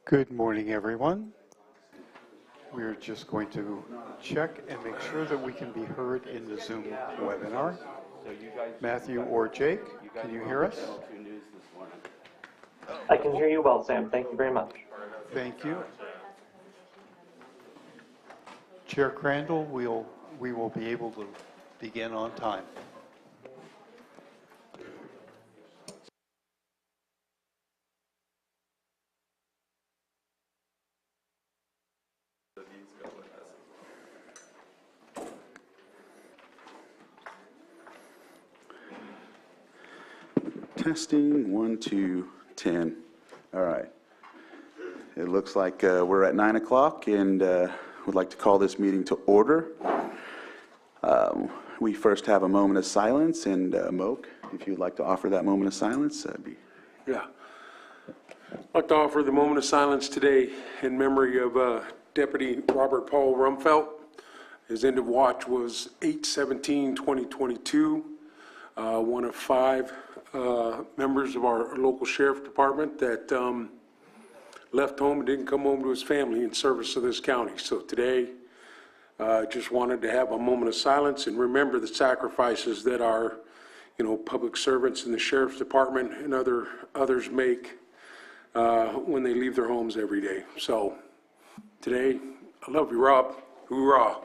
Good morning, everyone. We're just going to check and make sure that we can be heard in the Zoom webinar. Matthew or Jake, can you hear us? I can hear you well, Sam. Thank you very much. Thank you. Chair Crandall, we will be able to begin on time. Testing 1, 2, 10. All right. It looks like we're at 9 o'clock and would like to call this meeting to order. We first have a moment of silence, and Moak, if you'd like to offer that moment of silence, that'd be. Yeah. I'd like to offer the moment of silence today in memory of Deputy Robert Paul Rumfelt. His end of watch was 8/17/2022. One of 5 members of our local sheriff department that left home and didn't come home to his family in service of this county. So today, just wanted to have a moment of silence and remember the sacrifices that our, public servants in the sheriff's department and others make when they leave their homes every day. So today, I love you, Rob. Hoorah.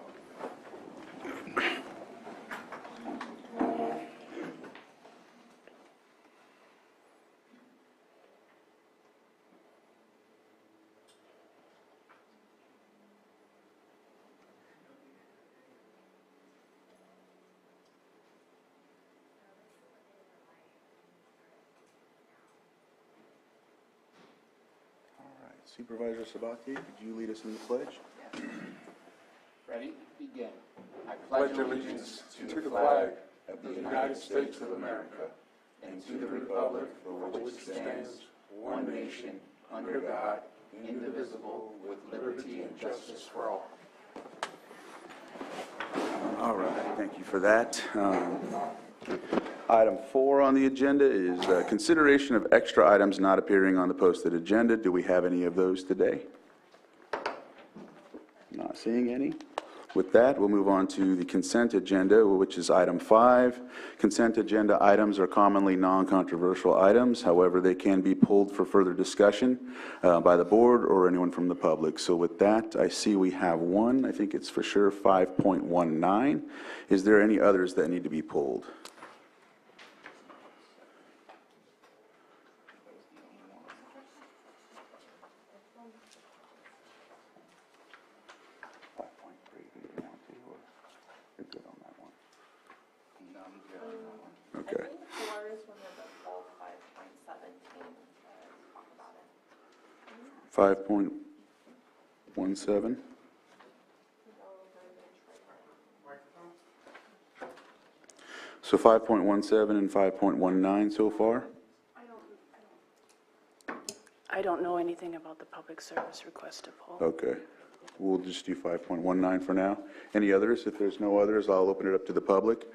Supervisor Sabatier, could you lead us in the pledge? Ready? Begin. I pledge allegiance to the flag of the United States of America and to the republic for which it stands, one nation, under God, indivisible, with liberty and justice for all. All right, thank you for that. Item 4 on the agenda is consideration of extra items not appearing on the posted agenda. Do we have any of those today? Not seeing any. With that, we'll move on to the consent agenda, which is item 5. Consent agenda items are commonly non-controversial items. However, they can be pulled for further discussion by the board or anyone from the public. So with that, I see we have one. I think it's for sure 5.19. Is there any others that need to be pulled? Okay. 5.17. So 5.17 and 5.19 so far? I don't know anything about the public service request to pull. Okay. We'll just do 5.19 for now. Any others? If there's no others, I'll open it up to the public.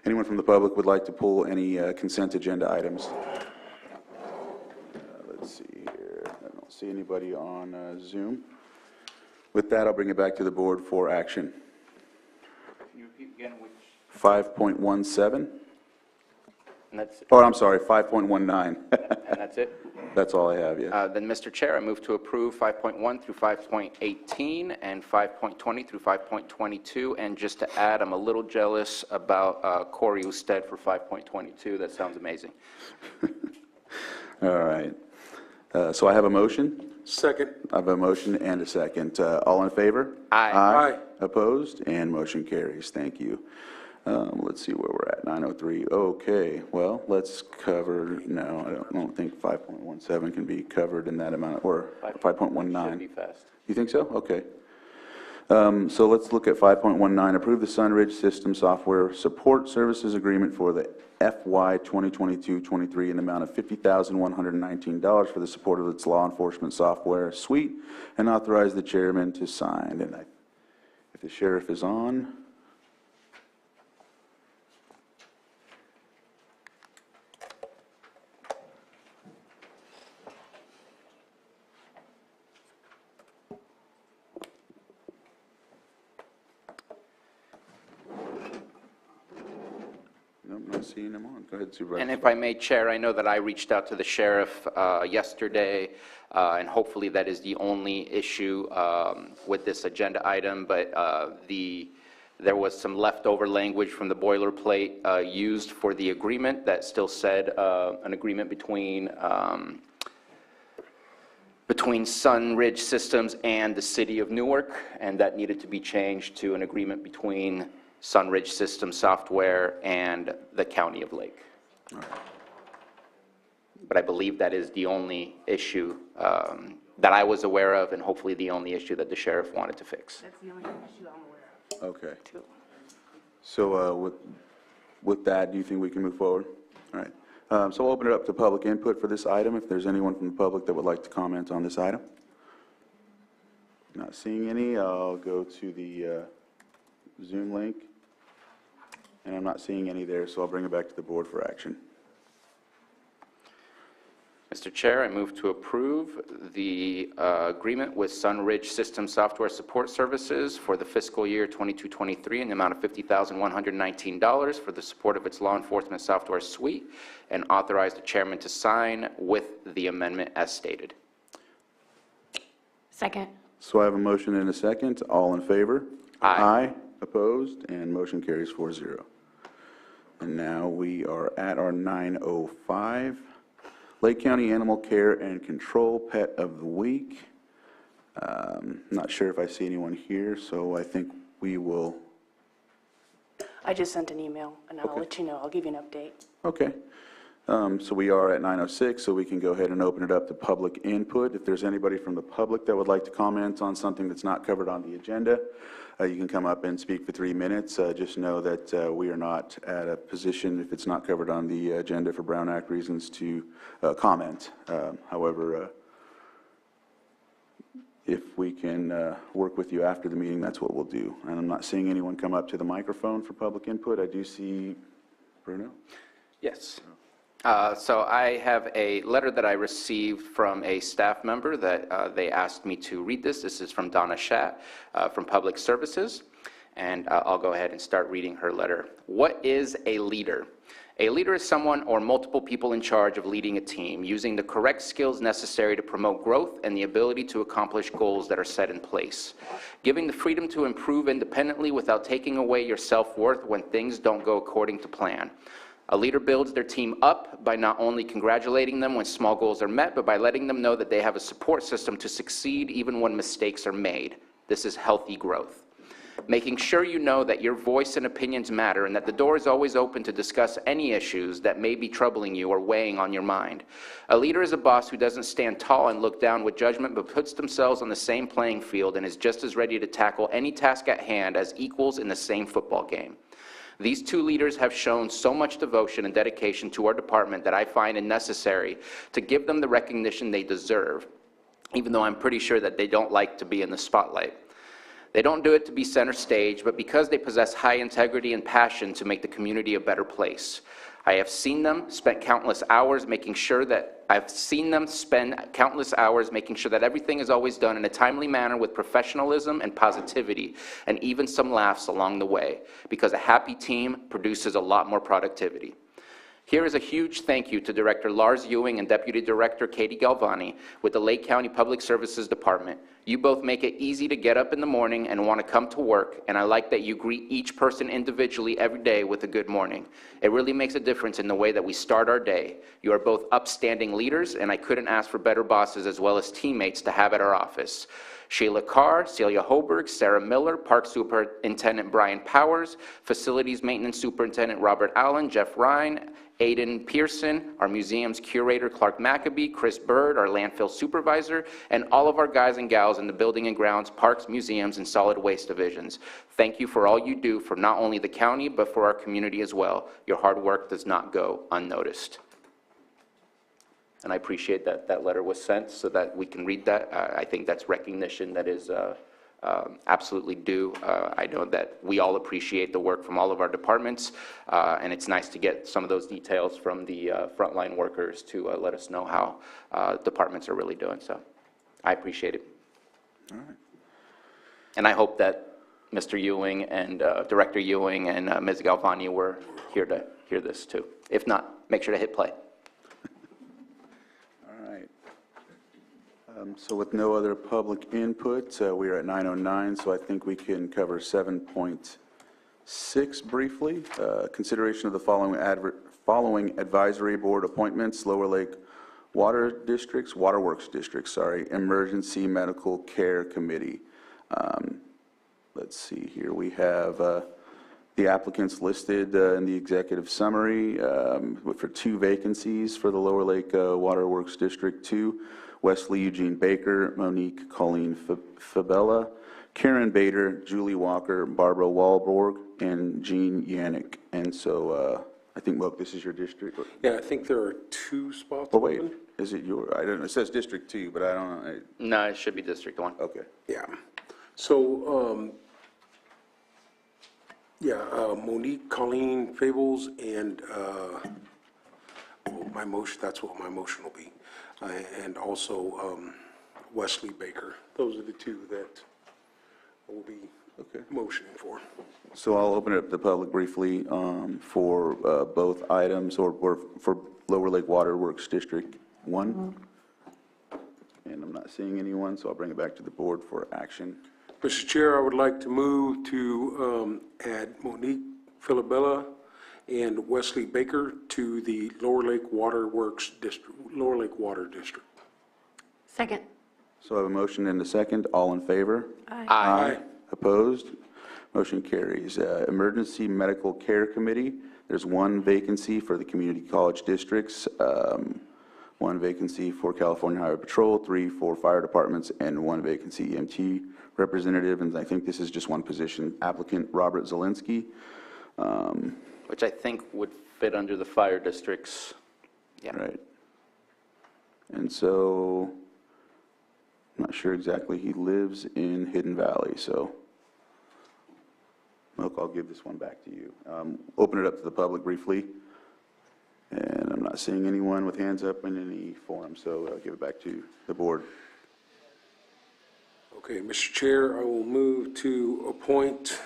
Anyone from the public would like to pull any consent agenda items? Let's see here. I don't see anybody on Zoom. With that, I'll bring it back to the board for action. Can you repeat again which? 5.17. And that's, Oh, I'm sorry, 5.19. and that's it? That's all I have, yeah. Then, Mr. Chair, I move to approve 5.1 through 5.18 and 5.20 through 5.22. And just to add, I'm a little jealous about Corey Usted for 5.22. That sounds amazing. All right. So I have a motion. Second. I have a motion and a second. All in favor? Aye. Aye. Opposed? And motion carries. Thank you. Let's see where we're at, 9:03. Okay, well, let's cover, no, I don't think 5.17 can be covered in that amount, or 5.19. Should be fast. You think so? Okay. So let's look at 5.19, approve the Sunridge System Software Support Services Agreement for the FY 2022-23 in the amount of $50,119 for the support of its law enforcement software suite, and authorize the chairman to sign. And if the sheriff is on. not seeing him on. Go ahead, Supervisor. And if I may, Chair, I know that I reached out to the sheriff yesterday, and hopefully that is the only issue with this agenda item, but there was some leftover language from the boilerplate used for the agreement that still said an agreement between Sunridge Systems and the City of Newark, and that needed to be changed to an agreement between Sunridge System Software and the County of Lake. But I believe that is the only issue that I was aware of, and hopefully the only issue that the sheriff wanted to fix. That's the only issue I'm aware of. Okay. Too. So with that, do you think we can move forward? All right. So we'll open it up to public input for this item, if there's anyone from the public that would like to comment on this item. Not seeing any. I'll go to the Zoom link, and I'm not seeing any there, so I'll bring it back to the board for action. Mr. Chair, I move to approve the agreement with Sunridge System Software Support Services for the fiscal year 22-23 in the amount of $50,119 for the support of its law enforcement software suite, and authorize the chairman to sign with the amendment as stated. Second. So I have a motion and a second. All in favor? Aye. Aye. Opposed? And motion carries 4-0. And now we are at our 9:05. Lake County Animal Care and Control Pet of the Week. Not sure if I see anyone here, so I think we will. I just sent an email, and I'll Okay. let you know. I'll give you an update. Okay. So we are at 9:06, so we can go ahead and open it up to public input. If there's anybody from the public that would like to comment on something that's not covered on the agenda, you can come up and speak for 3 minutes. Just know that we are not at a position, if it's not covered on the agenda for Brown Act reasons, to comment. However, if we can work with you after the meeting, that's what we'll do. And I'm not seeing anyone come up to the microphone for public input. I do see Bruno. Yes. So I have a letter that I received from a staff member that they asked me to read this. This is from Donna Schatt from Public Services, and I'll go ahead and start reading her letter. What is a leader? A leader is someone or multiple people in charge of leading a team, using the correct skills necessary to promote growth and the ability to accomplish goals that are set in place. Giving the freedom to improve independently without taking away your self-worth when things don't go according to plan. A leader builds their team up by not only congratulating them when small goals are met, but by letting them know that they have a support system to succeed even when mistakes are made. This is healthy growth. Making sure you know that your voice and opinions matter and that the door is always open to discuss any issues that may be troubling you or weighing on your mind. A leader is a boss who doesn't stand tall and look down with judgment, but puts themselves on the same playing field and is just as ready to tackle any task at hand as equals in the same football game. These two leaders have shown so much devotion and dedication to our department that I find it necessary to give them the recognition they deserve, even though I'm pretty sure that they don't like to be in the spotlight. They don't do it to be center stage, but because they possess high integrity and passion to make the community a better place. I have seen them spend countless hours making sure that everything is always done in a timely manner with professionalism and positivity, and even some laughs along the way, because a happy team produces a lot more productivity. Here is a huge thank you to Director Lars Ewing and Deputy Director Katie Galvani with the Lake County Public Services Department. You both make it easy to get up in the morning and want to come to work, and I like that you greet each person individually every day with a good morning. It really makes a difference in the way that we start our day. You are both upstanding leaders, and I couldn't ask for better bosses as well as teammates to have at our office. Sheila Carr, Celia Hoberg, Sarah Miller, Park Superintendent Brian Powers, Facilities Maintenance Superintendent Robert Allen, Jeff Ryan, Aiden Pearson, our museum's curator Clark Maccabee, Chris Bird, our landfill supervisor, and all of our guys and gals in the building and grounds, parks, museums, and solid waste divisions. Thank you for all you do for not only the county, but for our community as well. Your hard work does not go unnoticed. And I appreciate that that letter was sent so that we can read that. I think that's recognition that is absolutely due. I know that we all appreciate the work from all of our departments, and it's nice to get some of those details from the frontline workers to let us know how departments are really doing. So I appreciate it. All right. And I hope that Mr. Ewing and Director Ewing and Ms. Galvani were here to hear this too. If not, make sure to hit play. All right. So with no other public input, we are at 9:09, so I think we can cover 7.6 briefly. Consideration of the following advisory board appointments: Lower Lake Waterworks Districts, Emergency Medical Care Committee. Let's see here, we have the applicants listed in the executive summary for 2 vacancies for the Lower Lake Waterworks District 2, Wesley Eugene Baker, Monique Colleen Fabella, Karen Bader, Julie Walker, Barbara Walborg, and Jean Yannick. And so I think, Moak, this is your district? Yeah, I think there are 2 spots Oh, wait, open. is it your, I don't know, it says District 2, but I don't know. No, it should be District 1. Okay. Yeah. So, Monique Colleen Fables and my motion, that's what my motion will be. And also Wesley Baker. Those are the 2 that I will be motioning for. So I'll open it up to the public briefly for both items, or for Lower Lake Waterworks District 1. And I'm not seeing anyone, so I'll bring it back to the board for action. Mr. Chair, I would like to move to add Monique Filabella and Wesley Baker to the Lower Lake Waterworks District, Lower Lake Water District. Second. So I have a motion and a second. All in favor? Aye. Opposed? Motion carries. Emergency Medical Care Committee, there's 1 vacancy for the community college districts, 1 vacancy for California Highway Patrol, 3 for fire departments, and 1 vacancy EMT representative. And I think this is just 1 position. Applicant Robert Zielinski. Which I think would fit under the fire districts. Yeah. Right. And so, I'm not sure exactly, he lives in Hidden Valley, so. Look, I'll give this one back to you. Open it up to the public briefly. And I'm not seeing anyone with hands up in any forum, so I'll give it back to the board. Okay, Mr. Chair, I will move to appoint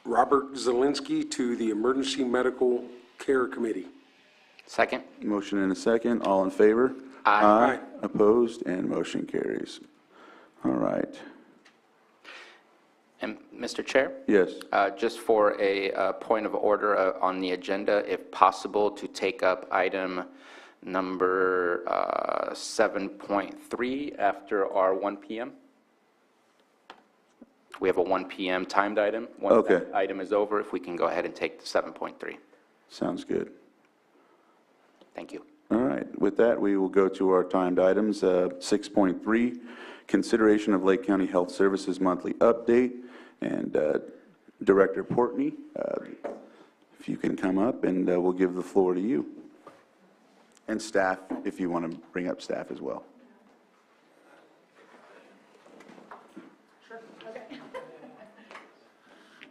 Robert Zielinski to the Emergency Medical Care Committee. Second. Motion and a second. All in favor? Aye. Opposed? And motion carries. All right. And Mr. Chair? Yes. Just for a point of order on the agenda, if possible, to take up item number 7.3 after our 1 p.m. We have a 1 p.m. timed item. Once Okay. that item is over, if we can go ahead and take the 7.3. Sounds good. Thank you. All right. With that, we will go to our timed items. 6.3, consideration of Lake County Health Services monthly update. And Director Portney, if you can come up, and we'll give the floor to you. And staff, if you want to bring up staff as well.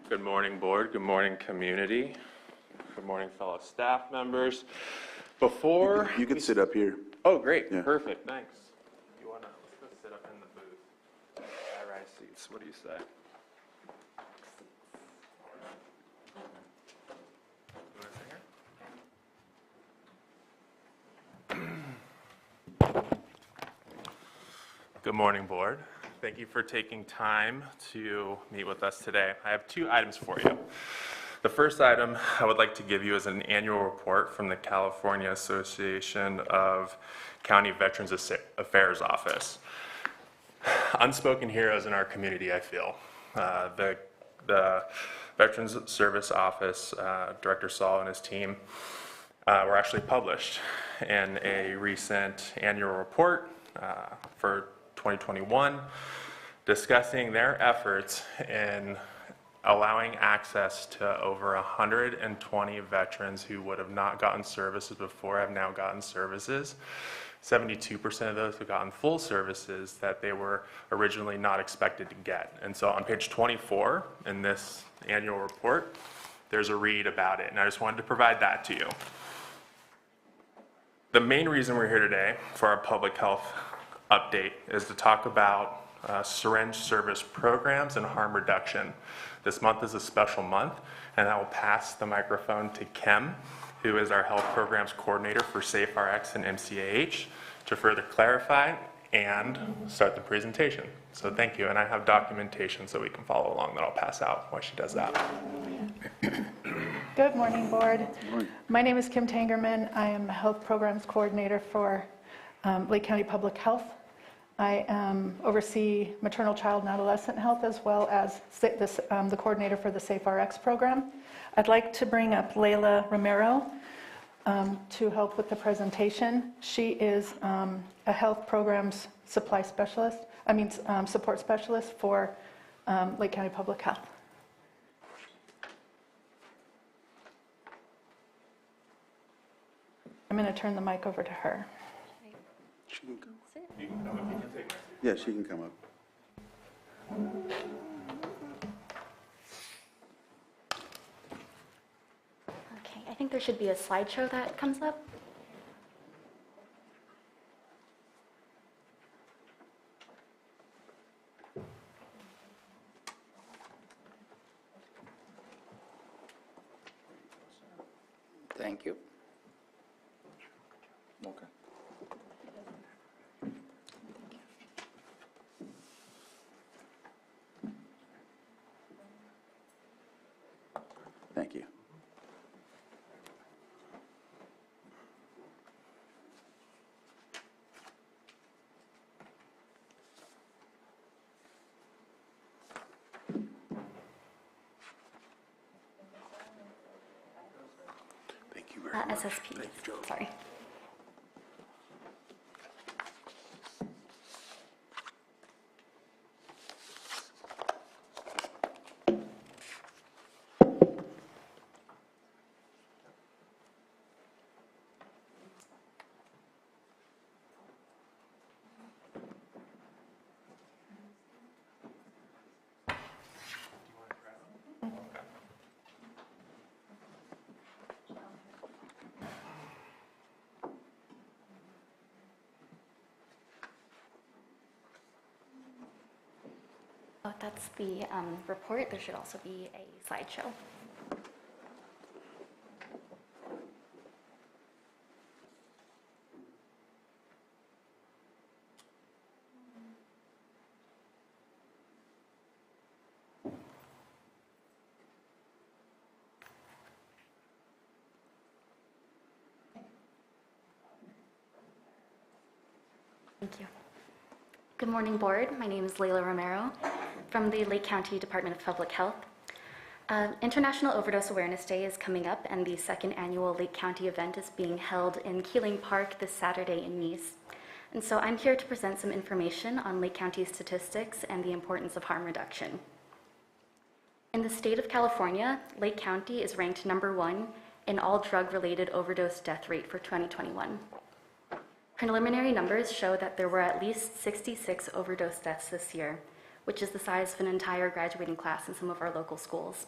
Good morning, board. Good morning, community. Good morning, fellow staff members. Before You can sit up here. Oh, great. Yeah. Perfect. Thanks. You wanna let's go sit up in the booth. High-rise seats. What do you say? You wanna sit here? Good morning, board. Thank you for taking time to meet with us today. I have 2 items for you. The first item I would like to give you is an annual report from the California Association of County Veterans Affairs Office. Unspoken heroes in our community, I feel. The Veterans Service Office, Director Saul and his team were actually published in a recent annual report for 2021, discussing their efforts in allowing access to over 120 veterans who would have not gotten services before have now gotten services. 72% of those have gotten full services that they were originally not expected to get. And so on page 24 in this annual report, there's a read about it, and I just wanted to provide that to you. The main reason we're here today for our public health update is to talk about syringe service programs and harm reduction. This month is a special month, and I will pass the microphone to Kim, who is our health programs coordinator for SafeRx and MCAH, to further clarify and start the presentation. So thank you, and I have documentation so we can follow along that I'll pass out while she does that. Good morning, Board. My name is Kim Tangerman. I am Health Programs Coordinator for Lake County Public Health. I oversee maternal, child, and adolescent health, as well as the coordinator for the SafeRx program. I'd like to bring up Layla Romero to help with the presentation. She is a health programs support specialist for Lake County Public Health. I'm going to turn the mic over to her. She can come. Yeah, she can come up. Okay, I think there should be a slideshow that comes up. Thank you. Okay. Thank you. Thank you very much. SSP, Thank you, Joe. sorry. Oh, that's the report. There should also be a slideshow. Thank you. Good morning, Board. My name is Layla Romero from the Lake County Department of Public Health. International Overdose Awareness Day is coming up, and the second annual Lake County event is being held in Keeling Park this Saturday in Nice. And so I'm here to present some information on Lake County statistics and the importance of harm reduction. In the state of California, Lake County is ranked #1 in all drug-related overdose death rate for 2021. Preliminary numbers show that there were at least 66 overdose deaths this year, which is the size of an entire graduating class in some of our local schools.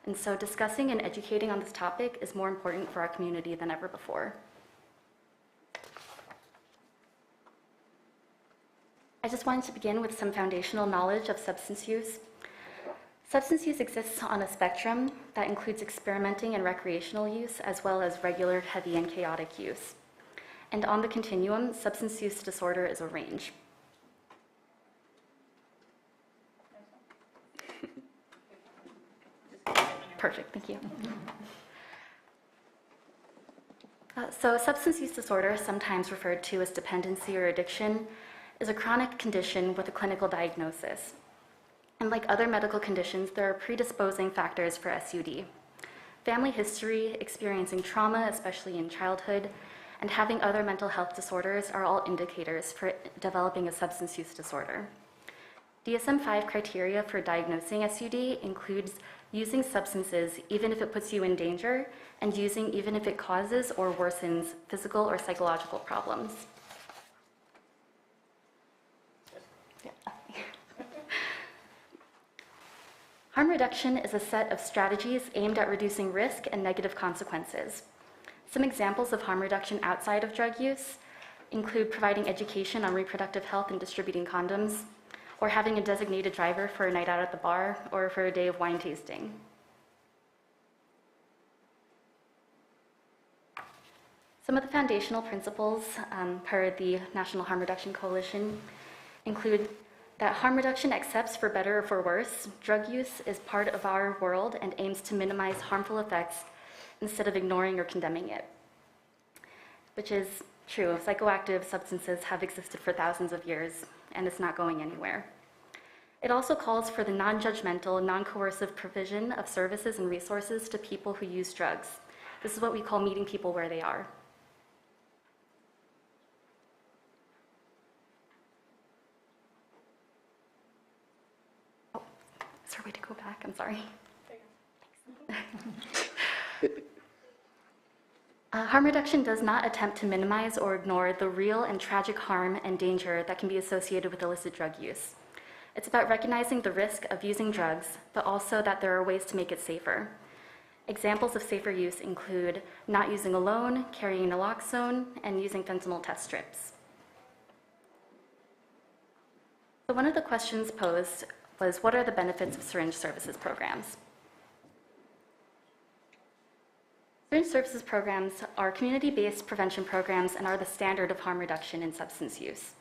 And so discussing and educating on this topic is more important for our community than ever before. I just wanted to begin with some foundational knowledge of substance use. Substance use exists on a spectrum that includes experimenting and recreational use, as well as regular, heavy, and chaotic use. And on the continuum, substance use disorder is a range. Perfect, thank you. So substance use disorder, sometimes referred to as dependency or addiction, is a chronic condition with a clinical diagnosis. And like other medical conditions, there are predisposing factors for SUD. Family history, experiencing trauma, especially in childhood, and having other mental health disorders are all indicators for developing a substance use disorder. DSM-5 criteria for diagnosing SUD includes using substances even if it puts you in danger, and using even if it causes or worsens physical or psychological problems. Harm reduction is a set of strategies aimed at reducing risk and negative consequences. Some examples of harm reduction outside of drug use include providing education on reproductive health and distributing condoms, or having a designated driver for a night out at the bar or for a day of wine tasting. Some of the foundational principles per the National Harm Reduction Coalition include that harm reduction accepts, for better or for worse, drug use is part of our world and aims to minimize harmful effects instead of ignoring or condemning it, which is true. Psychoactive substances have existed for thousands of years, and it's not going anywhere. It also calls for the non-judgmental, non-coercive provision of services and resources to people who use drugs. This is what we call meeting people where they are. Oh, is there a way to go back? I'm sorry. Harm reduction does not attempt to minimize or ignore the real and tragic harm and danger that can be associated with illicit drug use. It's about recognizing the risk of using drugs, but also that there are ways to make it safer. Examples of safer use include not using alone, carrying naloxone, and using fentanyl test strips. So one of the questions posed was, what are the benefits of syringe services programs? Syringe services programs are community-based prevention programs and are the standard of harm reduction in substance use.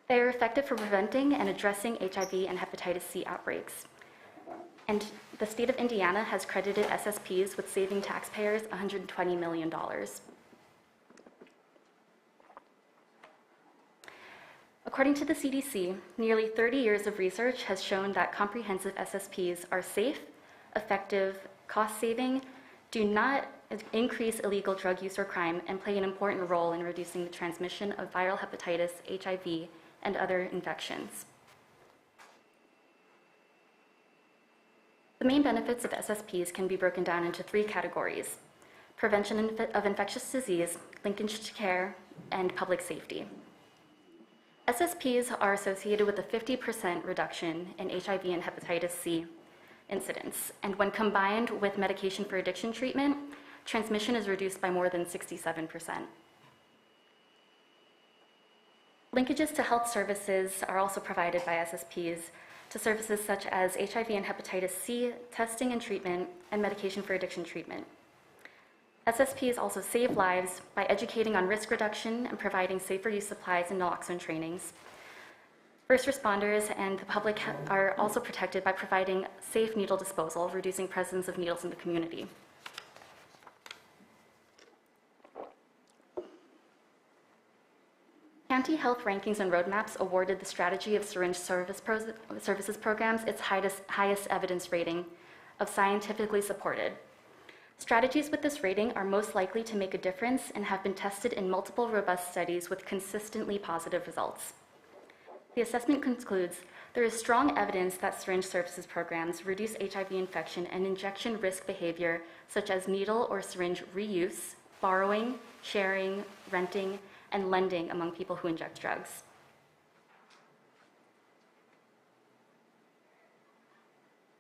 They are effective for preventing and addressing HIV and hepatitis C outbreaks. And the state of Indiana has credited SSPs with saving taxpayers $120 million. According to the CDC, nearly 30 years of research has shown that comprehensive SSPs are safe, effective, cost-saving, do not increase illegal drug use or crime, and play an important role in reducing the transmission of viral hepatitis, HIV, and other infections. The main benefits of SSPs can be broken down into 3 categories: prevention of infectious disease, linkage to care, and public safety. SSPs are associated with a 50% reduction in HIV and hepatitis C incidence, and when combined with medication for addiction treatment, transmission is reduced by more than 67%. Linkages to health services are also provided by SSPs to services such as HIV and hepatitis C testing and treatment, and medication for addiction treatment. SSPs also save lives by educating on risk reduction and providing safer use supplies and naloxone trainings. First responders and the public are also protected by providing safe needle disposal, reducing presence of needles in the community. County health rankings and roadmaps awarded the strategy of syringe services programs its highest evidence rating of scientifically supported. Strategies with this rating are most likely to make a difference and have been tested in multiple robust studies with consistently positive results. The assessment concludes there is strong evidence that syringe services programs reduce HIV infection and injection risk behavior such as needle or syringe reuse, borrowing, sharing, renting, and lending among people who inject drugs.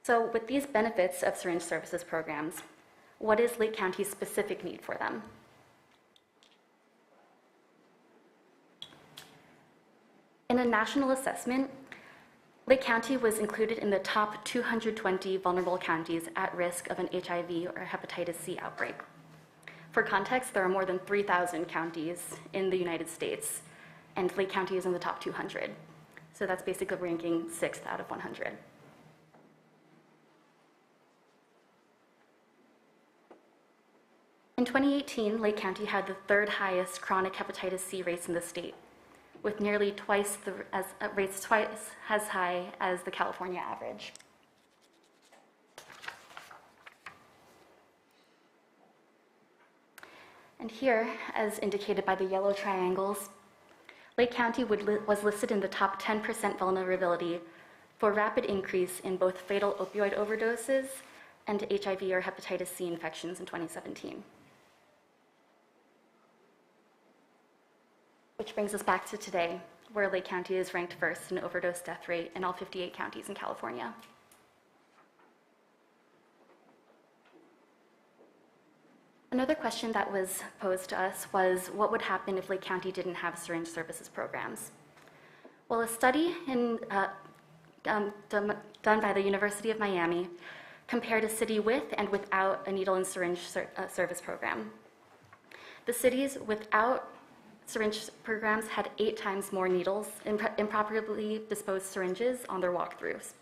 So with these benefits of syringe services programs, what is Lake County's specific need for them? In a national assessment, Lake County was included in the top 220 vulnerable counties at risk of an HIV or hepatitis C outbreak. For context, there are more than 3,000 counties in the United States, and Lake County is in the top 200. So that's basically ranking 6th out of 100. In 2018, Lake County had the 3rd highest chronic hepatitis C rates in the state, with nearly rates twice as high as the California average. And here, as indicated by the yellow triangles, Lake County was listed in the top 10% vulnerability for rapid increase in both fatal opioid overdoses and HIV or hepatitis C infections in 2017. Which brings us back to today, where Lake County is ranked first in overdose death rate in all 58 counties in California. Another question that was posed to us was, what would happen if Lake County didn't have syringe services programs? Well, a study done by the University of Miami compared a city with and without a needle and syringe service program. The cities without syringe programs had 8 times more needles, improperly disposed syringes on their walkthroughs.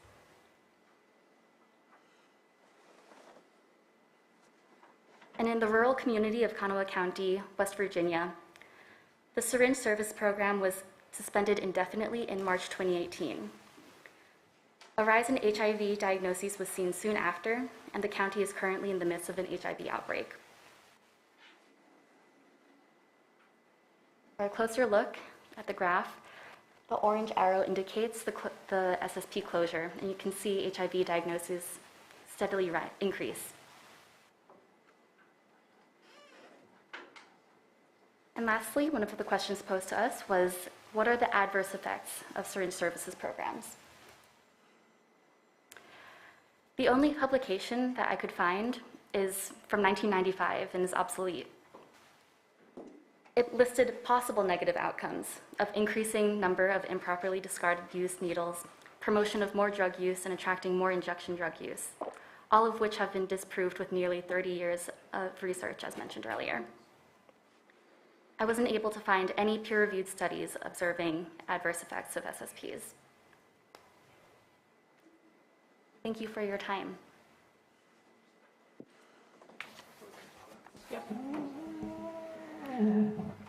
And in the rural community of Kanawha County, West Virginia, the syringe service program was suspended indefinitely in March 2018. A rise in HIV diagnoses was seen soon after, and the county is currently in the midst of an HIV outbreak. For a closer look at the graph, the orange arrow indicates the SSP closure, and you can see HIV diagnoses steadily increase. And lastly, one of the questions posed to us was, what are the adverse effects of syringe services programs? The only publication that I could find is from 1995 and is obsolete. It listed possible negative outcomes of increasing number of improperly discarded used needles, promotion of more drug use, and attracting more injection drug use, all of which have been disproved with nearly 30 years of research, as mentioned earlier. I wasn't able to find any peer-reviewed studies observing adverse effects of SSPs. Thank you for your time.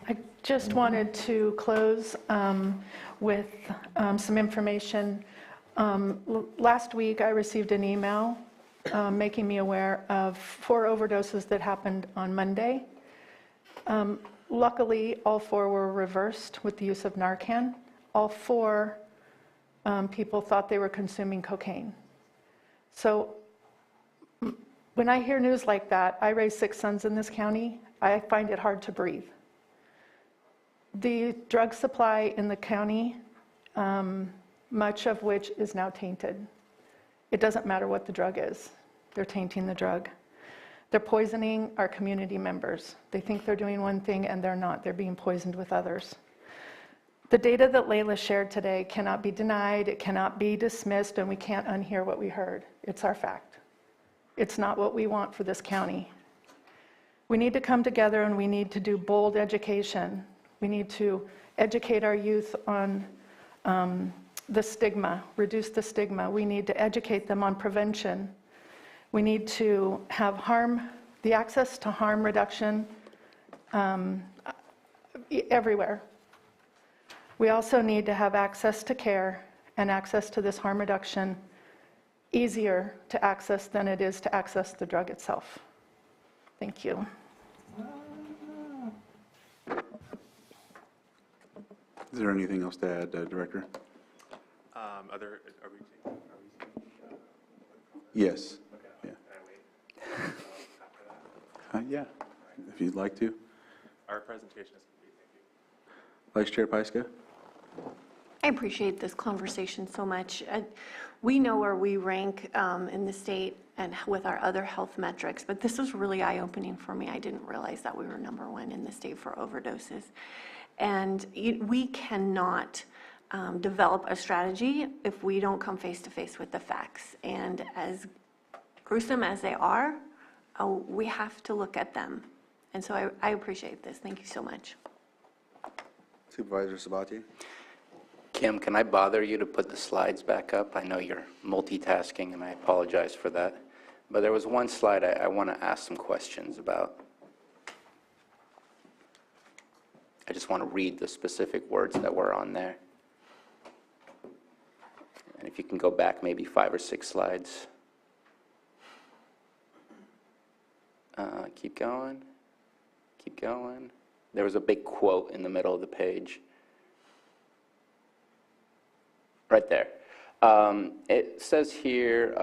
I just wanted to close with some information. Last week, I received an email making me aware of 4 overdoses that happened on Monday. Luckily, all 4 were reversed with the use of Narcan. All 4 people thought they were consuming cocaine. So when I hear news like that, I raise 6 sons in this county, I find it hard to breathe. The drug supply in the county, much of which is now tainted. It doesn't matter what the drug is, they're tainting the drug. They're poisoning our community members. They think they're doing one thing and they're not, they're being poisoned with others. The data that Layla shared today cannot be denied, it cannot be dismissed, and we can't unhear what we heard. It's our fact. It's not what we want for this county. We need to come together and we need to do bold education. We need to educate our youth on the stigma, reduce the stigma. We need to educate them on prevention. We need to have the access to harm reduction everywhere. We also need to have access to care and access to this harm reduction easier to access than it is to access the drug itself. Thank you. Is there anything else to add, Director? Yes. Okay. Yeah. Can I wait? Yeah, if you'd like to. Our presentation is complete, thank you. Vice Chair Pyska? I appreciate this conversation so much. We know where we rank in the state and with our other health metrics, but this was really eye-opening for me. I didn't realize that we were #1 in the state for overdoses. And we cannot develop a strategy if we don't come face-to-face with the facts. And as gruesome as they are, we have to look at them. And so I appreciate this. Thank you so much. Supervisor Sabatier? Kim, can I bother you to put the slides back up? I know you're multitasking, and I apologize for that. But there was one slide I want to ask some questions about. I just want to read the specific words that were on there. And if you can go back maybe 5 or 6 slides. Keep going. Keep going. There was a big quote in the middle of the page. Right there. It says here,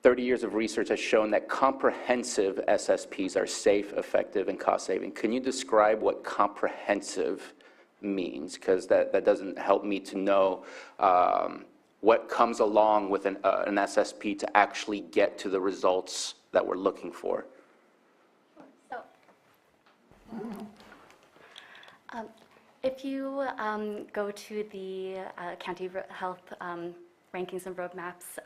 30 years of research has shown that comprehensive SSPs are safe, effective, and cost-saving. Can you describe what comprehensive means? Because that doesn't help me to know what comes along with an SSP to actually get to the results that we're looking for. If you go to the county health rankings and roadmaps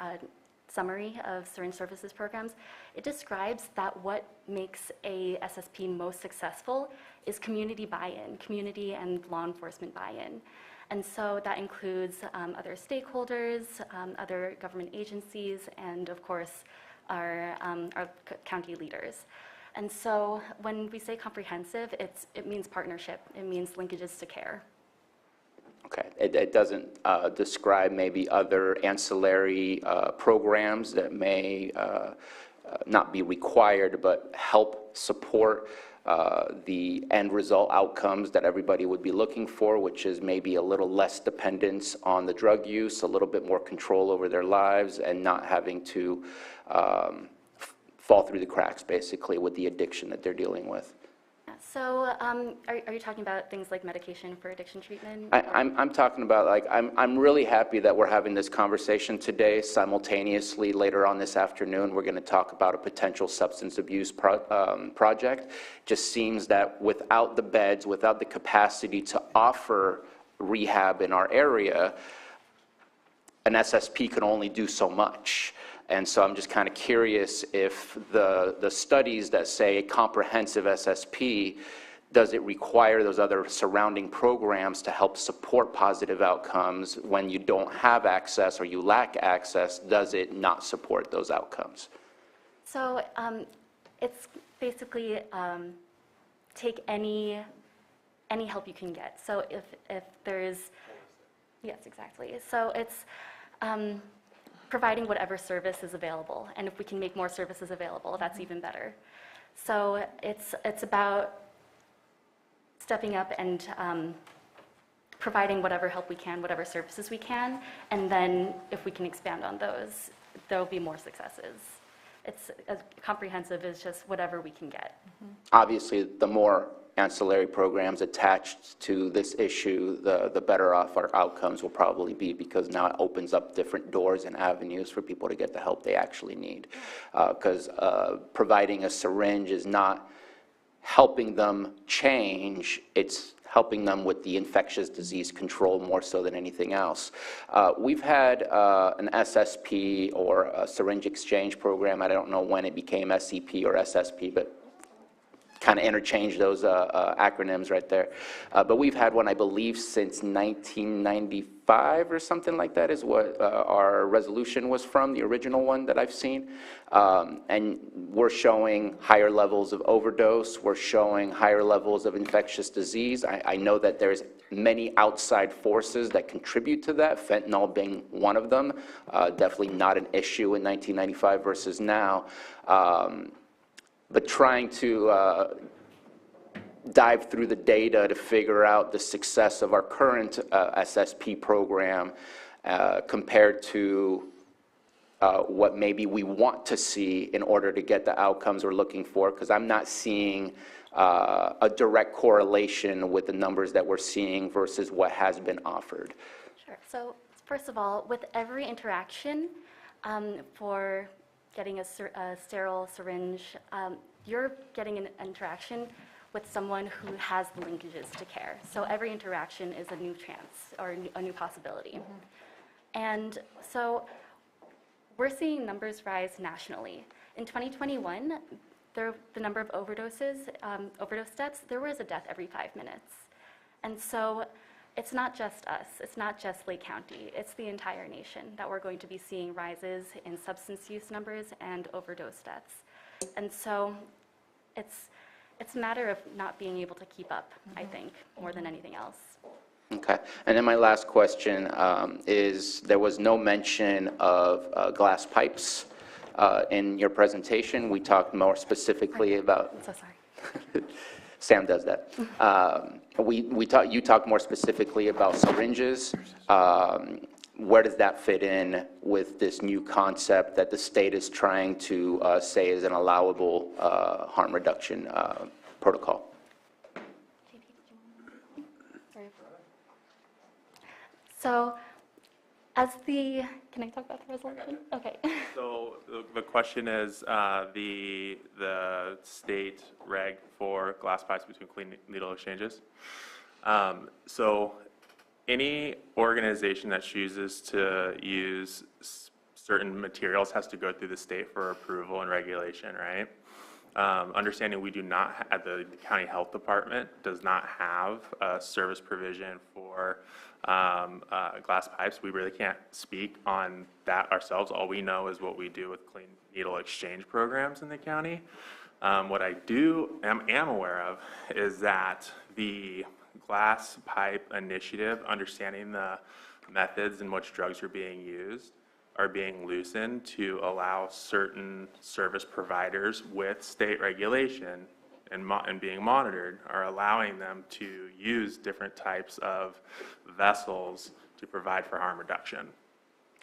summary of syringe services programs, it describes that what makes a SSP most successful is community buy-in, community and law enforcement buy-in. And so that includes other stakeholders, other government agencies, and of course, our county leaders. And so when we say comprehensive, it means partnership. It means linkages to care. Okay, it doesn't describe maybe other ancillary programs that may not be required, but help support the end result outcomes that everybody would be looking for, which is maybe a little less dependence on the drug use, a little bit more control over their lives, and not having to fall through the cracks, basically, with the addiction that they're dealing with. So are you talking about things like medication for addiction treatment? I'm talking about, like, I'm really happy that we're having this conversation today. Simultaneously, later on this afternoon, we're going to talk about a potential substance abuse project. Just seems that without the beds, without the capacity to offer rehab in our area, an SSP can only do so much. And so I'm just kind of curious if the studies that say comprehensive SSP, does it require those other surrounding programs to help support positive outcomes when you don't have access or you lack access? Does it not support those outcomes? So it's basically take any help you can get. So if there's, yes, exactly. So it's providing whatever service is available, and if we can make more services available, that's even better. So it's about stepping up and providing whatever help we can, whatever services we can, and then if we can expand on those, there will be more successes. It's as comprehensive as just whatever we can get. Obviously, the more ancillary programs attached to this issue, the better off our outcomes will probably be, because now it opens up different doors and avenues for people to get the help they actually need. Because providing a syringe is not helping them change, it's helping them with the infectious disease control more so than anything else. We've had an SSP or a syringe exchange program. I don't know when it became SCP or SSP, but kind of interchange those acronyms right there. But we've had one, I believe, since 1995 or something like that is what our resolution was from, the original one that I've seen. And we're showing higher levels of overdose. We're showing higher levels of infectious disease. I know that there's many outside forces that contribute to that, fentanyl being one of them. Definitely not an issue in 1995 versus now. But trying to dive through the data to figure out the success of our current SSP program compared to what maybe we want to see in order to get the outcomes we're looking for, because I'm not seeing a direct correlation with the numbers that we're seeing versus what has been offered. Sure. So first of all, with every interaction for getting a sterile syringe, you're getting an interaction with someone who has the linkages to care. So every interaction is a new chance or a new possibility. And so we're seeing numbers rise nationally. In 2021, the number of overdose deaths, there was a death every 5 minutes. And so it's not just us, it's not just Lake County, it's the entire nation that we're going to be seeing rises in substance use numbers and overdose deaths. And so it's a matter of not being able to keep up, I think, more than anything else. Okay. And then my last question is, there was no mention of glass pipes in your presentation. We talked more specifically about... I'm so sorry. Sam does that. You talked more specifically about syringes. Where does that fit in with this new concept that the state is trying to say is an allowable harm reduction protocol? So, can I talk about the resolution? Okay. So the question is the state reg for glass pipes between clean needle exchanges. So any organization that chooses to use certain materials has to go through the state for approval and regulation, right? Understanding we do not, at the county health department, does not have a service provision for glass pipes. We really can't speak on that ourselves. All we know is what we do with clean needle exchange programs in the county. What I am aware of is that the glass pipe initiative, understanding the methods in which drugs are being used, are being loosened to allow certain service providers with state regulation and being monitored, are allowing them to use different types of vessels to provide for harm reduction.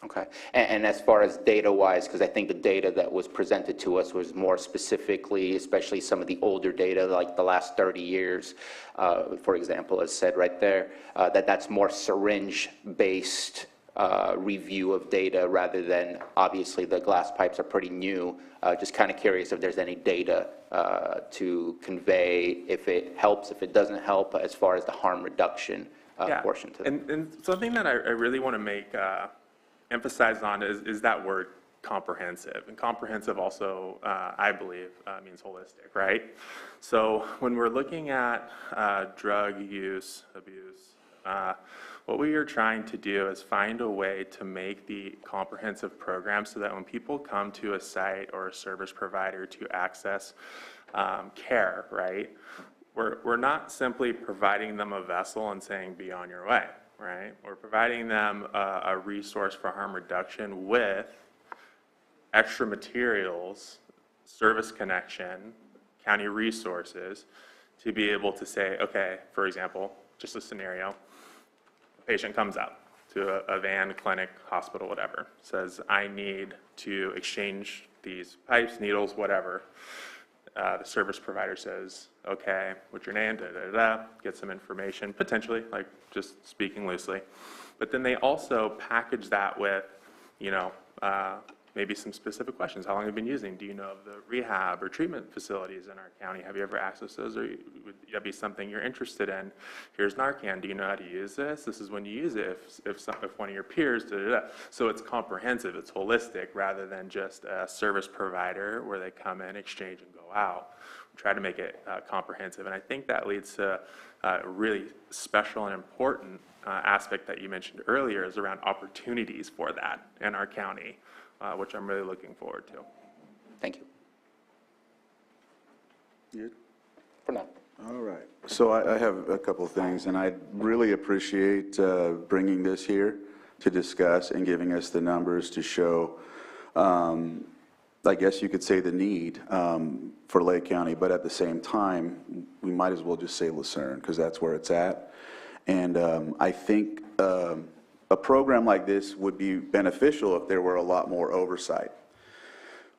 Okay. And as far as data-wise, because I think the data that was presented to us was more specifically, especially some of the older data, like the last 30 years, for example, as said right there, that's more syringe-based review of data rather than, obviously, the glass pipes are pretty new. Just kind of curious if there's any data to convey, if it helps, if it doesn't help, as far as the harm reduction portion to that. And something that I really want to make emphasize on is that word comprehensive. And comprehensive also, I believe, means holistic, right? So when we're looking at drug use, abuse, what we are trying to do is find a way to make the comprehensive program so that when people come to a site or a service provider to access care, right, we're not simply providing them a vessel and saying, be on your way, right? We're providing them a resource for harm reduction with extra materials, service connection, county resources to be able to say, okay, for example, just a scenario, patient comes up to a van, clinic, hospital, whatever, says, I need to exchange these pipes, needles, whatever. The service provider says, okay, what's your name, get some information, potentially, like just speaking loosely. But then they also package that with, maybe some specific questions. How long have you been using? Do you know of the rehab or treatment facilities in our county? Have you ever accessed those? Or would that be something you're interested in? Here's Narcan. Do you know how to use this? This is when you use it if one of your peers, So it's comprehensive, it's holistic, rather than just a service provider where they come in, exchange, and go out. We try to make it comprehensive. And I think that leads to a really special and important aspect that you mentioned earlier is around opportunities for that in our county. Which I'm really looking forward to. Thank you. Good? For now. All right. So I have a couple of things, and I really appreciate bringing this here to discuss and giving us the numbers to show, I guess you could say, the need for Lake County, but at the same time, we might as well just say Lucerne, because that's where it's at. And I think a program like this would be beneficial if there were a lot more oversight.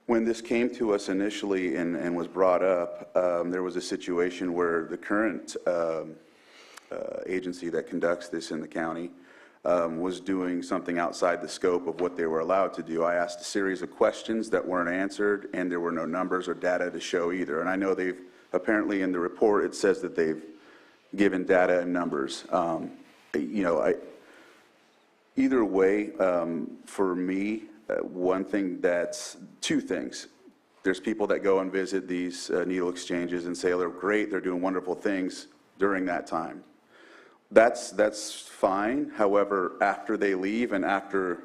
When this came to us initially and was brought up, there was a situation where the current agency that conducts this in the county was doing something outside the scope of what they were allowed to do. I asked a series of questions that weren't answered, and there were no numbers or data to show either. And I know they've, apparently in the report, it says that they've given data and numbers. Either way, for me, two things. There's people that go and visit these needle exchanges and say, oh, they're great, they're doing wonderful things during that time. That's fine. However, after they leave and after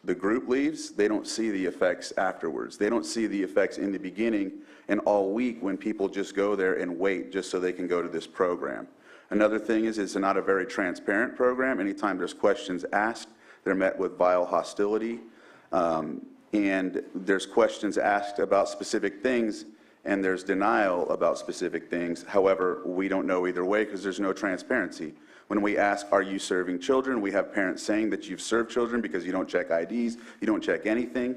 the group leaves, they don't see the effects afterwards. They don't see the effects in the beginning and all week when people just go there and wait just so they can go to this program. Another thing is it's not a very transparent program. Anytime there's questions asked, they're met with vile hostility. And there's questions asked about specific things, and there's denial about specific things. However, we don't know either way because there's no transparency. When we ask, are you serving children, we have parents saying that you've served children because you don't check IDs, you don't check anything.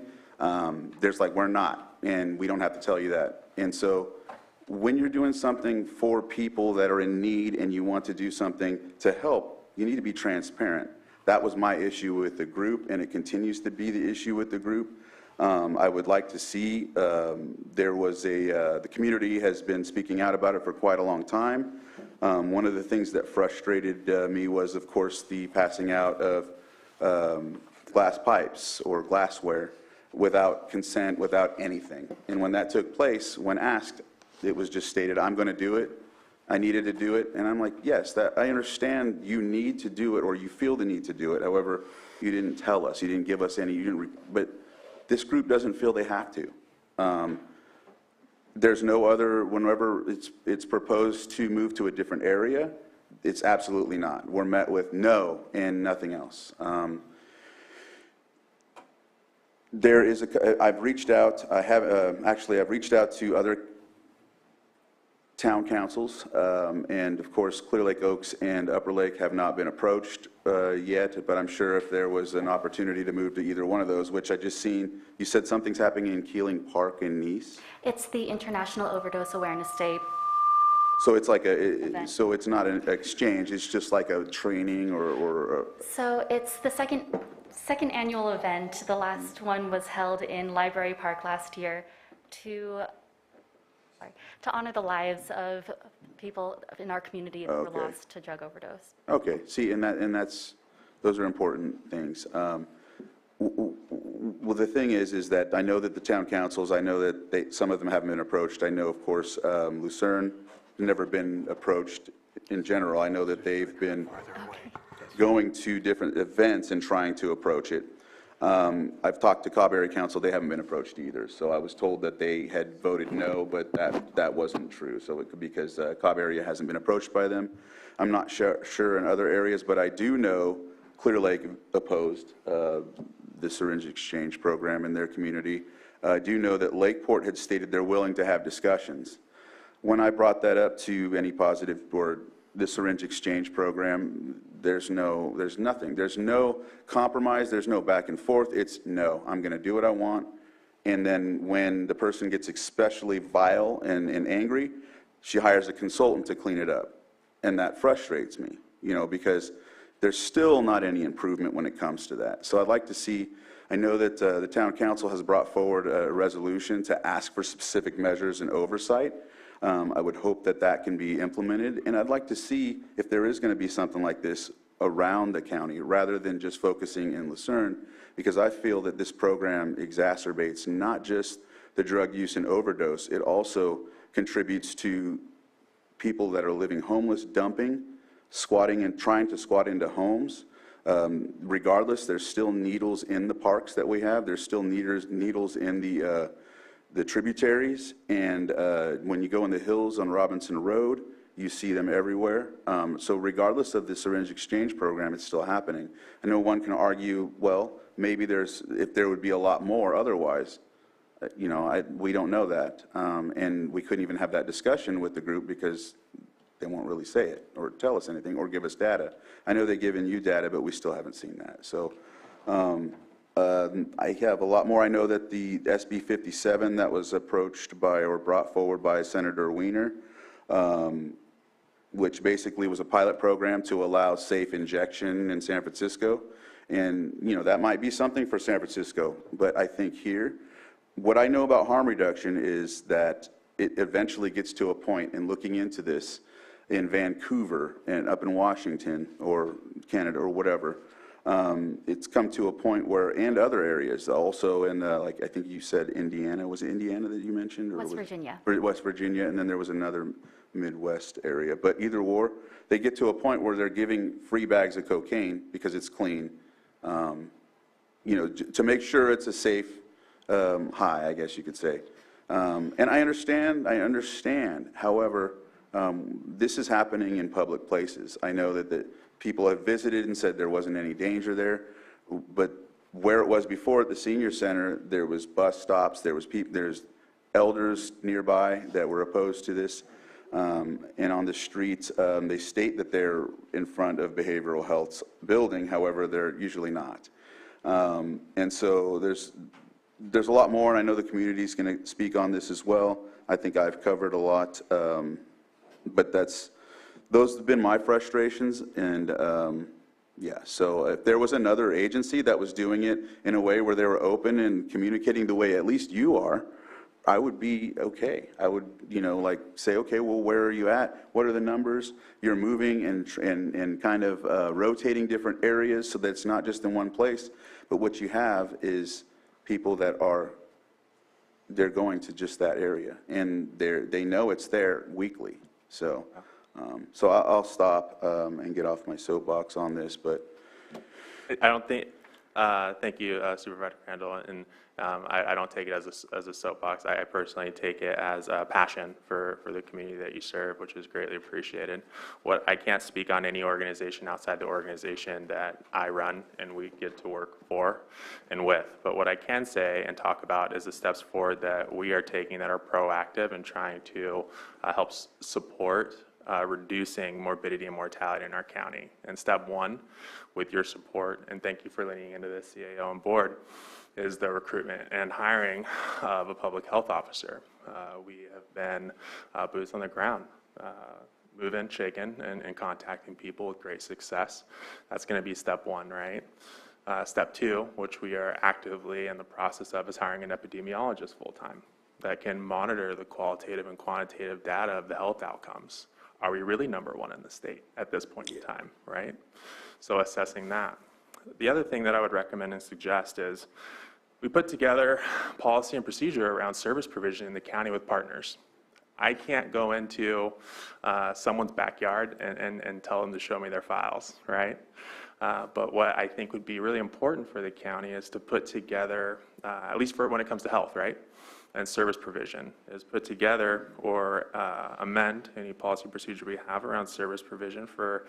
There's like, we're not, and we don't have to tell you that. And so when you're doing something for people that are in need and you want to do something to help, you need to be transparent. That was my issue with the group, and it continues to be the issue with the group. I would like to see, there was the community has been speaking out about it for quite a long time. One of the things that frustrated me was, of course, the passing out of glass pipes or glassware without consent, without anything. And when that took place, when asked, it was just stated, I'm going to do it. I needed to do it. And I'm like, yes, that I understand you need to do it or you feel the need to do it. However, you didn't tell us. You didn't give us any. But this group doesn't feel they have to. There's no other, whenever it's proposed to move to a different area, it's absolutely not. We're met with no and nothing else. There is I've reached out, I've reached out to other town councils, and of course, Clear Lake Oaks and Upper Lake have not been approached yet, but I'm sure if there was an opportunity to move to either one of those, which I just seen, you said something's happening in Keeling Park in Nice? It's the International Overdose Awareness Day. So it's like so it's not an exchange, it's just like a training or So it's the second annual event. The last one was held in Library Park last year to honor the lives of people in our community that were lost to drug overdose. Okay, see, those are important things. Well, the thing is that I know that the town councils, I know that some of them haven't been approached. I know, of course, Lucerne never been approached in general. I know that they've been going to different events and trying to approach it. I've talked to Cobb Area Council, they haven't been approached either. So I was told that they had voted no, but that wasn't true. So it could be because Cobb Area hasn't been approached by them. I'm not sure in other areas, but I do know Clear Lake opposed the Syringe exchange program in their community. I do know that Lakeport had stated they're willing to have discussions. When I brought that up to any positive board, the Syringe exchange program, there's nothing. There's no compromise. There's no back and forth. It's no, I'm going to do what I want. And then when the person gets especially vile and angry, she hires a consultant to clean it up. And that frustrates me, because there's still not any improvement when it comes to that. So I'd like to see, I know that the town council has brought forward a resolution to ask for specific measures and oversight. I would hope that that can be implemented, and I'd like to see if there is going to be something like this around the county rather than just focusing in Lucerne, because I feel that this program exacerbates not just the drug use and overdose, it also contributes to people that are living homeless, dumping, squatting and trying to squat into homes. Regardless, there's still needles in the parks that we have. There's still needles in the tributaries, and when you go in the hills on Robinson Road, you see them everywhere. So regardless of the syringe exchange program, it's still happening. I know one can argue, well, maybe if there would be a lot more otherwise. We don't know that, and we couldn't even have that discussion with the group because they won't really say it or tell us anything or give us data. I know they've given you data, but we still haven't seen that. So I have a lot more. I know that the SB 57 that was approached by or brought forward by Senator Wiener, which basically was a pilot program to allow safe injection in San Francisco. And, that might be something for San Francisco. But I think here, what I know about harm reduction is that it eventually gets to a point in looking into this in Vancouver and up in Washington or Canada or whatever. It's come to a point where, and other areas also in, I think you said Indiana. Was it Indiana that you mentioned? Or West Virginia. West Virginia, and then there was another Midwest area. But either or, they get to a point where they're giving free bags of cocaine because it's clean, to make sure it's a safe high, I guess you could say. And I understand. However, this is happening in public places. I know that people have visited and said there wasn't any danger there, but where it was before at the senior center, there was bus stops, there's elders nearby that were opposed to this, and on the streets, they state that they're in front of behavioral health's building, however, they're usually not. And so there's a lot more, and I know the community's going to speak on this as well. I think I've covered a lot, but those have been my frustrations, and Yeah, so if there was another agency that was doing it in a way where they were open and communicating the way at least you are, I would be okay. I would, like say, okay, well, where are you at? What are the numbers? You're moving and kind of rotating different areas so that it's not just in one place. But what you have is people that they're going to just that area, and they know it's there weekly. So, I'll stop and get off my soapbox on this, but. I don't think, thank you, Supervisor Crandall, and I don't take it as a soapbox. I personally take it as a passion for the community that you serve, which is greatly appreciated. I can't speak on any organization outside the organization that I run and we get to work for and with, but what I can say and talk about is the steps forward that we are taking that are proactive and trying to help support reducing morbidity and mortality in our county. And step one, with your support, and thank you for leaning into this, CAO and board, is the recruitment and hiring of a public health officer. We have been boots on the ground, moving, shaking, and contacting people with great success. That's going to be step one, right? Step two, which we are actively in the process of, is hiring an epidemiologist full-time that can monitor the qualitative and quantitative data of the health outcomes. Are we really number one in the state at this point in time, right? So assessing that. The other thing that I would recommend and suggest is we put together policy and procedure around service provision in the county with partners. I can't go into someone's backyard and tell them to show me their files, right? But what I think would be really important for the county is to put together, at least for when it comes to health, right? And service provision, is put together or amend any policy procedure we have around service provision for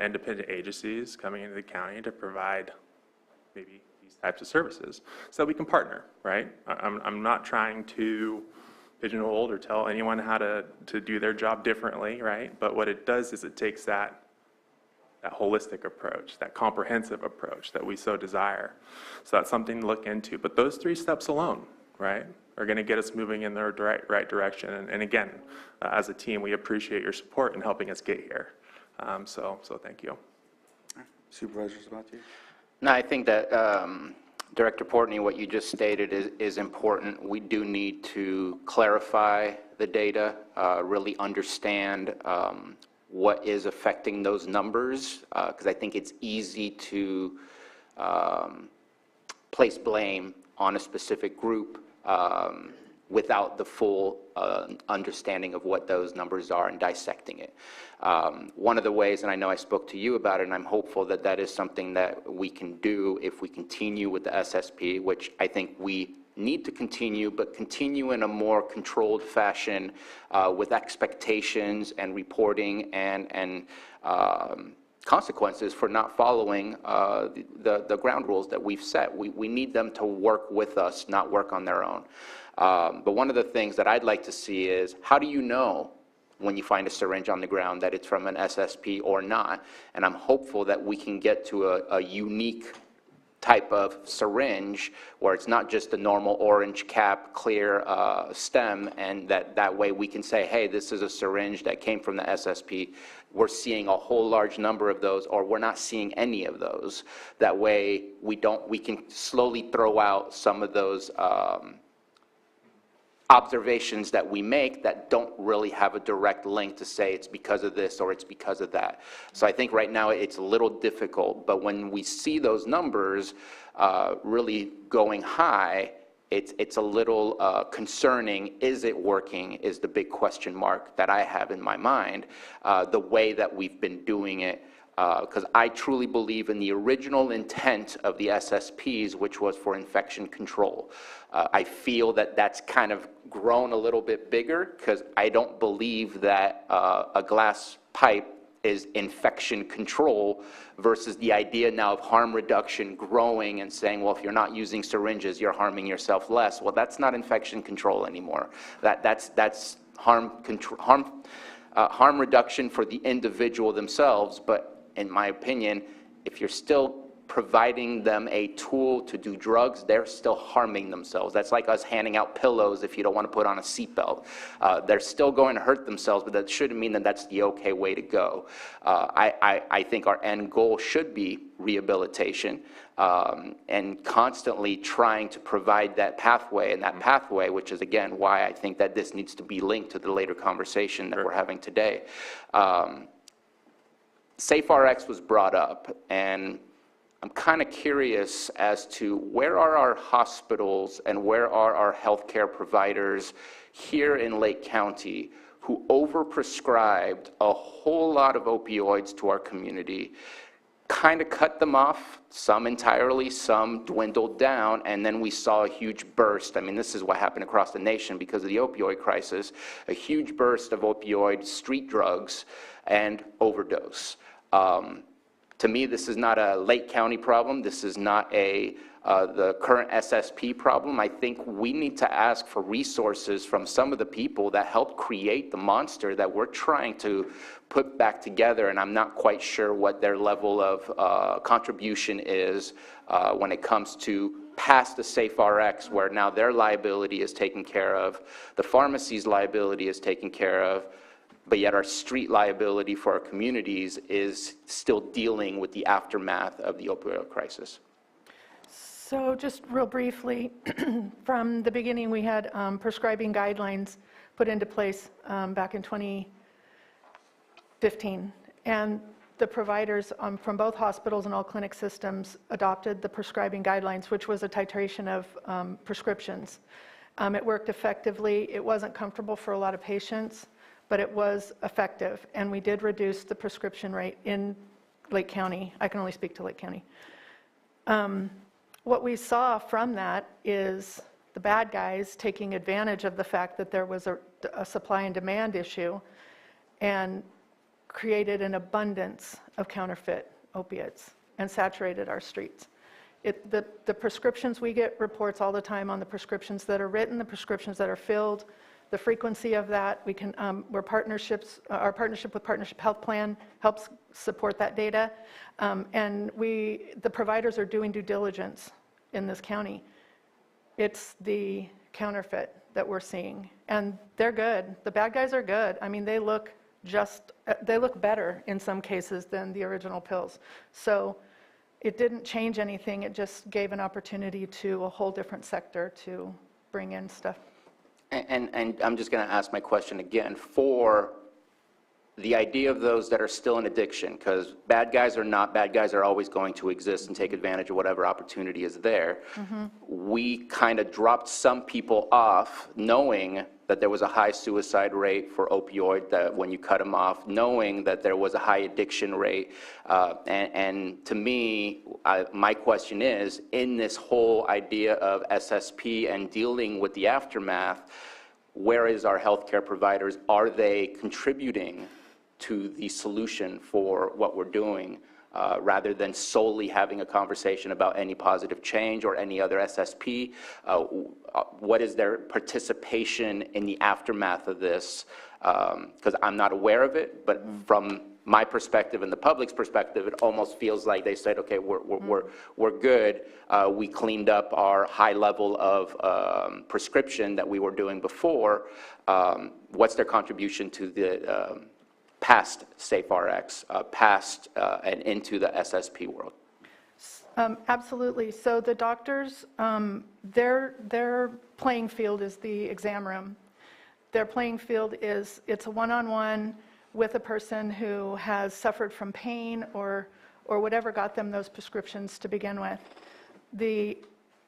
independent agencies coming into the county to provide maybe these types of services so that we can partner, right? I'm not trying to pigeonhole or tell anyone how to do their job differently, right? But what it does is it takes that holistic approach, that comprehensive approach that we so desire. So that's something to look into. But those three steps alone, right, are going to get us moving in the right direction. And again, as a team, we appreciate your support in helping us get here. So thank you. Supervisors, about you? No, I think that Director Portney, what you just stated is important. We do need to clarify the data, really understand what is affecting those numbers, because I think it's easy to place blame on a specific group without the full understanding of what those numbers are and dissecting it. One of the ways, and I know I spoke to you about it, and I'm hopeful that that is something that we can do if we continue with the SSP, which I think we need to continue, but continue in a more controlled fashion with expectations and reporting and consequences for not following the ground rules that we've set. We need them to work with us, not work on their own. But one of the things that I'd like to see is, how do you know when you find a syringe on the ground that it's from an SSP or not? And I'm hopeful that we can get to a unique type of syringe where it's not just a normal orange cap, clear stem, and that way we can say, hey, this is a syringe that came from the SSP. We're seeing a whole large number of those, or we're not seeing any of those. That way we can slowly throw out some of those observations that we make that don't really have a direct link to say it's because of this or it's because of that. So I think right now it's a little difficult, but when we see those numbers really going high, it's a little concerning. Is it working is the big question mark that I have in my mind, the way that we've been doing it. Because I truly believe in the original intent of the SSPs, which was for infection control. I feel that that's kind of grown a little bit bigger, because I don't believe that a glass pipe is infection control versus the idea now of harm reduction growing and saying, well, if you're not using syringes, you're harming yourself less. Well, that's not infection control anymore. That's harm reduction for the individual themselves, but in my opinion, if you're still providing them a tool to do drugs, they're still harming themselves. That's like us handing out pillows if you don't want to put on a seatbelt. They're still going to hurt themselves, but that shouldn't mean that that's the okay way to go. I think our end goal should be rehabilitation, and constantly trying to provide that pathway, and that pathway, which is again why I think that this needs to be linked to the later conversation that we're having today. SafeRx was brought up, and I'm kind of curious as to where are our hospitals and where are our healthcare providers here in Lake County who overprescribed a whole lot of opioids to our community, kind of cut them off, some entirely, some dwindled down, and then we saw a huge burst. I mean, this is what happened across the nation because of the opioid crisis, a huge burst of opioid street drugs and overdose. To me, this is not a Lake County problem. This is not the current SSP problem. I think we need to ask for resources from some of the people that helped create the monster that we're trying to put back together, and I'm not quite sure what their level of contribution is when it comes to past the SafeRx, where now their liability is taken care of, the pharmacy's liability is taken care of, but yet our street liability for our communities is still dealing with the aftermath of the opioid crisis. So just real briefly, from the beginning, we had prescribing guidelines put into place back in 2015. And the providers from both hospitals and all clinic systems adopted the prescribing guidelines, which was a titration of prescriptions. It worked effectively. It wasn't comfortable for a lot of patients, but it was effective, and we did reduce the prescription rate in Lake County. I can only speak to Lake County. What we saw from that is the bad guys taking advantage of the fact that there was a supply and demand issue and created an abundance of counterfeit opiates and saturated our streets. The prescriptions, we get reports all the time on the prescriptions that are written, the prescriptions that are filled, the frequency of that. We can, our partnership with Partnership Health Plan helps support that data. And the providers are doing due diligence in this county. It's the counterfeit that we're seeing. And they're good. The bad guys are good. I mean, they look better in some cases than the original pills. So it didn't change anything. It just gave an opportunity to a whole different sector to bring in stuff. And I'm just going to ask my question again for the idea of those that are still in addiction, because bad guys are always going to exist and take advantage of whatever opportunity is there. Mm-hmm. We kind of dropped some people off knowing that there was a high suicide rate for opioid, that when you cut them off, knowing that there was a high addiction rate. And to me, my question is, in this whole idea of SSP and dealing with the aftermath, where is our healthcare providers? Are they contributing to the solution for what we're doing, rather than solely having a conversation about any positive change or any other SSP? What is their participation in the aftermath of this? Because I'm not aware of it, but from my perspective and the public's perspective, it almost feels like they said, okay, we're good. We cleaned up our high level of prescription that we were doing before. What's their contribution to the past SafeRx, past and into the SSP world? Absolutely. So the doctors, their playing field is the exam room. Their playing field is, it's a one-on-one with a person who has suffered from pain or whatever got them those prescriptions to begin with. The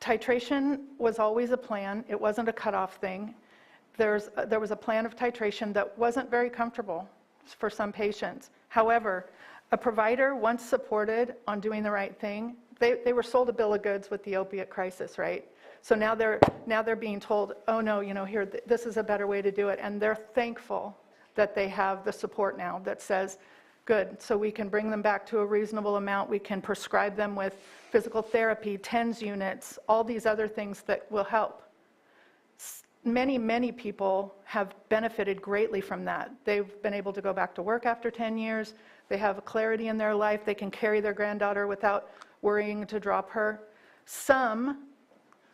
titration was always a plan. It wasn't a cutoff thing. There was a plan of titration that wasn't very comfortable for some patients. However, a provider, once supported on doing the right thing, they were sold a bill of goods with the opiate crisis, right? So now they're being told, oh no, here, this is a better way to do it. And they're thankful that they have the support now that says, good, so we can bring them back to a reasonable amount. We can prescribe them with physical therapy, TENS units, all these other things that will help. Many, many people have benefited greatly from that. They've been able to go back to work after 10 years. They have a clarity in their life. They can carry their granddaughter without worrying to drop her. Some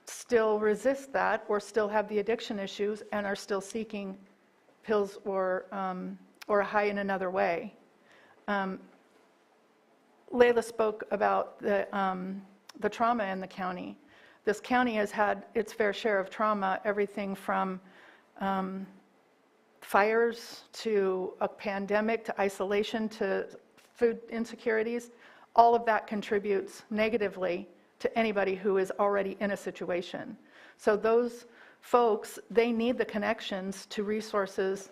still resist that or still have the addiction issues and are still seeking pills or a high in another way. Layla spoke about the trauma in the county. This county has had its fair share of trauma, everything from fires to a pandemic to isolation to food insecurities. All of that contributes negatively to anybody who is already in a situation. So those folks, they need the connections to resources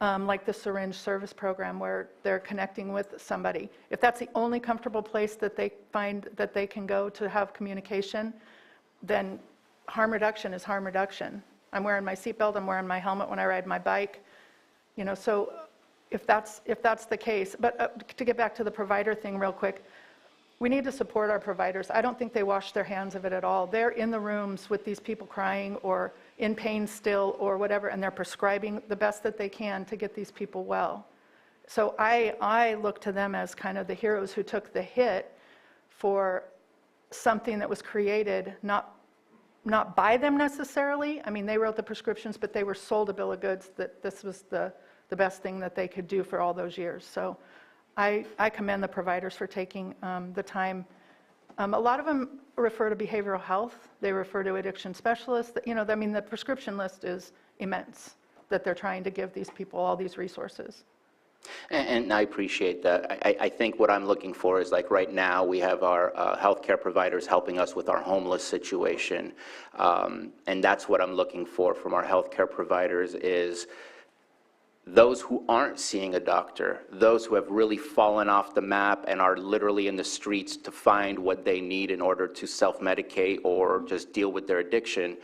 like the Syringe service program where they're connecting with somebody. If that's the only comfortable place that they find that they can go to have communication, then harm reduction is harm reduction. I'm wearing my seatbelt, I'm wearing my helmet when I ride my bike. You know, so if that's the case, but to get back to the provider thing real quick, we need to support our providers. I don't think they wash their hands of it at all. They're in the rooms with these people crying or in pain still or whatever, and they're prescribing the best that they can to get these people well. So I look to them as kind of the heroes who took the hit for something that was created not by them necessarily. I mean, they wrote the prescriptions, but they were sold a bill of goods that this was the best thing that they could do for all those years. So I commend the providers for taking the time. A lot of them refer to behavioral health. They refer to addiction specialists. You know, I mean, the prescription list is immense that they're trying to give these people all these resources. And I appreciate that. I think what I'm looking for is, like, right now we have our healthcare providers helping us with our homeless situation. And that's what I'm looking for from our healthcare providers is those who aren't seeing a doctor, those who have really fallen off the map and are literally in the streets to find what they need in order to self-medicate or just deal with their addiction.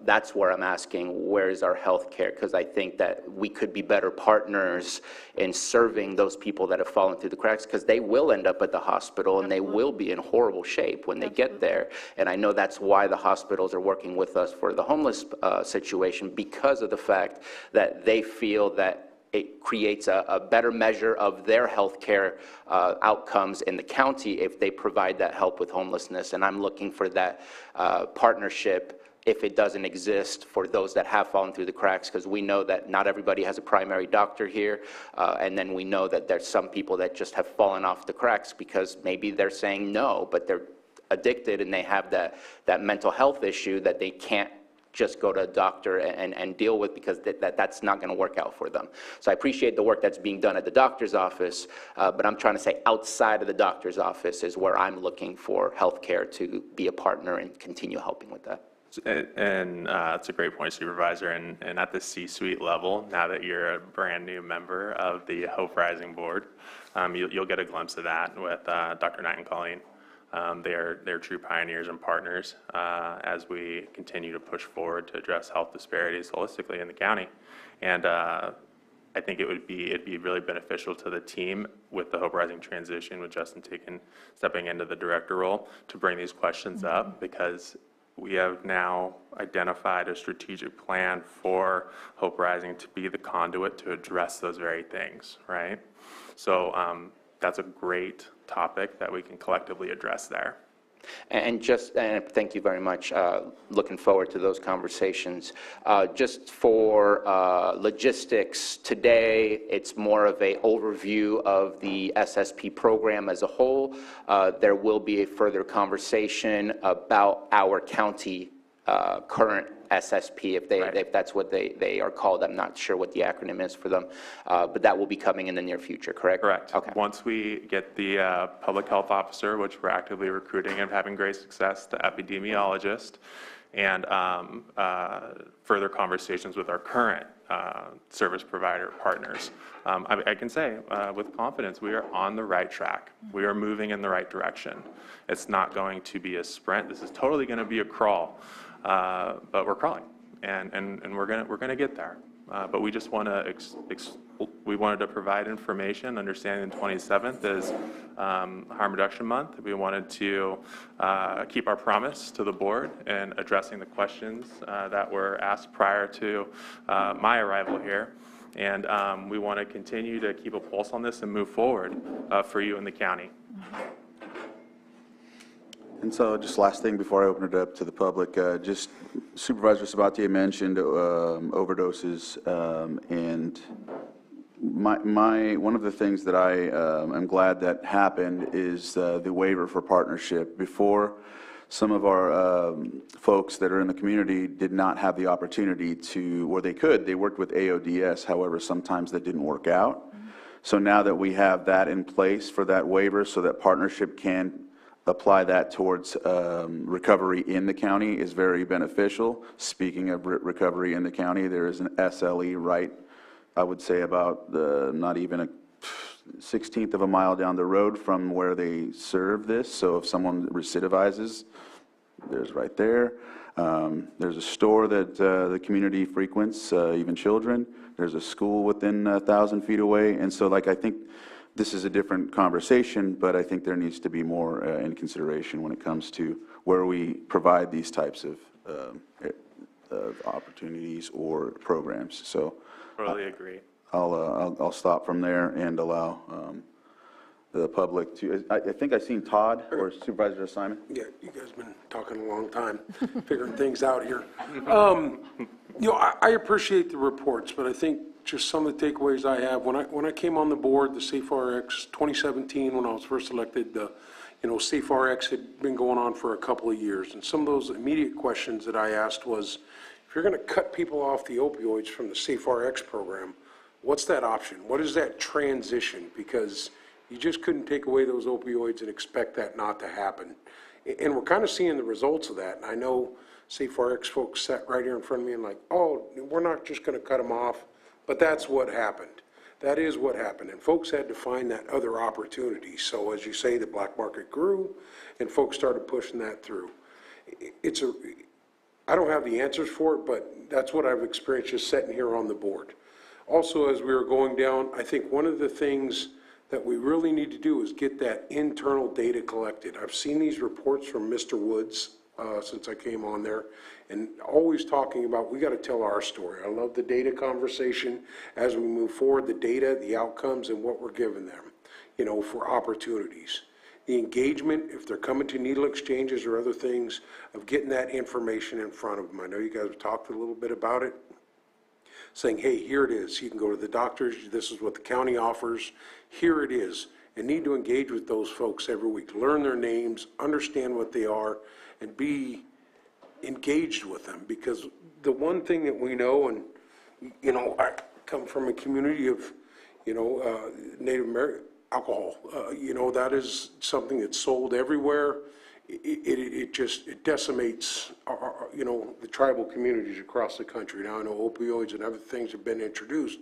That's where I'm asking, where is our health care? Because I think that we could be better partners in serving those people that have fallen through the cracks, because they will end up at the hospital and they will be in horrible shape when they get there. And I know that's why the hospitals are working with us for the homeless situation, because of the fact that they feel that it creates a better measure of their healthcare outcomes in the county if they provide that help with homelessness. And I'm looking for that partnership, if it doesn't exist, for those that have fallen through the cracks, because we know that not everybody has a primary doctor here, and then we know that there's some people that just have fallen off the cracks because maybe they're saying no, but they're addicted and they have that mental health issue that they can't just go to a doctor and deal with, because that's not going to work out for them. So I appreciate the work that's being done at the doctor's office, but I'm trying to say outside of the doctor's office is where I'm looking for healthcare to be a partner and continue helping with that. And that's a great point, Supervisor. And at the C-suite level, now that you're a brand new member of the Hope Rising Board, you'll get a glimpse of that with Dr. Knight and Colleen. They're true pioneers and partners as we continue to push forward to address health disparities holistically in the county. And I think it'd be really beneficial to the team with the Hope Rising transition, with Justin stepping into the director role, to bring these questions up, because we have now identified a strategic plan for Hope Rising to be the conduit to address those very things, right? So that's a great topic that we can collectively address there. And thank you very much. Looking forward to those conversations. Just for logistics, today it's more of an overview of the SSP program as a whole. There will be a further conversation about our county current SSP, if that's what they are called. I'm not sure what the acronym is for them, but that will be coming in the near future, correct? Correct. Okay. Once we get the public health officer, which we're actively recruiting and having great success, the epidemiologist, and further conversations with our current service provider partners, I can say with confidence we are on the right track. We are moving in the right direction. It's not going to be a sprint. This is totally going to be a crawl. But we're crawling, and we're gonna get there. But we just want to we wanted to provide information, understanding the 27th is Harm Reduction Month. We wanted to keep our promise to the board in addressing the questions that were asked prior to my arrival here. And we want to continue to keep a pulse on this and move forward for you in the county. And so just last thing before I open it up to the public, just Supervisor Sabatier mentioned overdoses, and one of the things that I am glad that happened is the waiver for partnership. Before, some of our folks that are in the community did not have the opportunity to, or they worked with AODS, however, sometimes that didn't work out. So now that we have that in place for that waiver so that partnership can apply that towards recovery in the county is very beneficial. Speaking of recovery in the county, there is an SLE right, I would say about not even a 16th of a mile down the road from where they serve this. So if someone recidivizes, there's right there. There's a store that the community frequents, even children. There's a school within 1,000 feet away. And so I think this is a different conversation, but I think there needs to be more in consideration when it comes to where we provide these types of opportunities or programs. So Totally agree. I'll stop from there and allow the public to, I think I've seen Todd or Supervisor Simon. Yeah, you guys have been talking a long time, figuring things out here. I appreciate the reports, but I think just some of the takeaways I have, when I came on the board, the SafeRx 2017, when I was first elected, SafeRx had been going on for a couple of years, and some of those immediate questions that I asked was, if you're going to cut people off the opioids from the SafeRx program, what's that option? What is that transition? Because you just couldn't take away those opioids and expect that not to happen. And we're kind of seeing the results of that. And I know SafeRx folks sat right here in front of me and like, oh, we're not just going to cut them off. But that's what happened. That is what happened. And folks had to find that other opportunity. So as you say, the black market grew and folks started pushing that through. I don't have the answers for it, but that's what I've experienced just sitting here on the board. Also, as we were going down, I think one of the things that we really need to do is get that internal data collected. I've seen these reports from Mr. Woods since I came on there, and always talking about we got to tell our story. I love the data conversation as we move forward, the data, the outcomes, and what we're giving them, for opportunities. The engagement, if they're coming to needle exchanges or other things, of getting that information in front of them. I know you guys have talked a little bit about it, saying, hey, here it is. You can go to the doctors. This is what the county offers. Here it is. And need to engage with those folks every week. Learn their names, understand what they are, and be engaged with them. Because the one thing that we know, and, I come from a community of, Native American alcohol. That is something that's sold everywhere. It decimates the tribal communities across the country. Now I know opioids and other things have been introduced,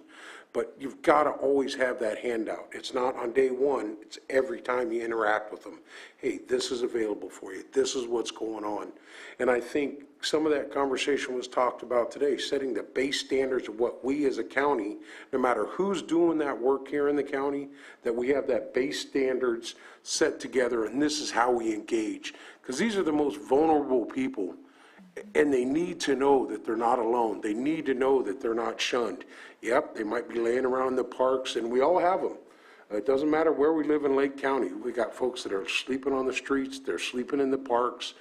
but you've got to always have that handout. It's not on day one, it's every time you interact with them. Hey, this is available for you. This is what's going on. And I think some of that conversation was talked about today, setting the base standards of what we as a county, no matter who's doing that work here in the county, that we have that base standards set together, and this is how we engage. Because these are the most vulnerable people, and they need to know that they're not alone. They need to know that they're not shunned. Yep, they might be laying around in the parks, and we all have them. It doesn't matter where we live in Lake County. We got folks that are sleeping on the streets, they're sleeping in the parks,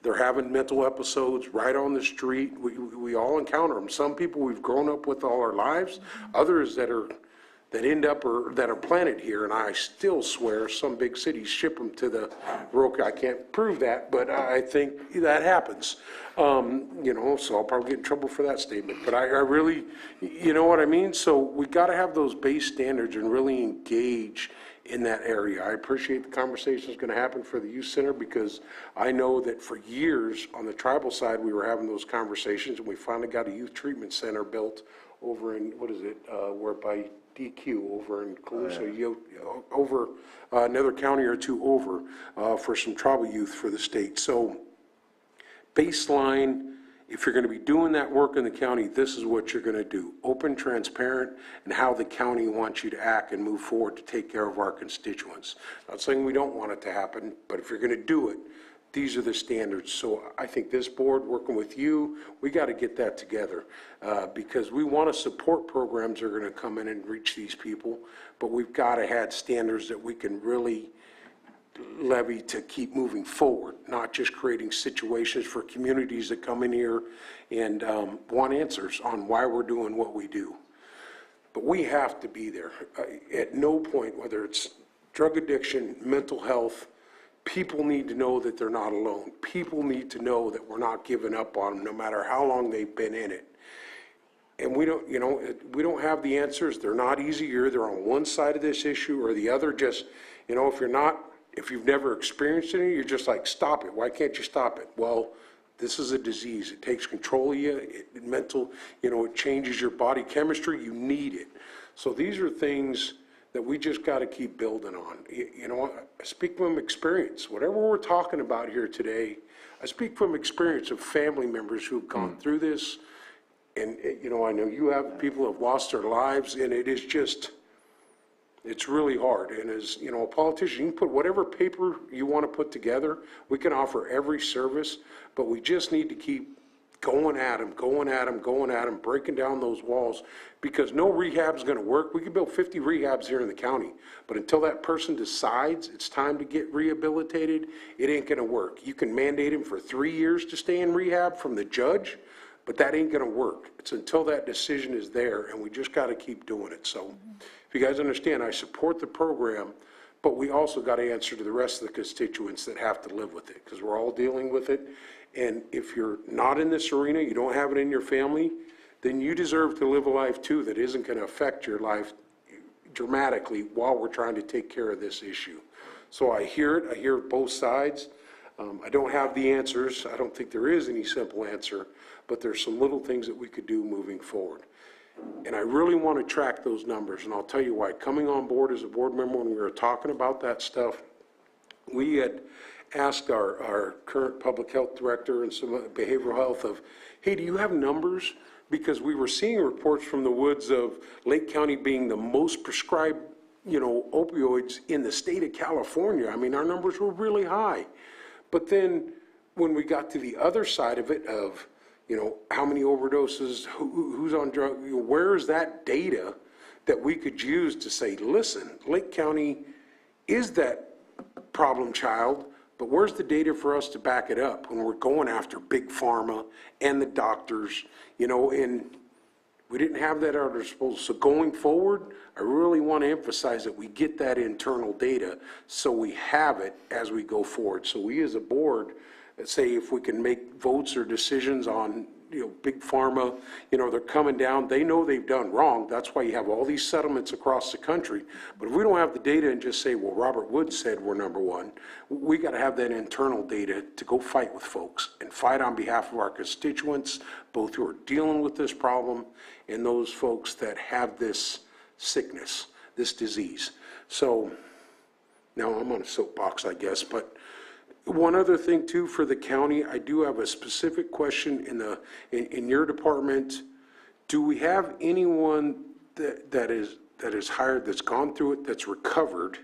they're having mental episodes right on the street. We all encounter them. Some people we've grown up with all our lives, others that end up or that are planted here, and I still swear some big cities ship them to the rural. I can't prove that, but I think that happens. So I'll probably get in trouble for that statement. But I really, you know what I mean? So we got to have those base standards and really engage in that area. I appreciate the conversation is going to happen for the youth center, because I know that for years on the tribal side we were having those conversations, and we finally got a youth treatment center built over in, we're by DQ over in Colusa, over another county or two over for some tribal youth for the state. So baseline, if you're going to be doing that work in the county, this is what you're going to do. Open, transparent, and how the county wants you to act and move forward to take care of our constituents. Not saying we don't want it to happen, but if you're going to do it, these are the standards. So I think this board, working with you, we got to get that together because we want to support programs that are going to come in and reach these people, but we've got to have standards that we can really levy to keep moving forward, not just creating situations for communities that come in here and want answers on why we're doing what we do. But we have to be there. At no point, whether it's drug addiction, mental health, people need to know that they're not alone. People need to know that we're not giving up on them no matter how long they've been in it. And we don't, we don't have the answers. They're not easy. You're either on one side of this issue or the other. Just, if you've never experienced it, you're just like, stop it. Why can't you stop it? Well, this is a disease. It takes control of you. It changes your body chemistry. You need it. So these are things that we just got to keep building on. I speak from experience. Whatever we're talking about here today, I speak from experience of family members who've gone through this. And, I know you have people who have lost their lives, and it is just, it's really hard. And as, a politician, you can put whatever paper you want to put together. We can offer every service, but we just need to keep going at them, breaking down those walls, because no rehab's going to work. We could build 50 rehabs here in the county, but until that person decides it's time to get rehabilitated, it ain't going to work. You can mandate him for 3 years to stay in rehab from the judge, but that ain't going to work. It's until that decision is there, and we just got to keep doing it. So if you guys understand, I support the program, but we also got to answer to the rest of the constituents that have to live with it, because we're all dealing with it. And if you're not in this arena, you don't have it in your family, then you deserve to live a life too that isn't going to affect your life dramatically while we're trying to take care of this issue. So I hear it. I hear both sides. I don't have the answers. I don't think there is any simple answer, but there's some little things that we could do moving forward. And I really want to track those numbers, and I'll tell you why. Coming on board as a board member, when we were talking about that stuff, we had asked our current public health director and some behavioral health of, hey, do you have numbers? Because we were seeing reports from the woods of Lake County being the most prescribed, opioids in the state of California. I mean, our numbers were really high. But then when we got to the other side of it of, how many overdoses, who's on drug, where's that data that we could use to say, listen, Lake County is that problem child, but where's the data for us to back it up when we're going after big pharma and the doctors, and we didn't have that at our disposal. So going forward, I really want to emphasize that we get that internal data so we have it as we go forward. So we as a board, say if we can make votes or decisions on, big pharma, they're coming down, they know they've done wrong. That's why you have all these settlements across the country. But if we don't have the data and just say, well, Robert Wood said we're number one, we got to have that internal data to go fight with folks and fight on behalf of our constituents, both who are dealing with this problem and those folks that have this sickness, this disease. So now I'm on a soapbox, I guess, but one other thing too for the county, I do have a specific question in your department. Do we have anyone that is hired, that's gone through it, that's recovered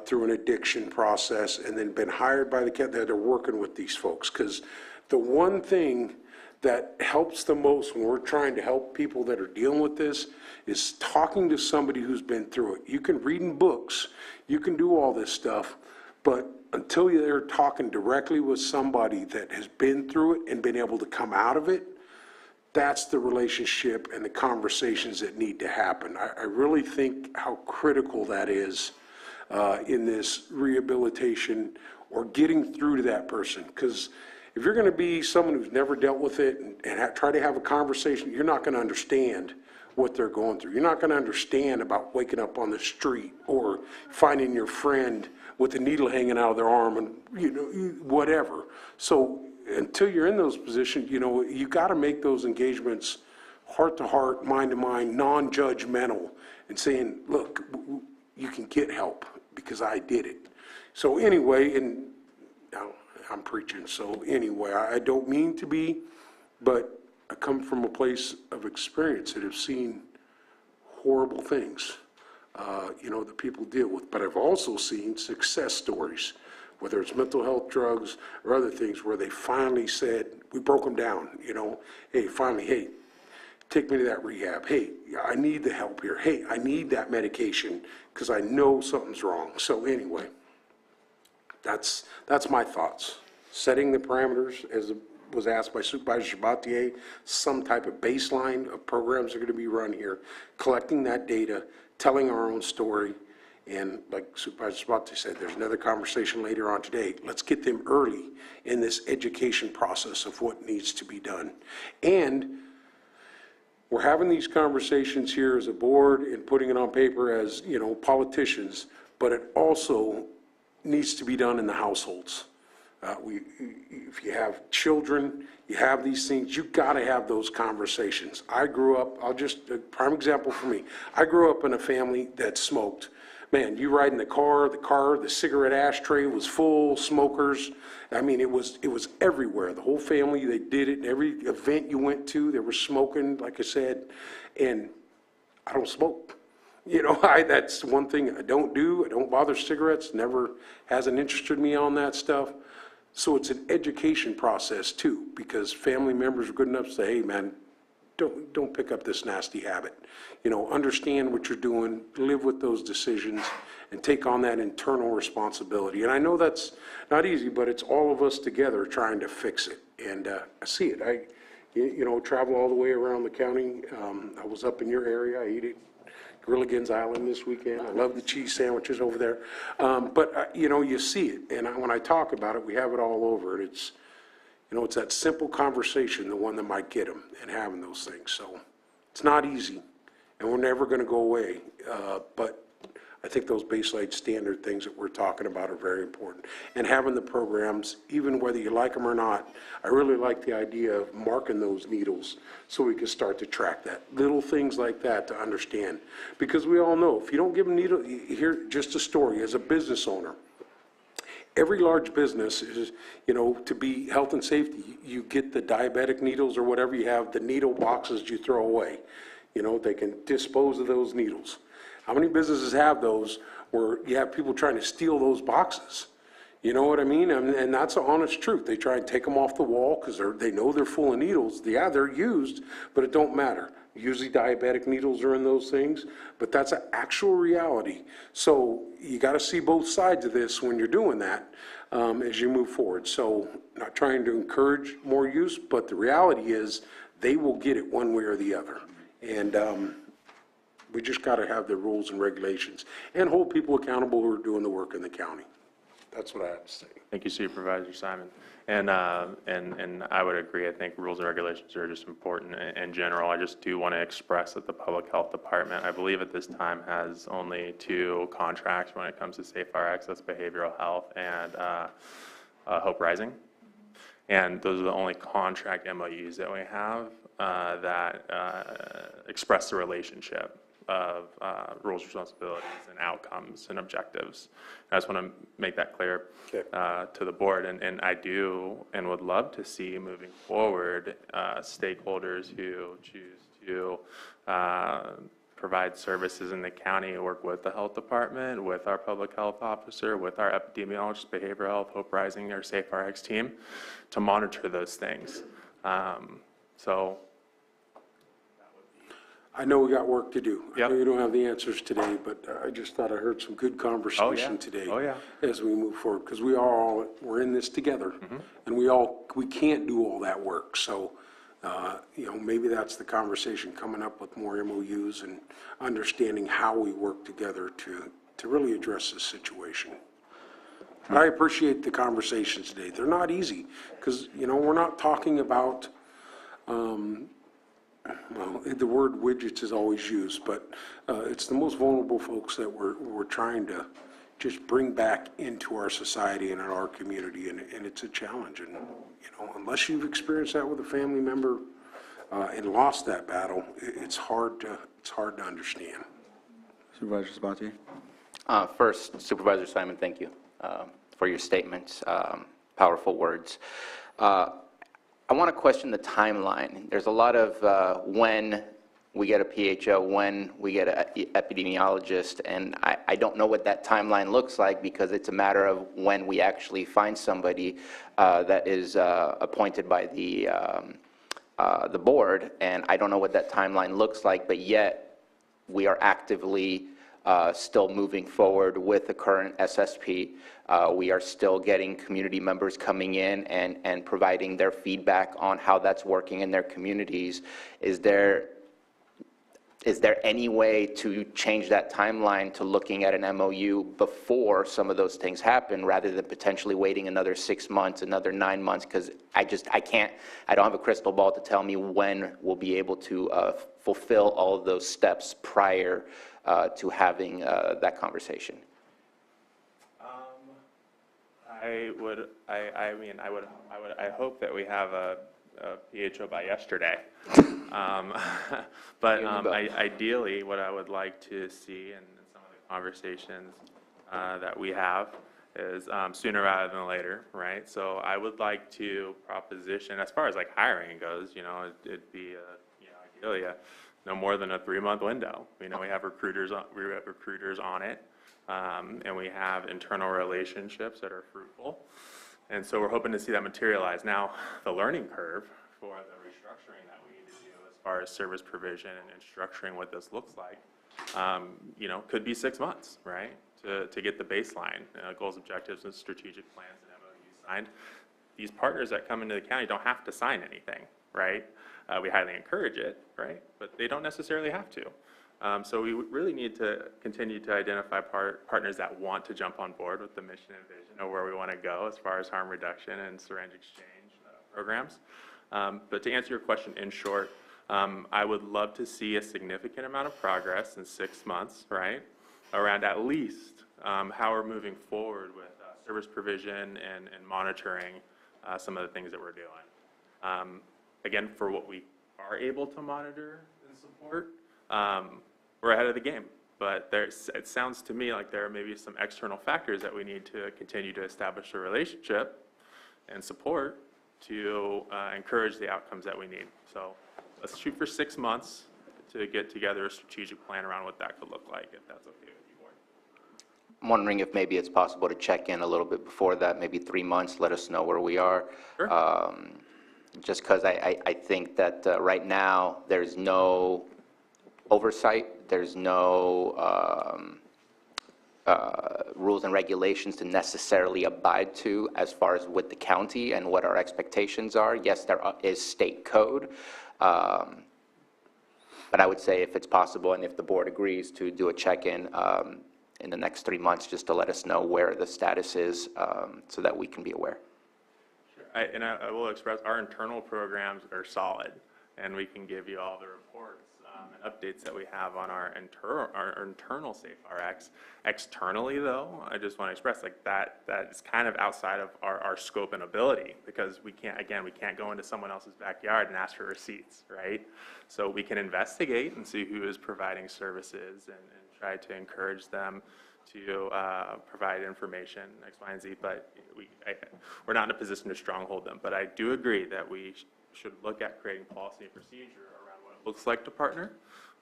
through an addiction process and then been hired by the county that are working with these folks? Because the one thing that helps the most when we're trying to help people that are dealing with this is talking to somebody who's been through it. You can read in books, you can do all this stuff, but until you're talking directly with somebody that has been through it and been able to come out of it, that's the relationship and the conversations that need to happen. I really think how critical that is in this rehabilitation or getting through to that person. Because if you're going to be someone who's never dealt with it and try to have a conversation, you're not going to understand what they're going through. You're not going to understand about waking up on the street or finding your friend with a needle hanging out of their arm and, whatever. So until you're in those positions, you got to make those engagements heart to heart, mind to mind, non-judgmental, and saying, look, you can get help because I did it. So anyway, and now I'm preaching, so anyway, I don't mean to be, but I come from a place of experience that have seen horrible things, that people deal with. But I've also seen success stories, whether it's mental health, drugs, or other things, where they finally said, we broke them down, hey, take me to that rehab. Hey, I need the help here. Hey, I need that medication because I know something's wrong. So anyway, That's my thoughts. Setting the parameters, as was asked by Supervisor Sabatier, some type of baseline of programs are going to be run here, collecting that data, telling our own story, and like Supervisor Sabatier said, there's another conversation later on today. Let's get them early in this education process of what needs to be done. And we're having these conversations here as a board and putting it on paper as, you know, politicians, but it also needs to be done in the households. If you have children, you have these things, you got to have those conversations. I grew up, a prime example for me, I grew up in a family that smoked. Man, you ride in the car, the cigarette ashtray was full, smokers. I mean, it was everywhere. The whole family, they did it. Every event you went to, they were smoking, like I said, and I don't smoke. You know, that's one thing I don't do. I don't bother cigarettes, never hasn't interested me on that stuff. So it's an education process too, because family members are good enough to say, hey man, don't pick up this nasty habit. You know, understand what you're doing, live with those decisions, and take on that internal responsibility. And I know that's not easy, but it's all of us together trying to fix it. And I see it. You know, travel all the way around the county. I was up in your area. I ate at Grilligan's Island this weekend. I love the cheese sandwiches over there. But you know, you see it. And when I talk about it, we have it all over. It's, you know, it's that simple conversation, the one that might get them, and having those things. So it's not easy, and we're never going to go away. But I think those baseline standard things that we're talking about are very important. And having the programs, even whether you like them or not, I really like the idea of marking those needles so we can start to track that. Little things like that to understand. Because we all know, if you don't give them needle, here, just a story, as a business owner, every large business is, you know, to be health and safety, you get the diabetic needles or whatever you have, the needle boxes you throw away. You know, they can dispose of those needles. How many businesses have those where you have people trying to steal those boxes? You know what I mean? And that's the honest truth. They try and take them off the wall because they know they're full of needles. Yeah, they're used, but it don't matter. Usually diabetic needles are in those things, but that's an actual reality. So you got to see both sides of this when you're doing that as you move forward. So not trying to encourage more use, but the reality is they will get it one way or the other. And we just got to have the rules and regulations and hold people accountable who are doing the work in the county. That's what I have to say. Thank you, Supervisor Simon. And I would agree. I think rules and regulations are just important in general. I just do want to express that the Public Health Department, I believe at this time, has only 2 contracts when it comes to Safe RX, that's behavioral health, and Hope Rising. And those are the only contract MOUs that we have that express the relationship of roles, responsibilities, and outcomes and objectives. I just want to make that clear to the board, and I do and would love to see moving forward stakeholders who choose to provide services in the county, work with the health department, with our public health officer, with our epidemiologist, behavioral health, Hope Rising, our Safe RX team, to monitor those things. So I know we got work to do. Yep. I know you don't have the answers today, but I just thought I heard some good conversation today as we move forward, because we're in this together, and we can't do all that work. So, you know, maybe that's the conversation, coming up with more MOUs and understanding how we work together to really address this situation. I appreciate the conversations today. They're not easy, because, you know, we're not talking about, well, the word widgets is always used, but it's the most vulnerable folks that we're trying to just bring back into our society and in our community, and it's a challenge. And, you know, unless you've experienced that with a family member and lost that battle, it's hard to understand. Supervisor Sabatier? First, Supervisor Simon, thank you for your statements, powerful words. I want to question the timeline. There's a lot of when we get a PHO, when we get an epidemiologist, and I don't know what that timeline looks like, because it's a matter of when we actually find somebody that is appointed by the board, and I don't know what that timeline looks like, but yet we are actively still moving forward with the current SSP. We are still getting community members coming in and providing their feedback on how that's working in their communities. Is there any way to change that timeline to looking at an MOU before some of those things happen, rather than potentially waiting another 6 months, another 9 months? Because I don't have a crystal ball to tell me when we'll be able to fulfill all of those steps prior to having that conversation. I hope that we have a PHO by yesterday. But ideally, what I would like to see in some of the conversations that we have is sooner rather than later, right? So I would like to proposition, as far as like hiring goes, it'd be ideally no more than a 3-month window. We have recruiters on it, and we have internal relationships that are fruitful. And so we're hoping to see that materialize. Now, the learning curve for the restructuring that we need to do as far as service provision and structuring what this looks like, could be 6 months, right? To get the baseline, goals, objectives, and strategic plans and MOUs signed. These partners that come into the county don't have to sign anything, right? We highly encourage it, right? But they don't necessarily have to. So we really need to continue to identify partners that want to jump on board with the mission and vision of where we want to go as far as harm reduction and syringe exchange programs. But to answer your question in short, I would love to see a significant amount of progress in 6 months, right, around at least how we're moving forward with service provision and monitoring some of the things that we're doing. Again, for what we are able to monitor and support, we're ahead of the game. But it sounds to me like there are maybe some external factors that we need to continue to establish a relationship and support to encourage the outcomes that we need. So let's shoot for 6 months to get together a strategic plan around what that could look like, if that's okay with you, Board. I'm wondering if maybe it's possible to check in a little bit before that, maybe 3 months, let us know where we are. Sure. Just because I think that right now there's no oversight, there's no rules and regulations to necessarily abide to as far as with the county and what our expectations are. Yes, there is state code, but I would say if it's possible and if the board agrees to do a check-in in the next 3 months, just to let us know where the status is so that we can be aware. I will express our internal programs are solid, and we can give you all the reports and updates that we have on our internal SafeRx. Externally, though, I just want to express that is kind of outside of our scope and ability, because we can't go into someone else's backyard and ask for receipts, right? So we can investigate and see who is providing services and try to encourage them to provide information, X, Y, and Z, but we're not in a position to stronghold them. But I do agree that we should look at creating policy and procedure around what it looks like to partner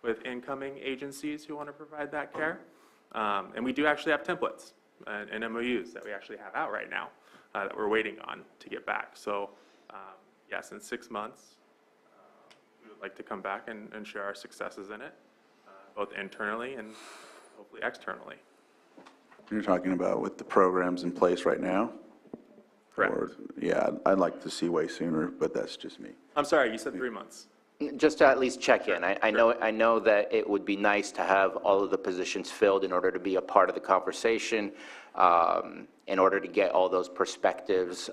with incoming agencies who want to provide that care. And we do actually have templates and MOUs that we actually have out right now that we're waiting on to get back. So yes, in 6 months, we would like to come back and share our successes in it, both internally and hopefully externally. You're talking about with the programs in place right now? Correct. Or, yeah, I'd like to see way sooner, but that's just me. I'm sorry, you said 3 months. Just to at least check in. I know that it would be nice to have all of the positions filled in order to be a part of the conversation, in order to get all those perspectives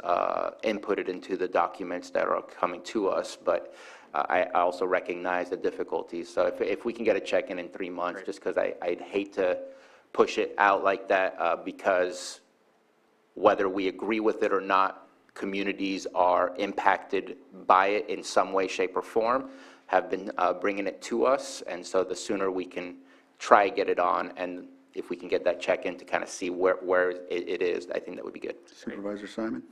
inputted into the documents that are coming to us. But I also recognize the difficulties. So if we can get a check-in in 3 months, just because I'd hate to push it out like that, because whether we agree with it or not, communities are impacted by it in some way, shape, or form, have been bringing it to us. And so the sooner we can try get it on, and if we can get that check-in to kind of see where it is, I think that would be good. Supervisor Simon?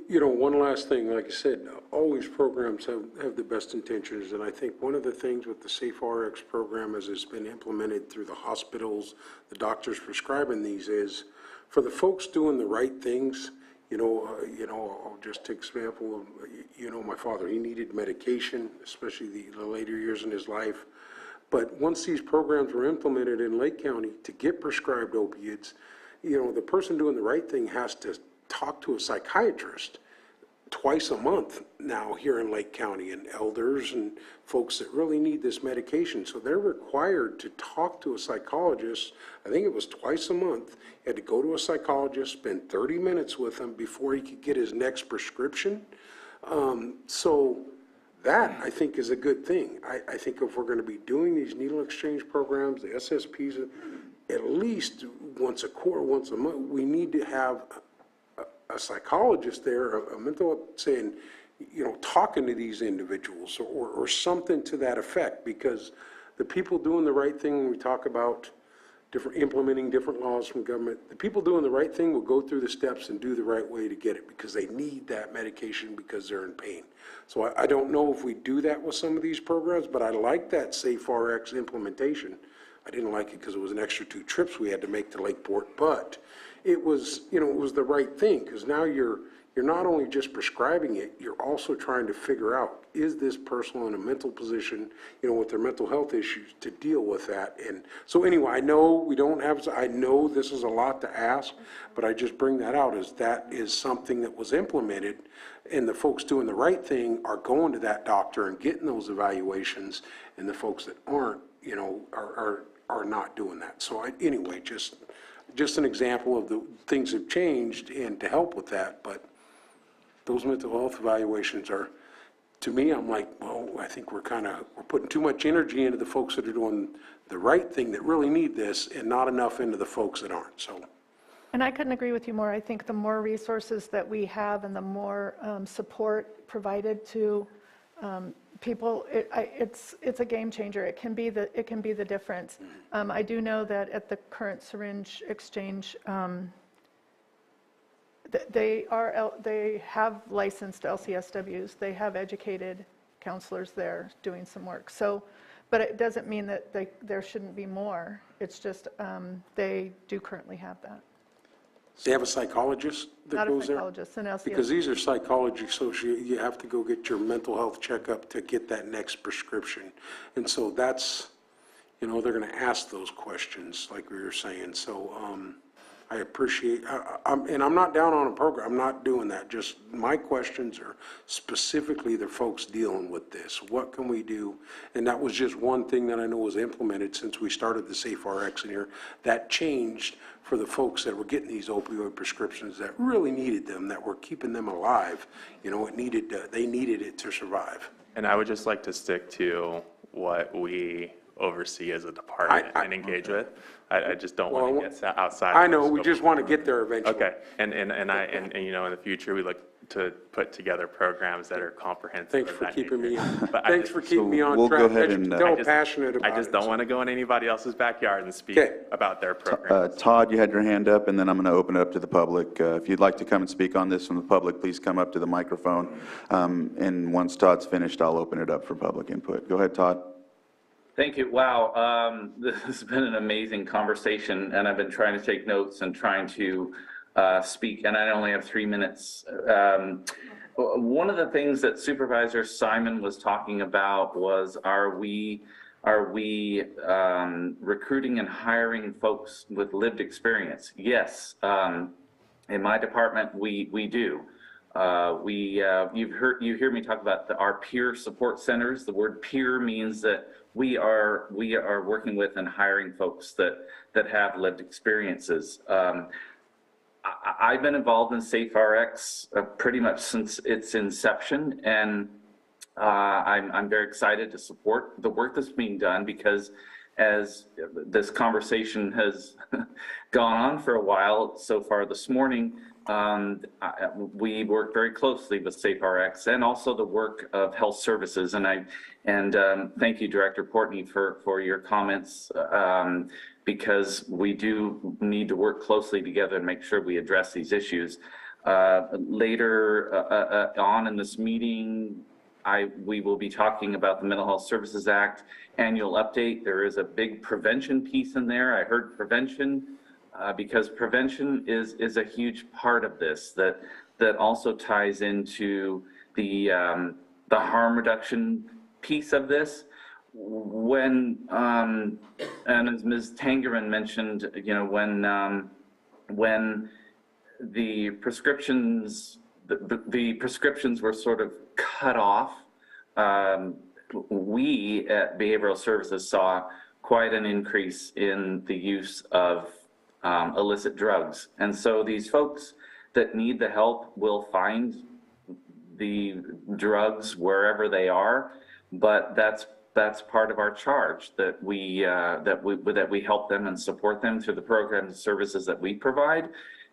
One last thing, like I said, all these programs have the best intentions, and I think one of the things with the SafeRx program as it's been implemented through the hospitals, the doctors prescribing these, is for the folks doing the right things. I'll just take example of, my father, he needed medication, especially the later years in his life. But once these programs were implemented in Lake County to get prescribed opiates, you know, the person doing the right thing has to talk to a psychiatrist twice a month now here in Lake County, and elders and folks that really need this medication. So they're required to talk to a psychologist. I think it was twice a month. He had to go to a psychologist, spend 30 minutes with him before he could get his next prescription. So that, I think, is a good thing. I think if we're going to be doing these needle exchange programs, the SSPs, at least once a quarter, once a month, we need to have a psychologist there, a mental, saying, you know, talking to these individuals or something to that effect, because the people doing the right thing, when we talk about implementing different laws from government, the people doing the right thing will go through the steps and do the right way to get it because they need that medication because they're in pain. So I don't know if we do that with some of these programs, but I like that SafeRx implementation. I didn't like it because it was an extra 2 trips we had to make to Lakeport, but it was, you know, it was the right thing, because now you're not only just prescribing it, you're also trying to figure out, is this person in a mental position, you know, with their mental health issues, to deal with that. And so anyway, I know I know this is a lot to ask, but I just bring that out as that is something that was implemented, and the folks doing the right thing are going to that doctor and getting those evaluations, and the folks that aren't, you know, are not doing that. So anyway, just an example of the things have changed and to help with that. But those mental health evaluations are, to me, I'm like, well, I think we're putting too much energy into the folks that are doing the right thing that really need this, and not enough into the folks that aren't. So. And I couldn't agree with you more. I think the more resources that we have and the more support provided to people, it's a game changer. It can be the difference. I do know that at the current syringe exchange, they have licensed LCSWs. They have educated counselors there doing some work. So, but it doesn't mean that there shouldn't be more. It's just they do currently have that. They have a psychologist that goes there? Not a psychologist, an LCS. Because these are psychology, so you have to go get your mental health checkup to get that next prescription. And so that's, you know, they're going to ask those questions, like we were saying. So I appreciate, and I'm not down on a program. I'm not doing that. Just my questions are specifically the folks dealing with this. What can we do? And that was just one thing that I know was implemented since we started the SafeRx in here. That changed for the folks that were getting these opioid prescriptions that really needed them, that were keeping them alive. You know, they needed it to survive. And I would just like to stick to what we oversee as a department and engage with. I just don't want to get outside. I know, we just want to get there eventually. Okay, and you know, in the future, we look to put together programs that are comprehensive. Thanks for keeping me on. But Thanks for keeping me on we'll track. go ahead and, Passionate about it. I just don't want to go in anybody else's backyard and speak about their program. Todd, you had your hand up, and then I'm going to open it up to the public. If you'd like to come and speak on this from the public, please come up to the microphone. And once Todd's finished, I'll open it up for public input. Go ahead, Todd. Thank you. Wow, this has been an amazing conversation, and I've been trying to take notes and trying to speak, and I only have 3 minutes. One of the things that Supervisor Simon was talking about was, are we recruiting and hiring folks with lived experience? Yes, in my department, we do. You hear me talk about our peer support centers. The word peer means that we are working with and hiring folks that have lived experiences. I've been involved in SafeRx pretty much since its inception, and I'm very excited to support the work that's being done, because as this conversation has gone on for a while so far this morning, we work very closely with SafeRx and also the work of health services. And thank you, Director Portney, for your comments, because we do need to work closely together and make sure we address these issues. Later on in this meeting, we will be talking about the Mental Health Services Act annual update. There is a big prevention piece in there. I heard prevention. Because prevention is a huge part of this, that also ties into the harm reduction piece of this. when, and as Ms. Tangerman mentioned, you know, when the prescriptions, the prescriptions were sort of cut off, we at Behavioral Services saw quite an increase in the use of illicit drugs. And so these folks that need the help will find the drugs wherever they are, but that's part of our charge, that we help them and support them through the programs and services that we provide.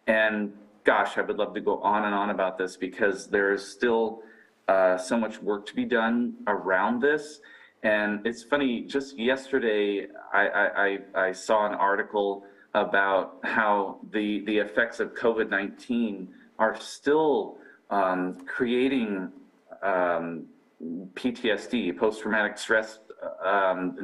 And gosh, I would love to go on and on about this because there is still so much work to be done around this. And it's funny, just yesterday I saw an article about how the effects of COVID-19 are still creating PTSD, post-traumatic stress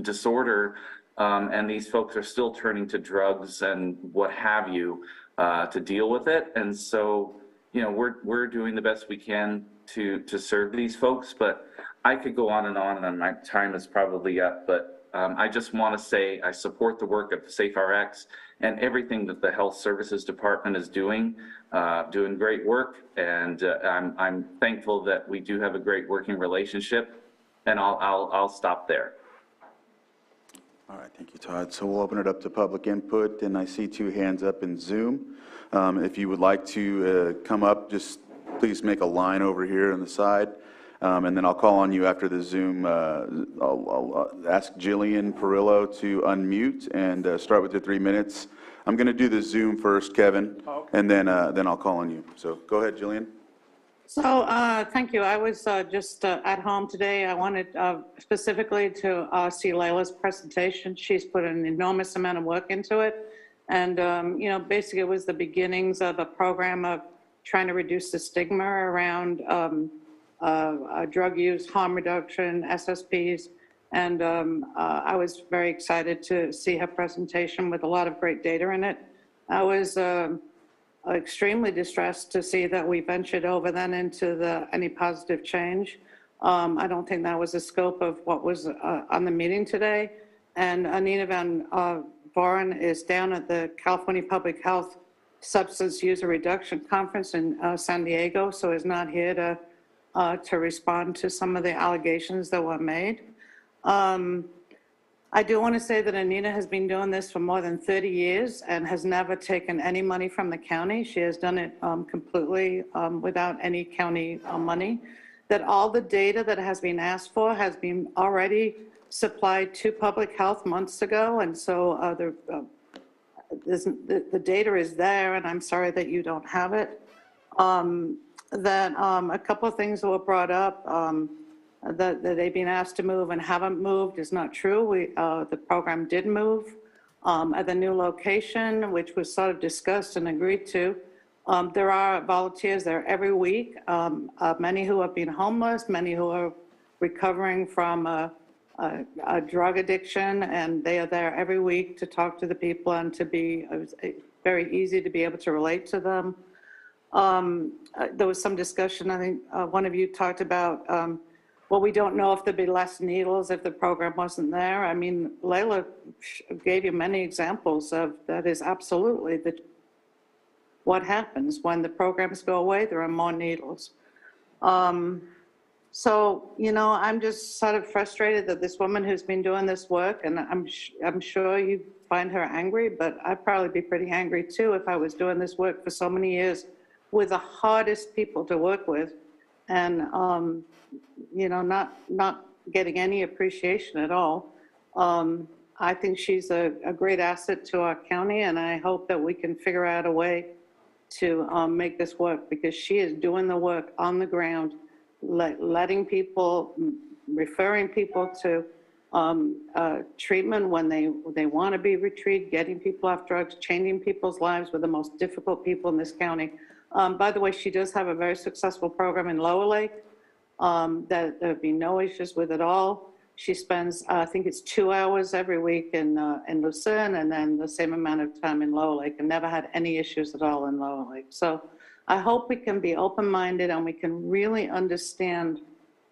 disorder, and these folks are still turning to drugs and what have you to deal with it. And so, you know, we're doing the best we can to serve these folks, but I could go on and my time is probably up, but I just want to say I support the work of SafeRx and everything that the Health Services Department is doing great work, and I'm thankful that we do have a great working relationship, and I'll stop there. All right, thank you, Todd. So we'll open it up to public input, and I see 2 hands up in Zoom. If you would like to come up, just please make a line over here on the side, and then I'll call on you after the Zoom. I'll ask Jillian Perillo to unmute and start with your 3 minutes. I'm going to do the Zoom first, Kevin, and then I'll call on you. So go ahead, Jillian. So thank you. I was just at home today. I wanted specifically to see Layla's presentation. She's put an enormous amount of work into it. And, you know, basically it was the beginnings of a program of trying to reduce the stigma around drug use, harm reduction, SSPs. And I was very excited to see her presentation with a lot of great data in it. I was extremely distressed to see that we ventured over then into any positive change. I don't think that was the scope of what was on the meeting today. And Anita Van Voren is down at the California Public Health Substance User Reduction Conference in San Diego, so is not here to respond to some of the allegations that were made. I do want to say that Anita has been doing this for more than 30 years and has never taken any money from the county. She has done it completely without any county money. That all the data that has been asked for has been already supplied to public health months ago. And so the data is there, and I'm sorry that you don't have it. A couple of things that were brought up, that they've been asked to move and haven't moved is not true. The program did move at the new location, which was sort of discussed and agreed to. There are volunteers there every week, many who have been homeless, many who are recovering from a drug addiction, and they are there every week to talk to the people and to be very easy to be able to relate to them. There was some discussion, I think one of you talked about, well, we don't know if there'd be less needles if the program wasn't there. I mean, Layla gave you many examples of that is absolutely what happens when the programs go away, there are more needles. So, you know, I'm just sort of frustrated that this woman who's been doing this work, and I'm sure you find her angry, but I'd probably be pretty angry too if I was doing this work for so many years with the hardest people to work with, and you know, not getting any appreciation at all. I think she's a great asset to our county, and I hope that we can figure out a way to make this work, because she is doing the work on the ground, letting people, referring people to treatment when they want to be retreated, getting people off drugs, changing people's lives with the most difficult people in this county. By the way, she does have a very successful program in Lower Lake that there'd be no issues with at all. She spends, I think it's 2 hours every week in Lucerne, and then the same amount of time in Lower Lake, and never had any issues at all in Lower Lake. So I hope we can be open-minded and we can really understand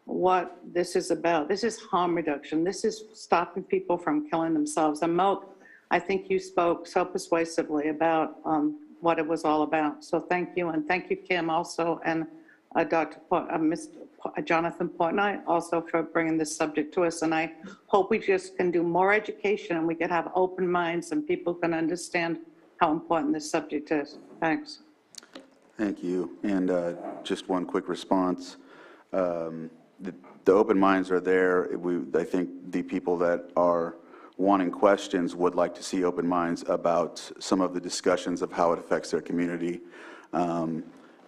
what this is about. This is harm reduction. This is stopping people from killing themselves. And Mo, I think you spoke so persuasively about what it was all about. So thank you, and thank you, Kim, also, and Mr. Jonathan Portnoy, also for bringing this subject to us. And I hope we just can do more education and we can have open minds and people can understand how important this subject is. Thanks. Thank you. And just one quick response. The open minds are there. I think the people that are wanting questions would like to see open minds about some of the discussions of how it affects their community.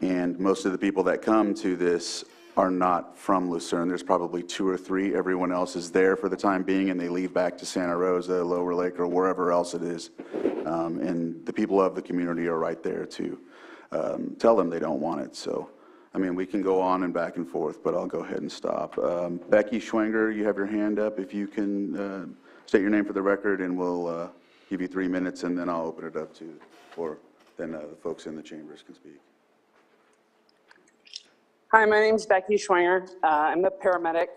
And most of the people that come to this are not from Lucerne. There's probably 2 or 3. Everyone else is there for the time being, and they leave back to Santa Rosa, Lower Lake, or wherever else it is. And the people of the community are right there to tell them they don't want it. So, I mean, we can go on and back and forth, but I'll go ahead and stop. Becky Schwenger, you have your hand up. If you can state your name for the record, and we'll give you 3 minutes, and then I'll open it up to, or then the folks in the chambers can speak. Hi, my name is Becky Schwenger. I'm a paramedic,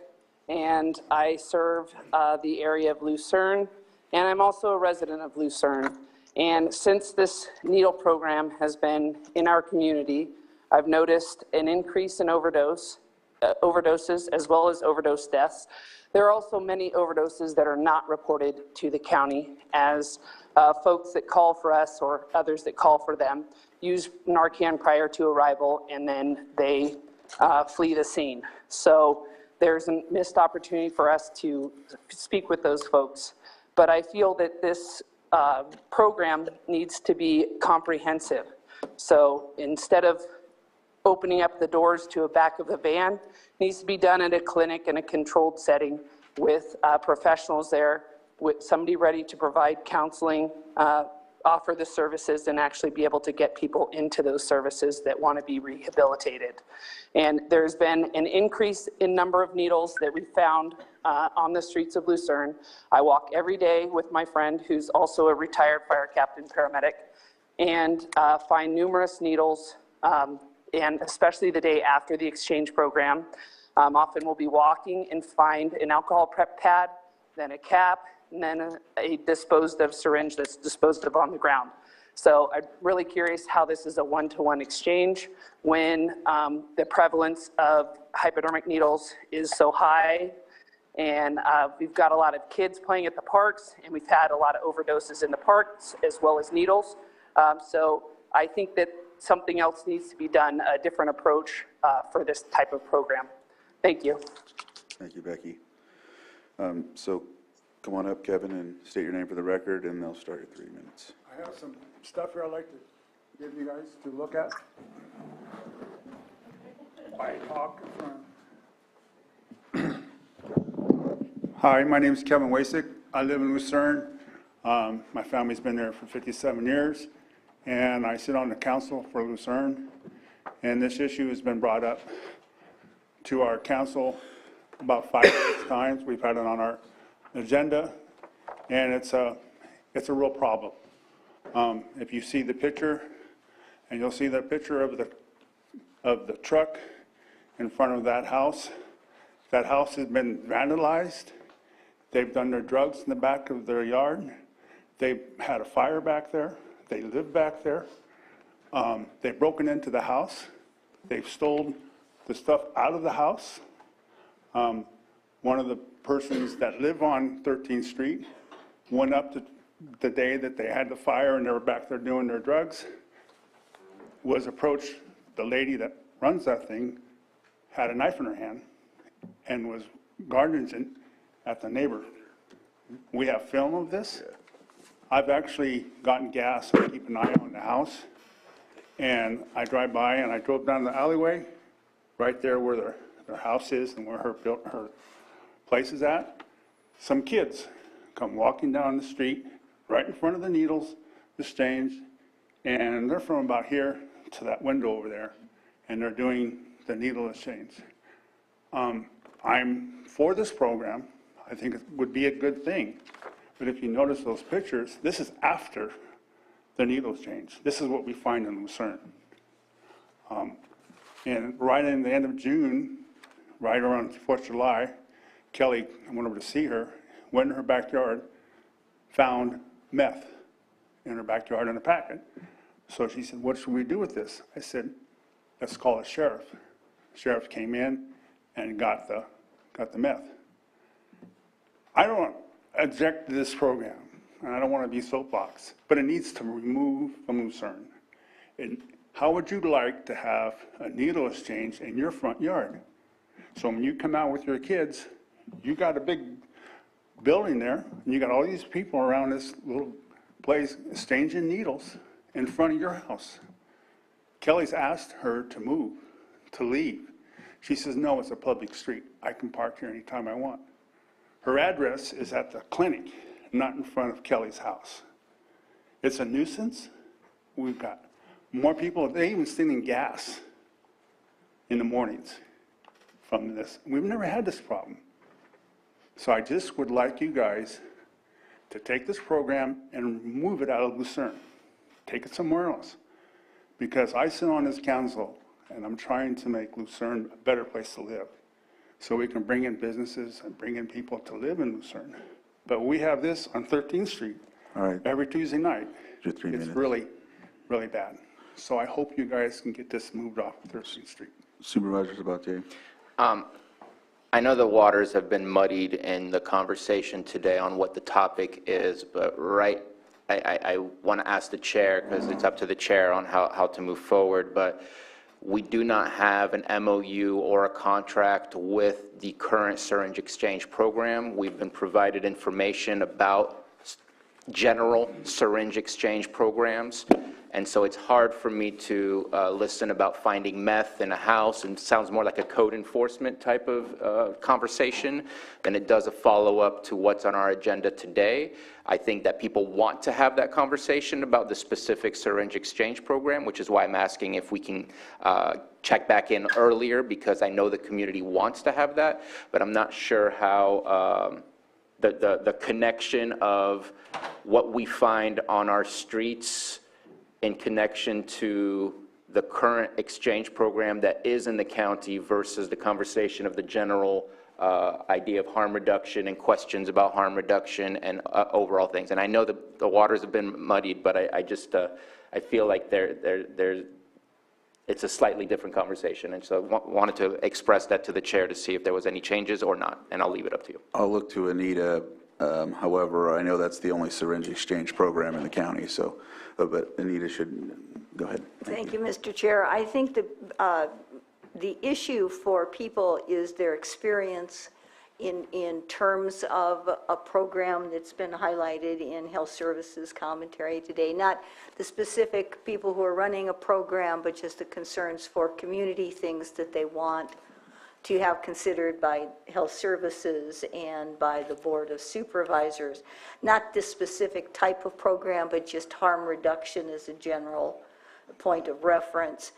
and I serve the area of Lucerne, and I'm also a resident of Lucerne. And since this needle program has been in our community, I've noticed an increase in overdoses, as well as overdose deaths. There are also many overdoses that are not reported to the county, as folks that call for us or others that call for them use Narcan prior to arrival, and then they flee the scene. So there's a missed opportunity for us to speak with those folks. But I feel that this program needs to be comprehensive. So instead of opening up the doors to a back of a van, it needs to be done at a clinic in a controlled setting with professionals there, with somebody ready to provide counseling, offer the services, and actually be able to get people into those services that want to be rehabilitated. And there's been an increase in number of needles that we found on the streets of Lucerne. I walk every day with my friend, who's also a retired fire captain paramedic, and find numerous needles, and especially the day after the exchange program. Often we'll be walking and find an alcohol prep pad, then a cap, and then a disposed of syringe that's disposed of on the ground. So I'm really curious how this is a one-to-one exchange when the prevalence of hypodermic needles is so high, and we've got a lot of kids playing at the parks, and we've had a lot of overdoses in the parks as well as needles. So I think that something else needs to be done, a different approach for this type of program. Thank you. Thank you, Becky. So come on up, Kevin, and state your name for the record, and they'll start your 3 minutes. I have some stuff here I'd like to give you guys to look at. I talk from. Hi, my name is Kevin Wasick. I live in Lucerne. My family's been there for 57 years, and I sit on the council for Lucerne. And this issue has been brought up to our council about 5 or 6 times. We've had it on our agenda, and it's a real problem. If you see the picture, and you'll see the picture of the truck in front of that house has been vandalized. They've done their drugs in the back of their yard. They had a fire back there. They live back there. They've broken into the house. They've stolen the stuff out of the house. One of the persons that live on 13th Street went up to the day that they had the fire and they were back there doing their drugs, was approached. The lady that runs that thing had a knife in her hand and was garnishing at the neighbor. We have film of this. I've actually gotten gas. I keep an eye on the house. And I drive by and I drove down the alleyway right there where their house is and where her place is at. Some kids come walking down the street right in front of the needles exchange, and they're from about here to that window over there, and they're doing the needle exchange. I'm for this program. I think it would be a good thing. But if you notice those pictures, this is after the needle exchange. This is what we find in Lucerne. And right in the end of June, right around 4th of July, Kelly, I went over to see her, went in her backyard, found meth in her backyard in a packet. So she said, what should we do with this? I said, let's call the sheriff. Sheriff came in and got the meth. I don't object to this program, and I don't want to be soapbox, but it needs to remove from Lucerne. And how would you like to have a needle exchange in your front yard? So when you come out with your kids, you got a big building there, and you got all these people around this little place exchanging needles in front of your house. Kelly's asked her to move, to leave. She says, no, it's a public street. I can park here anytime I want. Her address is at the clinic, not in front of Kelly's house. It's a nuisance. We've got more people, they even stealing gas in the mornings from this. We've never had this problem. So I just would like you guys to take this program and move it out of Lucerne. Take it somewhere else. Because I sit on this council and I'm trying to make Lucerne a better place to live. So we can bring in businesses and bring in people to live in Lucerne. But we have this on 13th Street All right, every Tuesday night. your 3 minutes. It's really, really bad. So I hope you guys can get this moved off 13th Street. Supervisors about Jay? I know the waters have been muddied in the conversation today on what the topic is, but I want to ask the chair, because it's up to the chair on how to move forward, but we do not have an MOU or a contract with the current syringe exchange program. We've been provided information about general syringe exchange programs, and so it's hard for me to listen about finding meth in a house, and it sounds more like a code enforcement type of conversation than it does a follow-up to what's on our agenda today. I think that people want to have that conversation about the specific syringe exchange program, which is why I'm asking if we can check back in earlier, because I know the community wants to have that, but I'm not sure how the connection of what we find on our streets in connection to the current exchange program that is in the county versus the conversation of the general idea of harm reduction and questions about harm reduction and overall things. And I know the waters have been muddied, but I just I feel like it's a slightly different conversation. And so I wanted to express that to the chair to see if there was any changes or not, and I'll leave it up to you. I'll look to Anita. However, I know that's the only syringe exchange program in the county, so, but Anita should, go ahead. Thank you, Mr. Chair. I think the issue for people is their experience in terms of a program that's been highlighted in Health Services commentary today, not the specific people who are running a program, but just the concerns for community things that they want to have considered by Health Services and by the Board of Supervisors. Not this specific type of program, but just harm reduction as a general point of reference.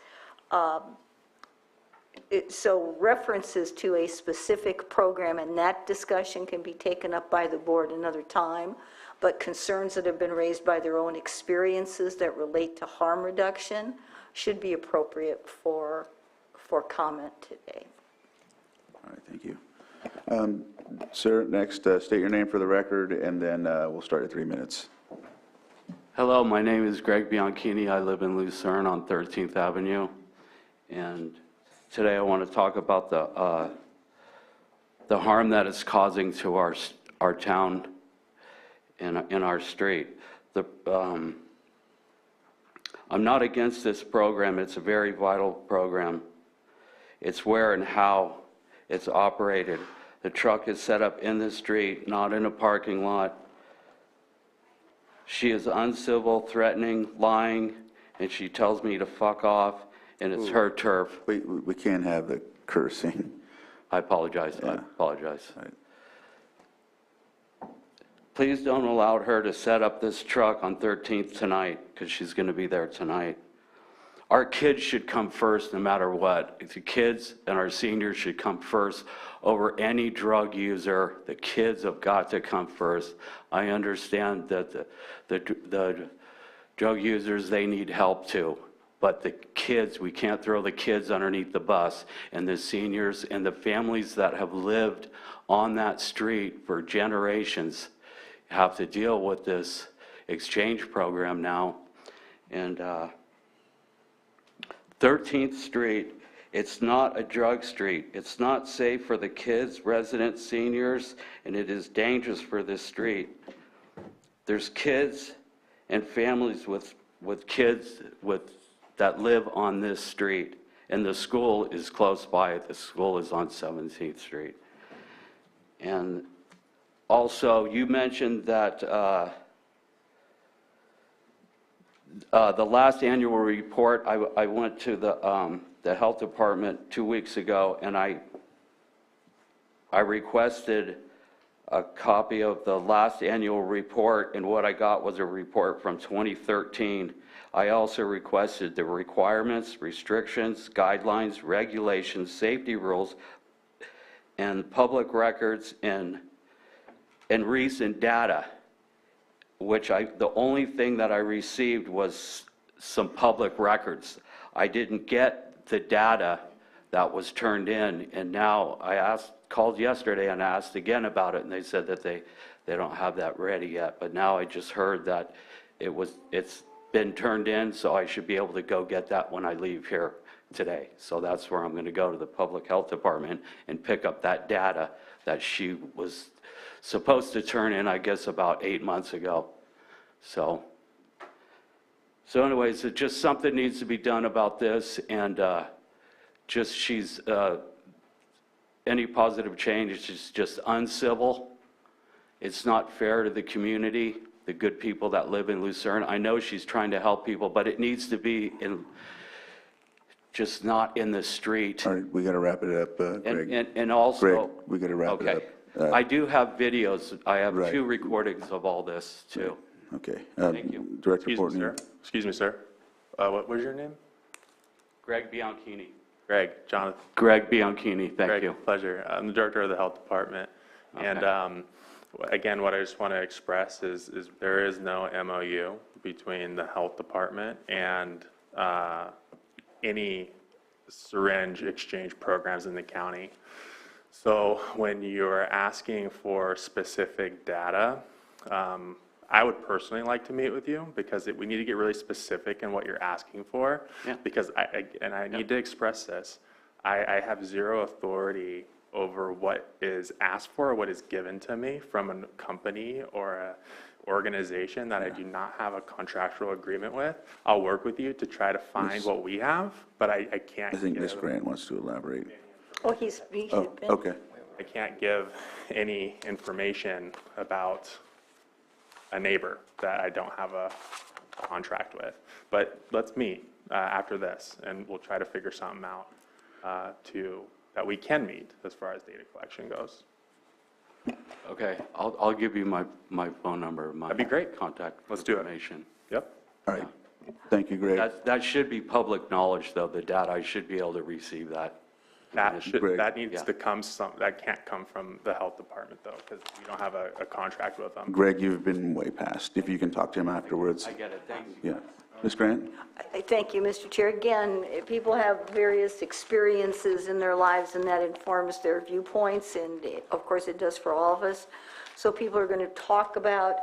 So references to a specific program and that discussion can be taken up by the board another time, but concerns that have been raised by their own experiences that relate to harm reduction should be appropriate for comment today. All right, thank you. Sir, next, state your name for the record, and then we'll start at 3 minutes. Hello, my name is Greg Bianchini. I live in Lucerne on 13th Avenue. And today I want to talk about the harm that it's causing to our town and in our street. I'm not against this program. It's a very vital program. It's where and how it's operated. The truck is set up in the street, not in a parking lot. She is uncivil, threatening, lying, and she tells me to fuck off, and it's her turf. We can't have the cursing. I apologize. Yeah. I apologize. Right. Please don't allow her to set up this truck on 13th tonight, because she's going to be there tonight. Our kids should come first no matter what. The kids and our seniors should come first over any drug user. The kids have got to come first. I understand that the drug users, they need help too. but the kids, we can't throw the kids underneath the bus, and the seniors and the families that have lived on that street for generations have to deal with this exchange program now. And 13th Street, it's not a drug street. It's not safe for the kids, residents, seniors, and it is dangerous for this street. There's kids and families with kids that live on this street, and the school is close by. The school is on 17th Street. And also, you mentioned that the last annual report, I went to the health department 2 weeks ago, and I requested a copy of the last annual report, and what I got was a report from 2013. I also requested the requirements, restrictions, guidelines, regulations, safety rules, and public records and recent data, which the only thing that I received was some public records. I didn't get the data that was turned in, and now called yesterday and asked again about it, and they said that they don't have that ready yet. But now I just heard that it's been turned in, so I should be able to go get that when I leave here today. So that's where I'm going to go to the public health department and pick up that data that she was supposed to turn in, I guess, about 8 months ago. So anyways, it just something needs to be done about this, and she's any positive change is just uncivil. It's not fair to the community, the good people that live in Lucerne. I know she's trying to help people, but it needs to be just not in the street. All right, we got to wrap it up, Greg. And also, Greg, we got to wrap it up. I do have videos. I have Right. 2 recordings of all this too. Okay. Thank you. Director Excuse me, Portney. sir. Excuse me, sir. What was your name? Greg Bianchini. Greg, Jonathan. Greg Bianchini, thank Greg, you. pleasure. I'm the director of the health department. Okay. And again, what I just want to express is there is no MOU between the health department and any syringe exchange programs in the county. So when you're asking for specific data, I would personally like to meet with you because we need to get really specific in what you're asking for. Yeah. Because I need to express this. I have zero authority over what is asked for or what is given to me from a company or a organization that I do not have a contractual agreement with. I'll work with you to try to find what we have, but I can't. I think Ms. Grant wants to elaborate. Oh, he's been. Okay. I can't give any information about a neighbor that I don't have a contract with. But let's meet after this, and we'll try to figure something out that we can meet as far as data collection goes. Okay, I'll give you my phone number, my That'd be great. contact Let's do it. information. Yep. All right. Thank you, Greg. That should be public knowledge, though, the data. I should be able to receive that. Greg. That needs Yeah. to come, that can't come from the health department, though, because we don't have a contract with them. Greg, you've been way past. If you can talk to him afterwards. I get it, thank you. Yeah. Ms. Grant? Thank you, Mr. Chair. Again, people have various experiences in their lives, and that informs their viewpoints, and of course it does for all of us. So people are going to talk about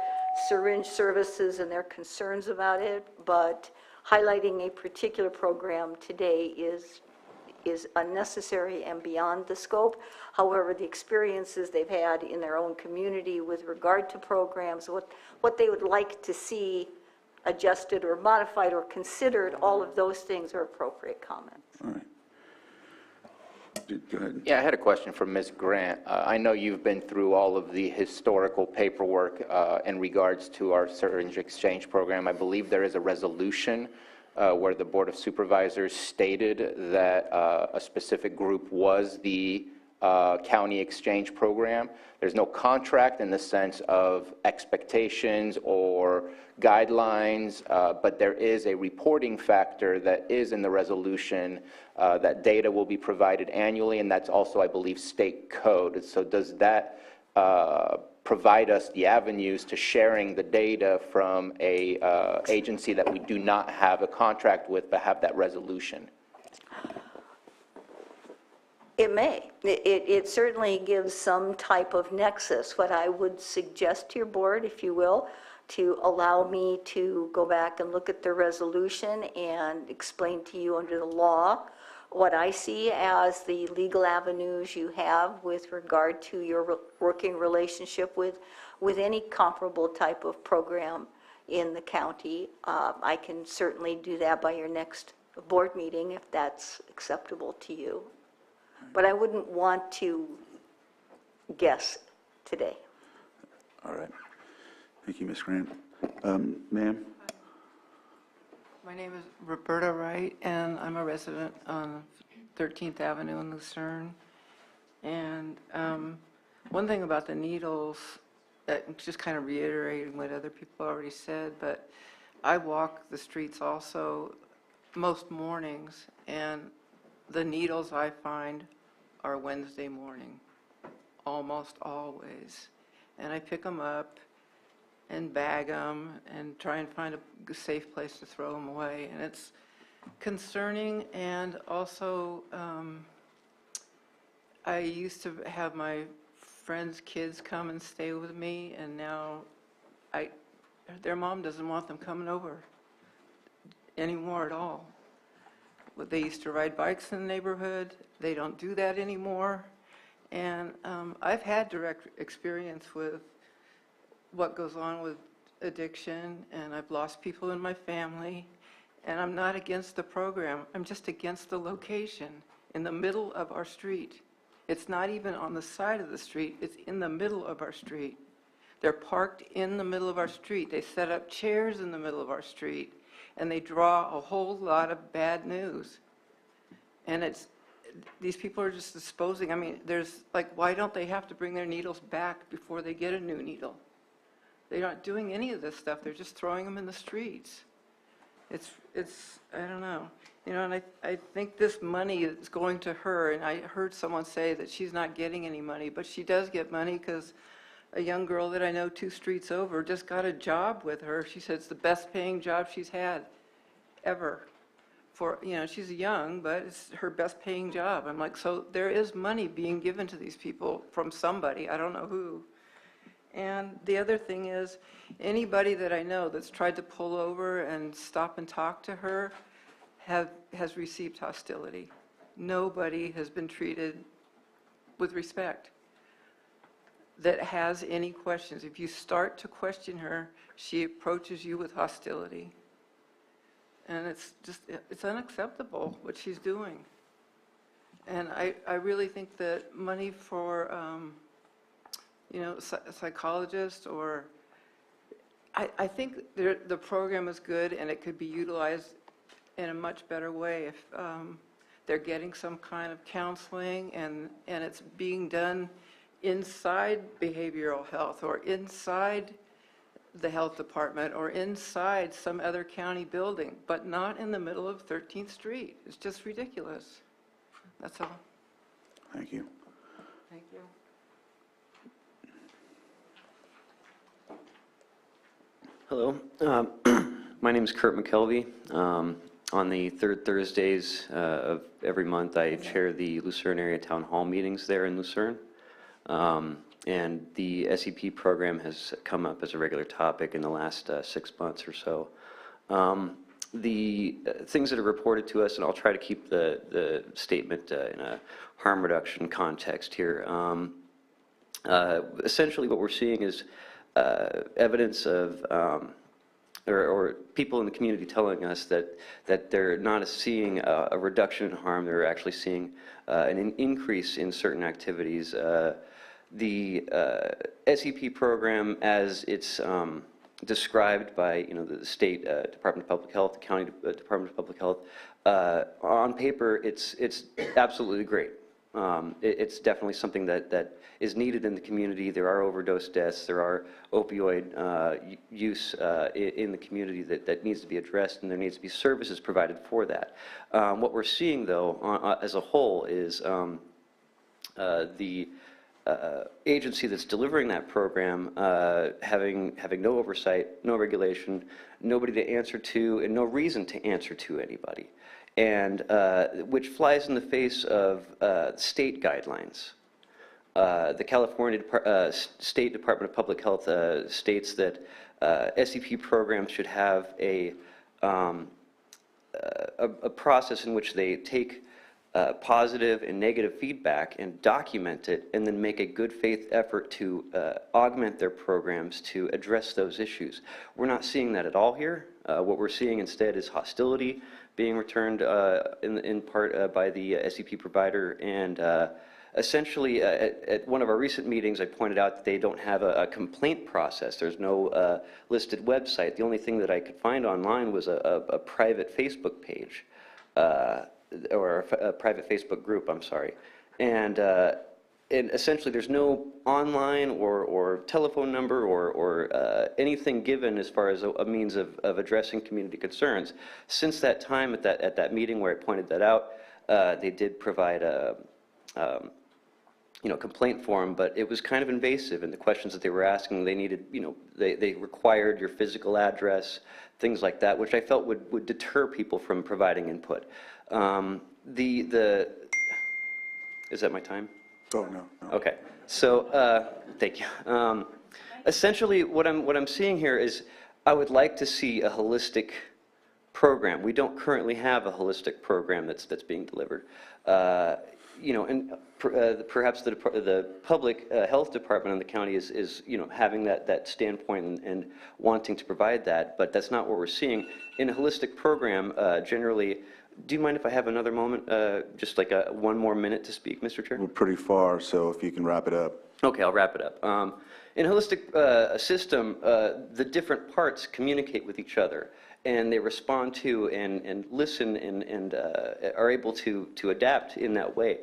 syringe services and their concerns about it, but highlighting a particular program today is unnecessary and beyond the scope. However, the experiences they've had in their own community with regard to programs, what they would like to see adjusted or modified or considered, all of those things are appropriate comments. All right. Go ahead. Yeah, I had a question for Ms. Grant. I know you've been through all of the historical paperwork in regards to our syringe exchange program. I believe there is a resolution where the Board of Supervisors stated that a specific group was the county exchange program. There's no contract in the sense of expectations or guidelines, but there is a reporting factor that is in the resolution that data will be provided annually, and that's also, I believe, state code. So does that provide us the avenues to sharing the data from a agency that we do not have a contract with but have that resolution? It may. It certainly gives some type of nexus. What I would suggest to your board, if you will, to allow me to go back and look at the resolution and explain to you under the law what I see as the legal avenues you have with regard to your working relationship with any comparable type of program in the county. I can certainly do that by your next board meeting if that's acceptable to you. But I wouldn't want to guess today. All right. Thank you, Ms. Grant. Ma'am? My name is Roberta Wright, and I'm a resident on 13th Avenue in Lucerne. And one thing about the needles, just kind of reiterating what other people already said, but I walk the streets also most mornings, and the needles I find are Wednesday morning, almost always. And I pick them up and bag them and try and find a safe place to throw them away. And it's concerning, and also I used to have my friends' kids come and stay with me, and now their mom doesn't want them coming over anymore at all. They used to ride bikes in the neighborhood. They don't do that anymore. And I've had direct experience with what goes on with addiction, and I've lost people in my family. And I'm not against the program. I'm just against the location in the middle of our street. It's not even on the side of the street. It's in the middle of our street. They're parked in the middle of our street. They set up chairs in the middle of our street, and they draw a whole lot of bad news. And these people are just disposing. I mean, why don't they have to bring their needles back before they get a new needle? They're not doing any of this stuff. They're just throwing them in the streets. It's I don't know. And I think this money is going to her, and I heard someone say that she's not getting any money, but she does get money because a young girl that I know 2 streets over just got a job with her. She said it's the best paying job she's had ever. She's young, but it's her best paying job. I'm like, so there is money being given to these people from somebody. I don't know who. And the other thing is, anybody that I know that's tried to pull over and stop and talk to her has received hostility. Nobody has been treated with respect that has any questions. If you start to question her, she approaches you with hostility. And it's unacceptable what she's doing. And I really think that money for a psychologist, or I think the program is good, and it could be utilized in a much better way if they're getting some kind of counseling, and it's being done inside behavioral health, or inside the health department, or inside some other county building, but not in the middle of 13th Street. It's just ridiculous. That's all. Thank you. Thank you. Hello, my name is Kurt McKelvey. On the third Thursdays of every month, I chair the Lucerne area town hall meetings there in Lucerne. And the SEP program has come up as a regular topic in the last 6 months or so. The things that are reported to us, and I'll try to keep the statement in a harm reduction context here. Essentially what we're seeing is evidence of, or people in the community telling us that they're not seeing a reduction in harm, they're actually seeing an increase in certain activities. The SEP program, as it's described by the state Department of Public Health, the county Department of Public Health, on paper it's absolutely great. It's definitely something that is needed in the community. There are overdose deaths, there are opioid use in the community that needs to be addressed, and there needs to be services provided for that. What we're seeing, though, as a whole, is the agency that's delivering that program having no oversight, no regulation, nobody to answer to, and no reason to answer to anybody, and which flies in the face of state guidelines. The California State Department of Public Health states that SEP programs should have a process in which they take positive and negative feedback and document it, and then make a good faith effort to augment their programs to address those issues. We're not seeing that at all here. What we're seeing instead is hostility being returned in part by the SEP provider, and essentially at one of our recent meetings I pointed out that they don't have a complaint process. There's no listed website. The only thing that I could find online was a private Facebook page. Or a private Facebook group, I'm sorry. And essentially there's no online or telephone number or anything given as far as a means of addressing community concerns. Since that time at that meeting where I pointed that out, they did provide a complaint form, but it was kind of invasive, and the questions that they were asking, they needed, they required your physical address, things like that, which I felt would deter people from providing input. Is that my time? Oh, no. Okay, so, thank you. Essentially, what I'm seeing here is I would like to see a holistic program. We don't currently have a holistic program that's being delivered. And perhaps the public health department in the county is having that standpoint and wanting to provide that, but that's not what we're seeing. In a holistic program, generally, do you mind if I have another moment, just like one more minute to speak, Mr. Chair? We're pretty far, so if you can wrap it up. Okay, I'll wrap it up. In a holistic system, the different parts communicate with each other, and they respond to and listen and are able to adapt in that way.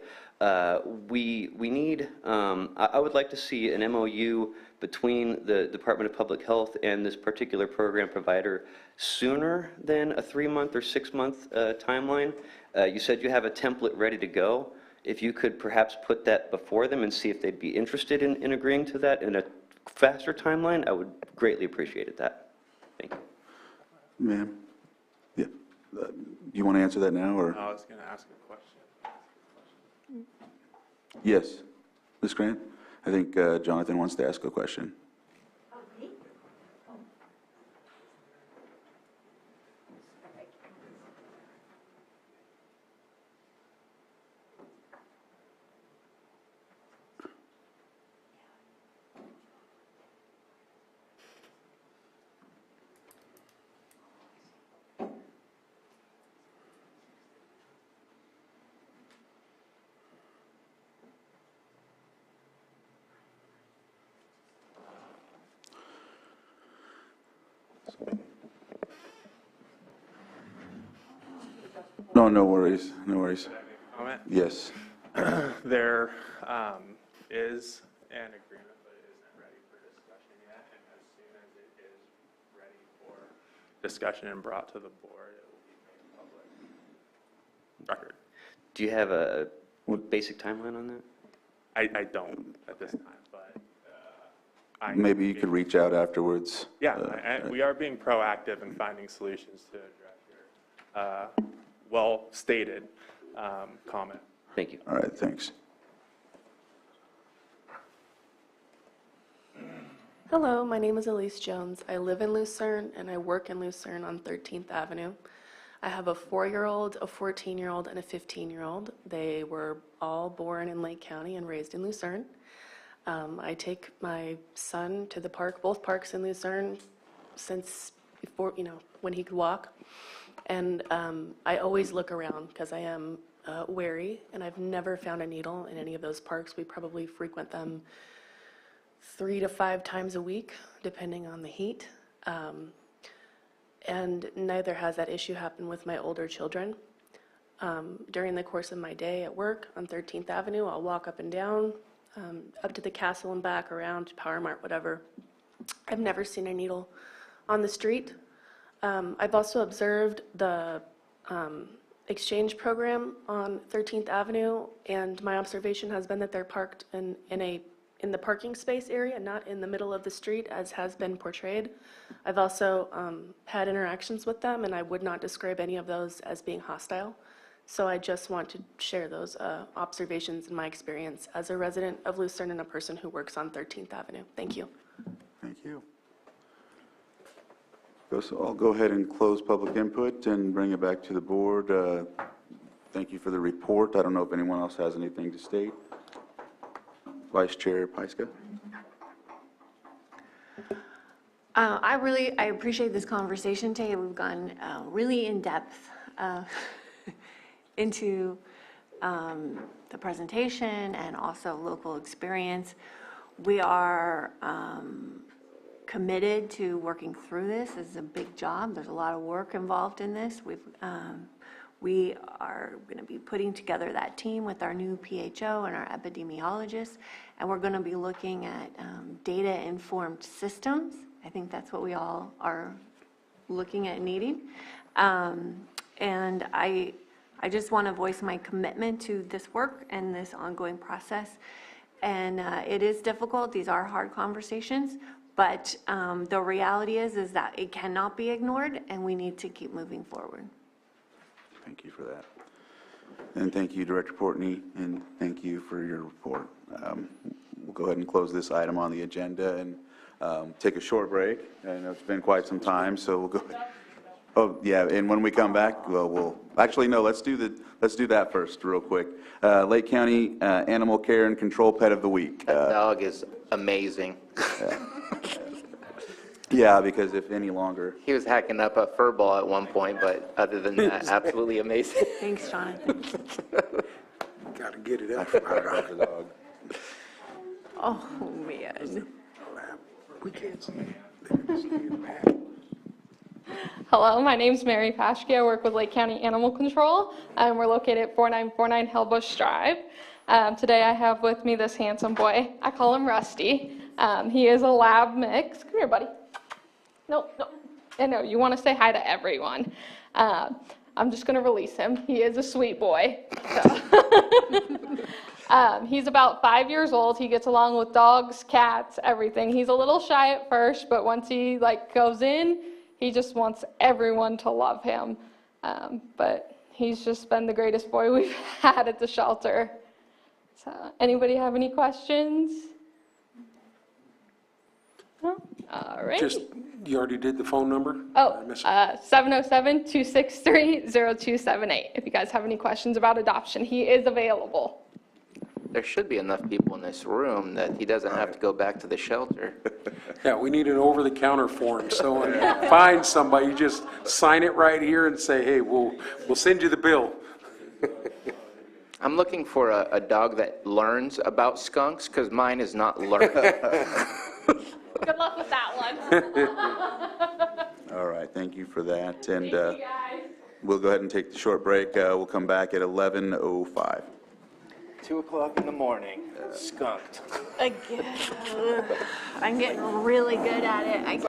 We need, I would like to see an MOU between the Department of Public Health and this particular program provider sooner than a 3-month or 6-month timeline. You said you have a template ready to go. If you could perhaps put that before them and see if they'd be interested in agreeing to that in a faster timeline, I would greatly appreciate that. Thank you. Ma'am? Yeah. You want to answer that now, or? I was going to ask a question. Yes. Ms. Grant? I think Jonathan wants to ask a question. No, no worries, no worries. Comment? Yes. There is an agreement, but it isn't ready for discussion yet, and as soon as it is ready for discussion and brought to the board, it will be made public record. Do you have a basic timeline on that? I don't at this time, but Maybe you could reach out afterwards. Yeah, we are being proactive in finding solutions to address your well-stated comment. Thank you. All right, thanks. Hello, my name is Elise Jones. I live in Lucerne and I work in Lucerne on 13th Avenue. I have a 4-year-old, a 14-year-old, and a 15-year-old. They were all born in Lake County and raised in Lucerne. I take my son to the park, both parks in Lucerne, since before, when he could walk. And I always look around because I am wary, and I've never found a needle in any of those parks. We probably frequent them 3 to 5 times a week, depending on the heat. And neither has that issue happened with my older children. During the course of my day at work on 13th Avenue, I'll walk up and down, up to the castle and back, around to Power Mart, whatever. I've never seen a needle on the street. I've also observed the exchange program on 13th Avenue, and my observation has been that they're parked in the parking space area, not in the middle of the street as has been portrayed. I've also had interactions with them, and I would not describe any of those as being hostile. So I just want to share those observations and my experience as a resident of Lucerne and a person who works on 13th Avenue. Thank you. Thank you. So I'll go ahead and close public input and bring it back to the board. Thank you for the report. I don't know if anyone else has anything to state. Vice Chair Pyska. I appreciate this conversation today. We've gone really in depth into the presentation and also local experience. We are committed to working through this. This is a big job. There's a lot of work involved in this. We are going to be putting together that team with our new PHO and our epidemiologists, and we're going to be looking at data-informed systems. I think that's what we all are looking at needing. And I just want to voice my commitment to this work and this ongoing process. And it is difficult. These are hard conversations. But the reality is that it cannot be ignored, and we need to keep moving forward. Thank you for that. And thank you, Director Portney, and thank you for your report. We'll go ahead and close this item on the agenda and take a short break. I know it's been quite some time, so we'll go. Oh, yeah, and when we come back, well, we'll actually, no, let's do that first real quick. Lake County Animal Care and Control Pet of the Week. That dog is amazing. Yeah, because if any longer. He was hacking up a fur ball at one point, but other than that, absolutely amazing. Thanks, Jonathan. Got to get it up. The dog. Oh, man. We can't see it. Hello, my name's Mary Paschke. I work with Lake County Animal Control, and we're located at 4949 Hellbush Drive. Today I have with me this handsome boy. I call him Rusty. He is a lab mix. Come here, buddy. No. No, you want to say hi to everyone. I'm just going to release him. He is a sweet boy. So. He's about 5 years old. He gets along with dogs, cats, everything. He's a little shy at first, but once he goes in, he just wants everyone to love him. But he's just been the greatest boy we've had at the shelter. So, anybody have any questions? No? All right. You already did the phone number? Oh, 707-263-0278. If you guys have any questions about adoption, he is available. There should be enough people in this room that he doesn't have to go back to the shelter. Yeah, we need an over-the-counter form. So when you find somebody, you just sign it right here and say, hey, we'll send you the bill. I'm looking for a dog that learns about skunks, because mine is not learning. Good luck with that one. All right, thank you for that. And Thank you, guys. we'll go ahead and take the short break. We'll come back at 11:05. 2 o'clock in the morning, skunked. Again. I'm getting really good at it.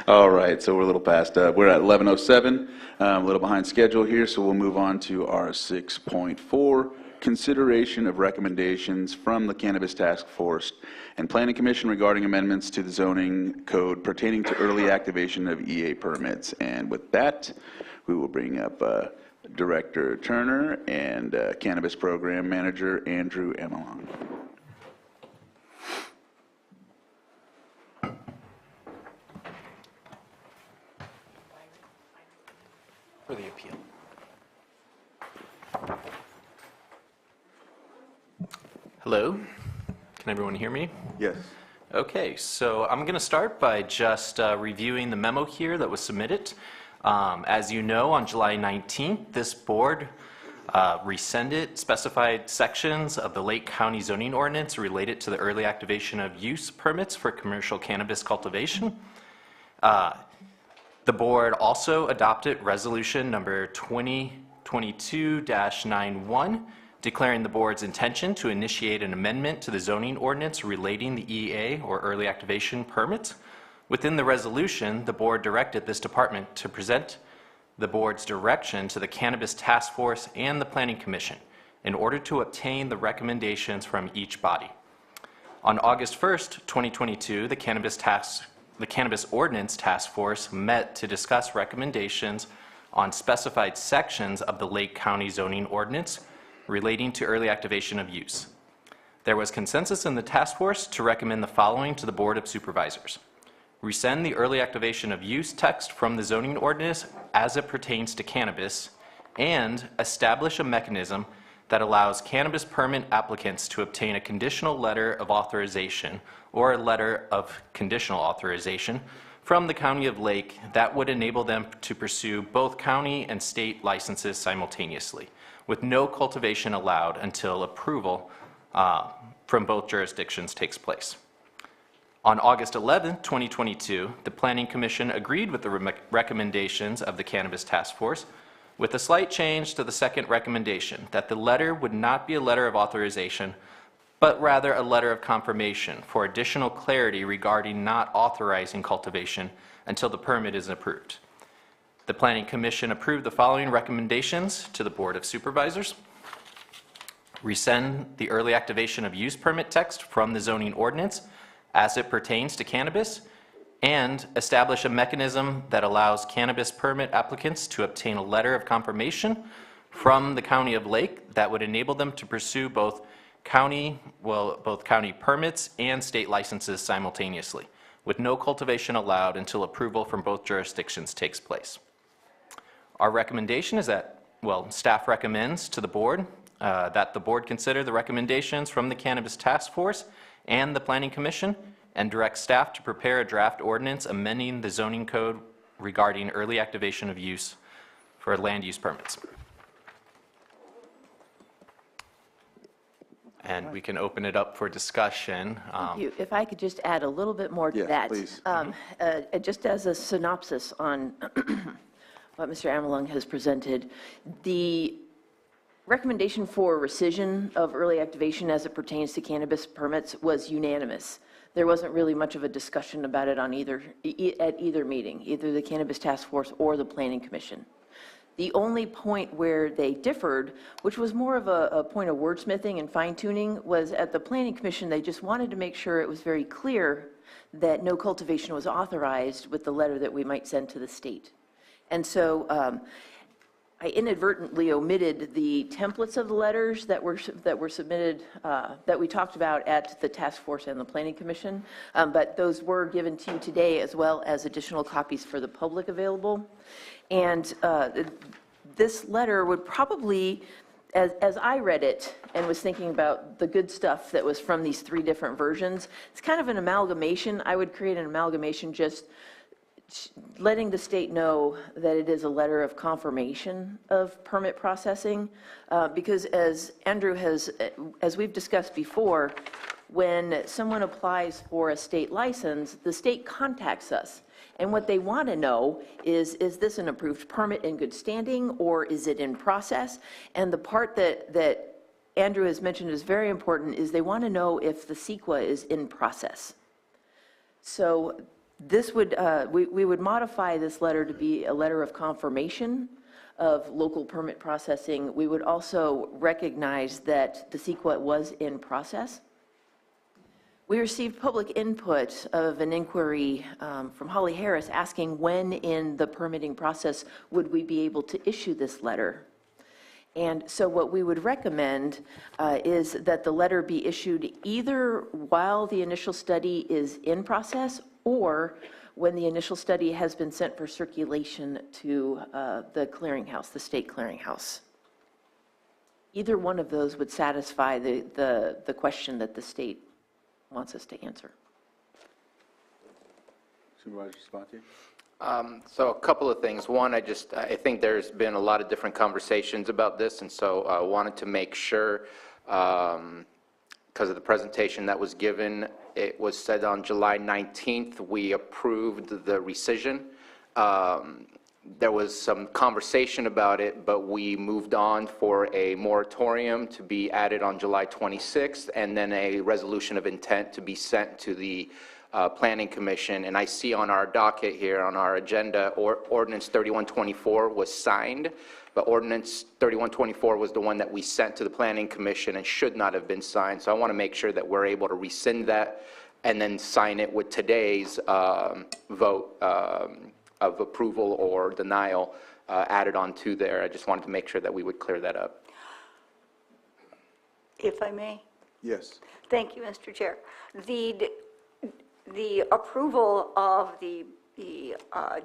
All right, so we're a little past, we're at 11:07, a little behind schedule here, so we'll move on to our 6.4, consideration of recommendations from the Cannabis Task Force and Planning Commission regarding amendments to the zoning code pertaining to early activation of EA permits. And with that, we will bring up Director Turner and Cannabis Program Manager Andrew Emelon. For the appeal. Hello, can everyone hear me? Yes. Okay, so I'm going to start by just reviewing the memo here that was submitted. As you know, on July 19th, this board rescinded specified sections of the Lake County zoning ordinance related to the early activation of use permits for commercial cannabis cultivation. The board also adopted resolution number 2022-91, declaring the board's intention to initiate an amendment to the zoning ordinance relating the EA, or early activation permits. Within the resolution, the board directed this department to present the board's direction to the Cannabis Task Force and the Planning Commission in order to obtain the recommendations from each body. On August 1st, 2022, the Cannabis Ordinance Task Force met to discuss recommendations on specified sections of the Lake County zoning ordinance relating to early activation of use. There was consensus in the task force to recommend the following to the Board of Supervisors. Rescind the early activation of use text from the zoning ordinance as it pertains to cannabis, and establish a mechanism that allows cannabis permit applicants to obtain a conditional letter of authorization or a letter of conditional authorization from the County of Lake that would enable them to pursue both county and state licenses simultaneously, with no cultivation allowed until approval from both jurisdictions takes place. On August 11, 2022, the Planning Commission agreed with the recommendations of the Cannabis Task Force, with a slight change to the second recommendation, that the letter would not be a letter of authorization, but rather a letter of confirmation for additional clarity regarding not authorizing cultivation until the permit is approved. The Planning Commission approved the following recommendations to the Board of Supervisors. Rescind the early activation of use permit text from the zoning ordinance as it pertains to cannabis, and establish a mechanism that allows cannabis permit applicants to obtain a letter of confirmation from the County of Lake that would enable them to pursue both county permits and state licenses simultaneously, with no cultivation allowed until approval from both jurisdictions takes place. Our recommendation is that, staff recommends to the board that the board consider the recommendations from the Cannabis Task Force and the Planning Commission, and direct staff to prepare a draft ordinance amending the zoning code regarding early activation of use for land use permits. And we can open it up for discussion. Thank you. If I could just add a little bit more to that. Please. Just as a synopsis on what Mr. Amelung has presented, the recommendation for rescission of early activation as it pertains to cannabis permits was unanimous. There wasn't really much of a discussion about it on at either meeting, either the Cannabis Task Force or the Planning Commission. The only point where they differed, which was more of a point of wordsmithing and fine-tuning, was at the Planning Commission. They just wanted to make sure it was very clear that no cultivation was authorized with the letter that we might send to the state. And so I inadvertently omitted the templates of the letters that were submitted, that we talked about at the task force and the Planning Commission, but those were given to you today, as well as additional copies for the public available. And this letter would probably, as I read it and was thinking about the good stuff that was from these three different versions, it's kind of an amalgamation. I would create an amalgamation just letting the state know that it is a letter of confirmation of permit processing, because as Andrew as we've discussed before, when someone applies for a state license, the state contacts us. And what they want to know is this an approved permit in good standing, or is it in process? And the part that Andrew has mentioned is very important, is they want to know if the CEQA is in process. So this would, we would modify this letter to be a letter of confirmation of local permit processing. We would also recognize that the CEQA was in process. We received public input of an inquiry from Holly Harris asking when in the permitting process would we be able to issue this letter. And so what we would recommend is that the letter be issued either while the initial study is in process or when the initial study has been sent for circulation to the clearinghouse, the state clearinghouse. Either one of those would satisfy the question that the state wants us to answer. Supervisor Sabatier? So a couple of things. One, I think there's been a lot of different conversations about this, and so I wanted to make sure, because of the presentation that was given, it was said on July 19th, we approved the rescission. There was some conversation about it, but we moved on for a moratorium to be added on July 26th, and then a resolution of intent to be sent to the Planning Commission. And I see on our docket here, on our agenda, Ordinance 3124 was signed, but Ordinance 3124 was the one that we sent to the Planning Commission and should not have been signed. So I want to make sure that we're able to rescind that and then sign it with today's vote of approval or denial added on to there. I just wanted to make sure that we would clear that up. If I may. Yes. Thank you, Mr. Chair. The approval of the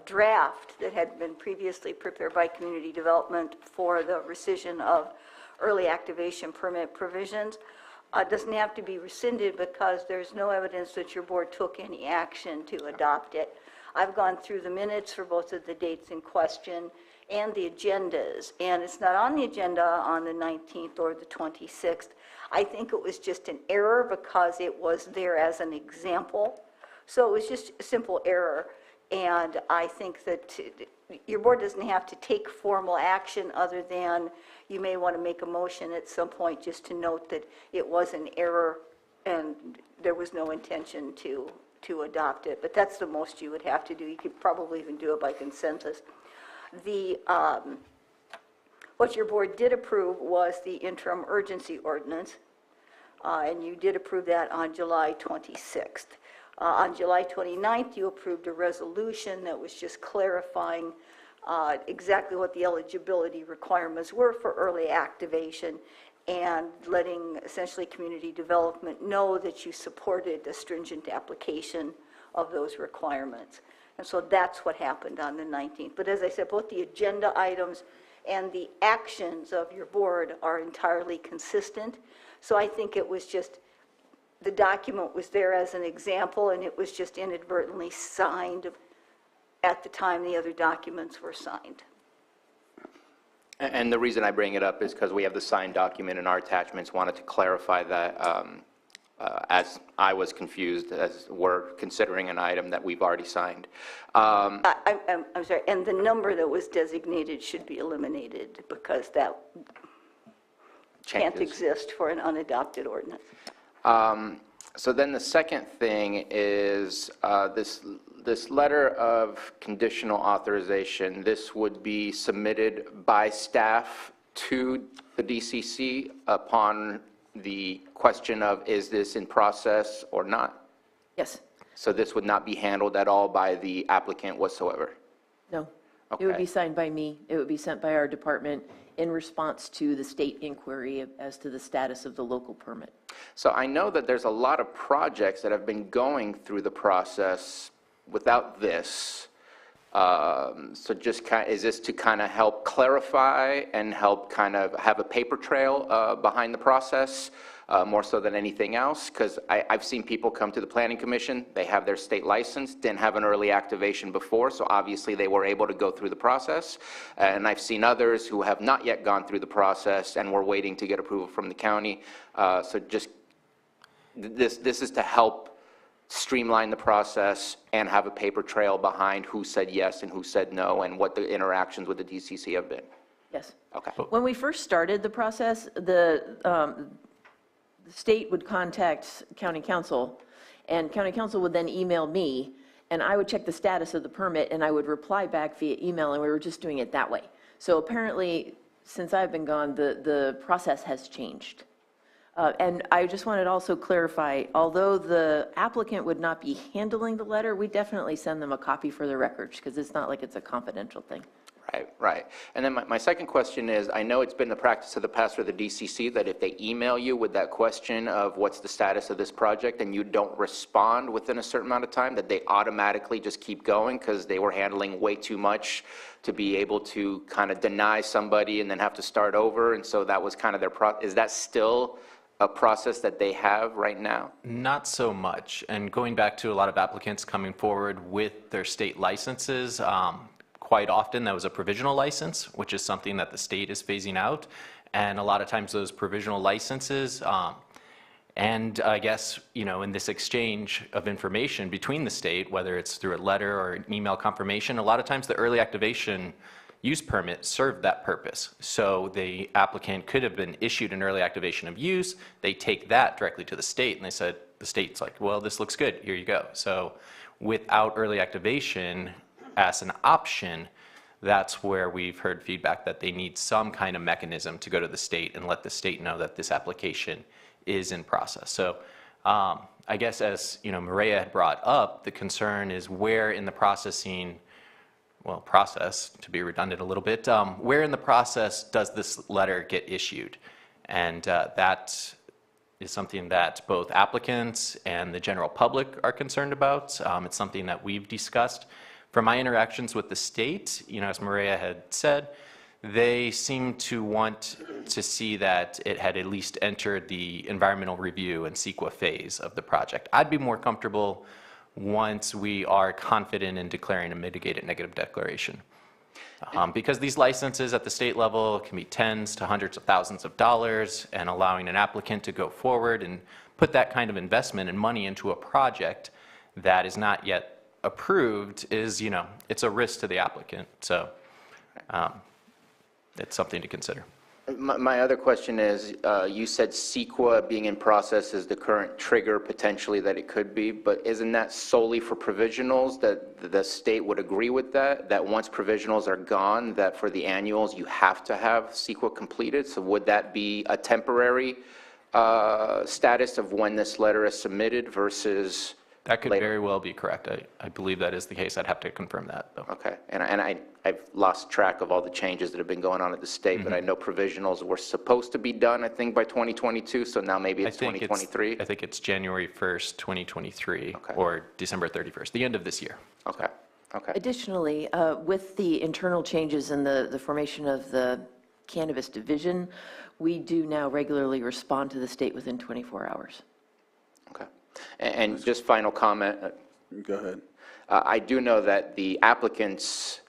draft that had been previously prepared by Community Development for the rescission of early activation permit provisions doesn't have to be rescinded because there's no evidence that your board took any action to adopt it. I've gone through the minutes for both of the dates in question and the agendas, and it's not on the agenda on the 19th or the 26th. I think it was just an error because it was there as an example. So it was just a simple error, and I think that your board doesn't have to take formal action other than you may want to make a motion at some point just to note that it was an error and there was no intention to adopt it, but that's the most you would have to do. You could probably even do it by consensus. What your board did approve was the interim urgency ordinance, and you did approve that on July 26th. On July 29th, you approved a resolution that was just clarifying exactly what the eligibility requirements were for early activation and letting essentially community development know that you supported a stringent application of those requirements. And so that's what happened on the 19th. But as I said, both the agenda items and the actions of your board are entirely consistent. So I think it was just, the document was there as an example, and it was just inadvertently signed at the time the other documents were signed. And the reason I bring it up is because we have the signed document in our attachments. Wanted to clarify that as I was confused as we're considering an item that we've already signed. I'm sorry, and the number that was designated should be eliminated because that can't exist for an unadopted ordinance. So then the second thing is this letter of conditional authorization. This would be submitted by staff to the DCC upon the question of is this in process or not? Yes. So this would not be handled at all by the applicant whatsoever? No. Okay. It would be signed by me. It would be sent by our department in response to the state inquiry as to the status of the local permit. So I know that there's a lot of projects that have been going through the process without this. So just is this to kind of help clarify and help kind of have a paper trail behind the process more so than anything else? Because I've seen people come to the Planning Commission, they have their state license, didn't have an early activation before, so obviously they were able to go through the process. And I've seen others who have not yet gone through the process and were waiting to get approval from the county. So just this is to help streamline the process and have a paper trail behind who said yes and who said no and what the interactions with the DCC have been. Yes. Okay. When we first started the process, the state would contact county council And county council would then email me, and I would check the status of the permit, and I would reply back via email, and we were just doing it that way. So apparently, since I've been gone, the process has changed. And I just wanted to also clarify, although the applicant would not be handling the letter, we definitely send them a copy for the records, because it's not like it's a confidential thing. Right, right. And then my second question is, I know it's been the practice of the past for the DCC that if they email you with that question of what's the status of this project and you don't respond within a certain amount of time, that they automatically just keep going because they were handling way too much to be able to kind of deny somebody and then have to start over. And so that was kind of their is that still a process that they have right now? Not so much. And going back to a lot of applicants coming forward with their state licenses, quite often that was a provisional license, which is something that the state is phasing out. And a lot of times those provisional licenses, and I guess, you know, in this exchange of information between the state, whether it's through a letter or an email confirmation, a lot of times the early activation use permit served that purpose. So the applicant could have been issued an early activation of use. They take that directly to the state, and they said, the state's like, well, this looks good, here you go. So without early activation as an option, that's where we've heard feedback that they need some kind of mechanism to go to the state and let the state know that this application is in process. So I guess, as you know, Maria had brought up, the concern is where in the processing, well, process, to be redundant a little bit, where in the process does this letter get issued? And that is something that both applicants and the general public are concerned about. It's something that we've discussed. From my interactions with the state, you know, as Maria had said, they seem to want to see that it had at least entered the environmental review and CEQA phase of the project. I'd be more comfortable once we are confident in declaring a mitigated negative declaration. Because these licenses at the state level can be tens to hundreds of thousands of dollars, and allowing an applicant to go forward and put that kind of investment and money into a project that is not yet approved is, you know, it's a risk to the applicant. So it's something to consider. My other question is, you said CEQA being in process is the current trigger potentially that it could be, but isn't that solely for provisionals, that the state would agree with that, that once provisionals are gone, that for the annuals you have to have CEQA completed? So would that be a temporary status of when this letter is submitted versus That could later? very well be correct. I believe that is the case. I'd have to confirm that, though. Okay, and I've lost track of all the changes that have been going on at the state, but I know provisionals were supposed to be done, I think, by 2022, so now maybe it's 2023? I think it's January 1st, 2023, Okay. or December 31st, the end of this year. Okay, okay. Additionally, with the internal changes in the formation of the cannabis division, we do now regularly respond to the state within 24 hours. Okay. And just final comment. Go ahead. I do know that the applicants,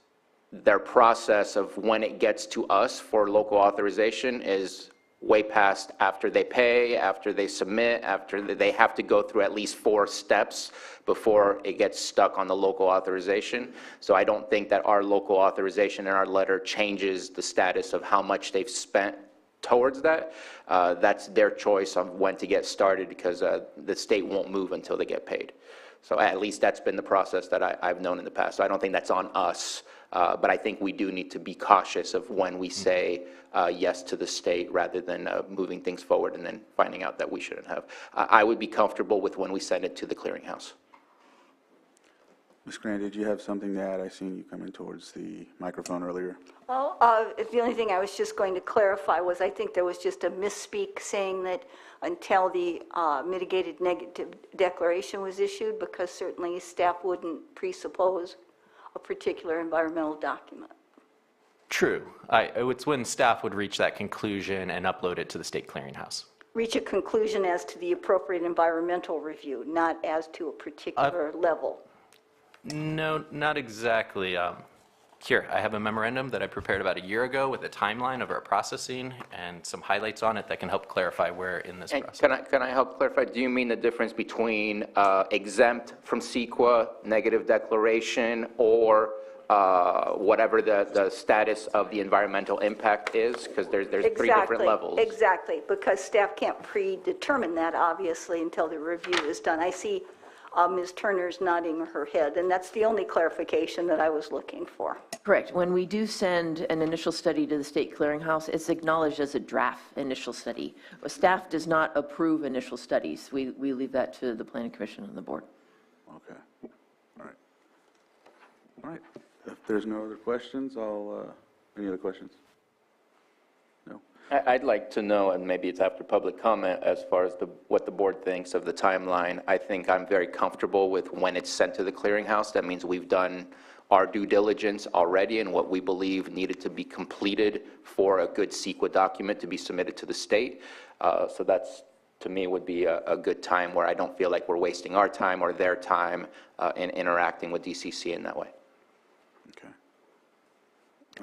their process of when it gets to us for local authorization is way past after they pay, after they submit, after they have to go through at least 4 steps before it gets stuck on the local authorization. So I don't think that our local authorization in our letter changes the status of how much they've spent towards that. That's their choice on when to get started, because the state won't move until they get paid. So at least that's been the process that I've known in the past. So I don't think that's on us, but I think we do need to be cautious of when we say yes to the state rather than moving things forward and then finding out that we shouldn't have. I would be comfortable with when we send it to the clearinghouse. Ms. Grant, did you have something to add? I seen you coming towards the microphone earlier. Well, the only thing I was just going to clarify was I think there was just a misspeak saying that until the mitigated negative declaration was issued, because certainly staff wouldn't presuppose a particular environmental document. True. It's when staff would reach that conclusion and upload it to the state clearinghouse. Reach a conclusion as to the appropriate environmental review, not as to a particular level. No, not exactly. Here, I have a memorandum that I prepared about a year ago with a timeline of our processing and some highlights on it that can help clarify where in this And process. can I help clarify? Do you mean the difference between exempt from CEQA, negative declaration, or whatever the status of the environmental impact is? Because there's 3 different levels. Exactly, because staff can't predetermine that, obviously, until the review is done. I see Ms. Turner's nodding her head, and that's the only clarification that I was looking for. Correct. When we do send an initial study to the state clearinghouse, it's acknowledged as a draft initial study. Staff does not approve initial studies. We leave that to the planning commission and the board. Okay. All right. All right. If there's no other questions, any other questions? No? I'd like to know, and maybe it's after public comment, as far as what the board thinks of the timeline. I think I'm very comfortable with when it's sent to the clearinghouse. That means we've done our due diligence already and what we believe needed to be completed for a good CEQA document to be submitted to the state. So that's, to me, would be a good time where I don't feel like we're wasting our time or their time in interacting with DCC in that way. Okay.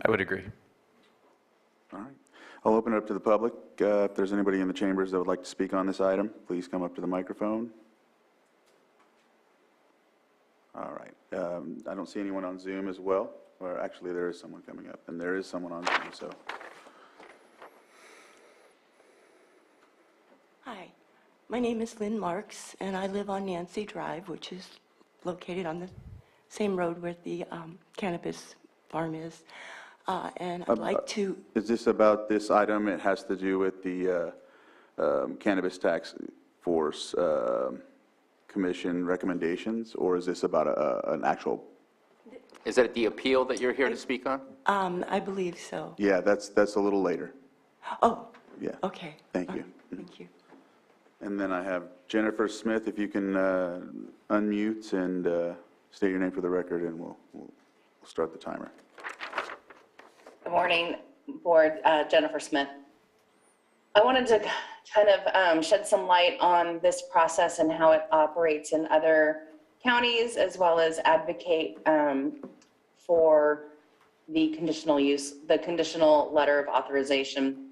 I would agree. All right. I'll open it up to the public. If there's anybody in the chambers that would like to speak on this item, please come up to the microphone. All right. I don't see anyone on Zoom as well. Or actually, there is someone coming up, and there is someone on Zoom, so. Hi, my name is Lynn Marks, and I live on Nancy Drive, which is located on the same road where the Cannabis farm is. And I'd like to... Is this about this item? It has to do with the Cannabis Task Force Commission recommendations, or is this about an actual? Is that the appeal that you're here to speak on? I believe so. Yeah, that's a little later. Oh, Yeah. okay. Thank you. Thank you. And then I have Jennifer Smith, if you can unmute and state your name for the record, and we'll start the timer. Good morning, Board. Jennifer Smith. I wanted to kind of shed some light on this process and how it operates in other counties, as well as advocate for the conditional letter of authorization.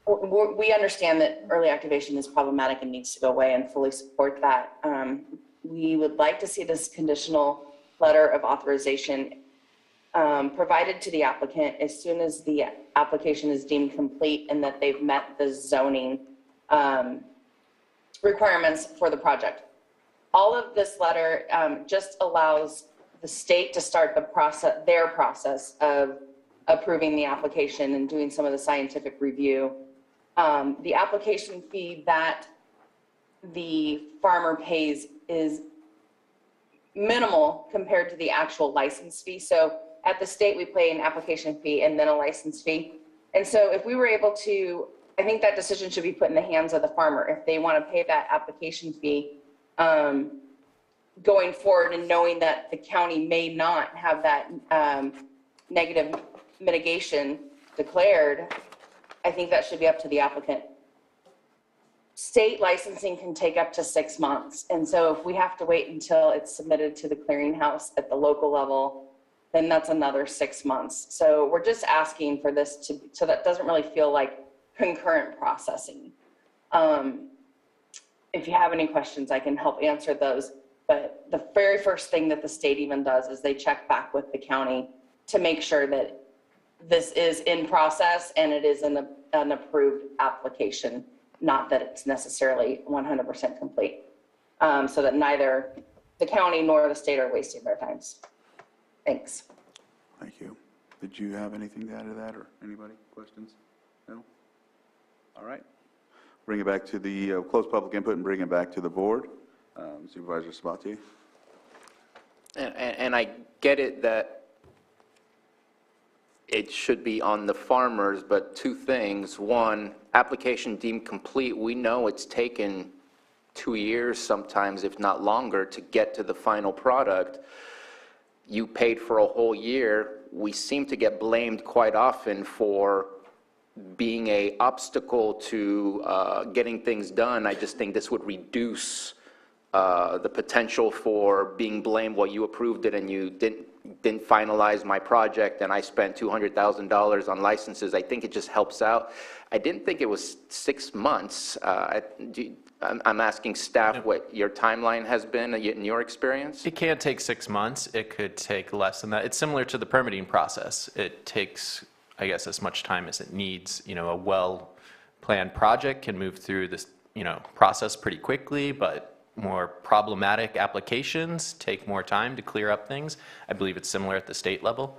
We understand that early activation is problematic and needs to go away, and fully support that. We would like to see this conditional letter of authorization provided to the applicant as soon as the application is deemed complete and that they've met the zoning requirements for the project. All of this letter just allows the state to start their process of approving the application and doing some of the scientific review. The application fee that the farmer pays is minimal compared to the actual license fee. So at the state, we pay an application fee and then a license fee. And so if we were able to, I think that decision should be put in the hands of the farmer. If they want to pay that application fee going forward, and knowing that the county may not have that negative mitigation declared, I think that should be up to the applicant. State licensing can take up to 6 months. And so if we have to wait until it's submitted to the clearinghouse at the local level, then that's another 6 months. So we're just asking for this so that doesn't really feel like concurrent processing. If you have any questions, I can help answer those. But the very first thing that the state even does is they check back with the county to make sure that this is in process and it is an approved application, not that it's necessarily 100% complete, so that neither the county nor the state are wasting their times. Thanks. Thank you. Did you have anything to add to that, or anybody? Questions? No? All right. Bring it back to the close public input and bring it back to the board. Supervisor Sabatier. And I get it that it should be on the farmers, but two things. One, application deemed complete. We know it's taken 2 years sometimes, if not longer, to get to the final product. You paid for a whole year. We seem to get blamed quite often for being an obstacle to getting things done. I just think this would reduce the potential for being blamed, well, you approved it and you didn't finalize my project and I spent $200,000 on licenses. I think it just helps out. I didn't think it was 6 months. I'm asking staff what your timeline has been in your experience. It can take 6 months. It could take less than that. It's similar to the permitting process. It takes, I guess, as much time as it needs. You know, a well-planned project can move through this process pretty quickly, but more problematic applications take more time to clear up things. I believe it's similar at the state level.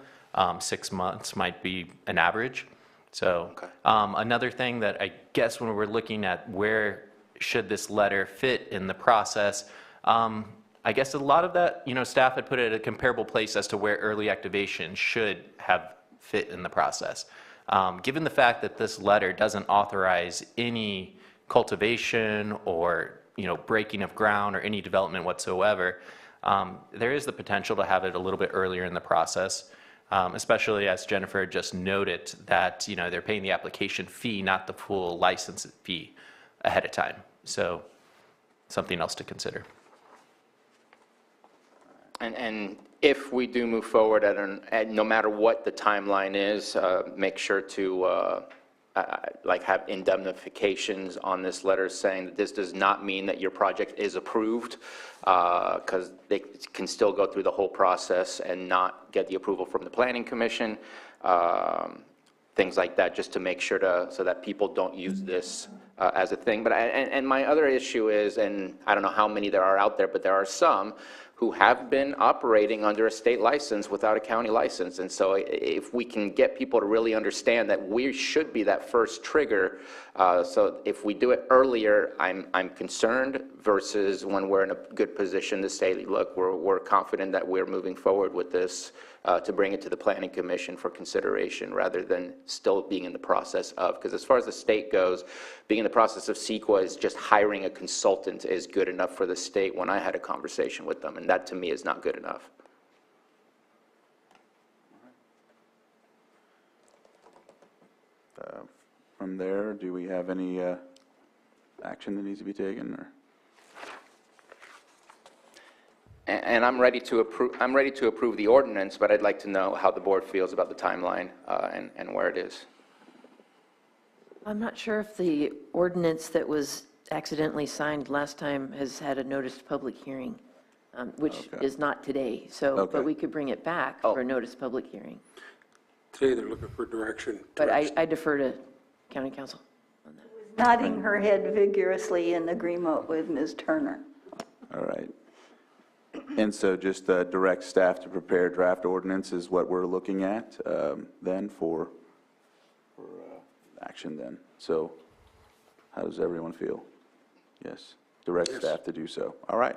6 months might be an average. So another thing that I guess when we're looking at where should this letter fit in the process, I guess a lot of that, staff had put it at a comparable place as to where early activation should have fit in the process. Given the fact that this letter doesn't authorize any cultivation or breaking of ground or any development whatsoever, there is the potential to have it a little bit earlier in the process, especially as Jennifer just noted that they're paying the application fee, not the full license fee ahead of time. So something else to consider. And if we do move forward no matter what the timeline is, make sure to have indemnifications on this letter saying that this does not mean that your project is approved, because they can still go through the whole process and not get the approval from the Planning Commission, things like that, just to make sure so that people don't use this as a thing. But and my other issue is, and I don't know how many there are out there, but there are some who have been operating under a state license without a county license. And so if we can get people to really understand that we should be that first trigger, so if we do it earlier, I'm concerned, versus when we're in a good position to say, look, we're confident that we're moving forward with this, to bring it to the Planning Commission for consideration, rather than still being in the process of. Because as far as the state goes, being in the process of CEQA is just hiring a consultant is good enough for the state when I had a conversation with them, and that to me is not good enough. From there, do we have any action that needs to be taken, or? And I'm ready to approve the ordinance, but I'd like to know how the board feels about the timeline and where it is. I'm not sure if the ordinance that was accidentally signed last time has had a noticed public hearing, which is not today. So, but we could bring it back for a noticed public hearing. Today, they're looking for direction. But I defer to County Council on that. Nodding her head vigorously in agreement with Ms. Turner. All right. And so just direct staff to prepare draft ordinance is what we're looking at then for action then. So how does everyone feel? Yes, direct staff to do so. All right.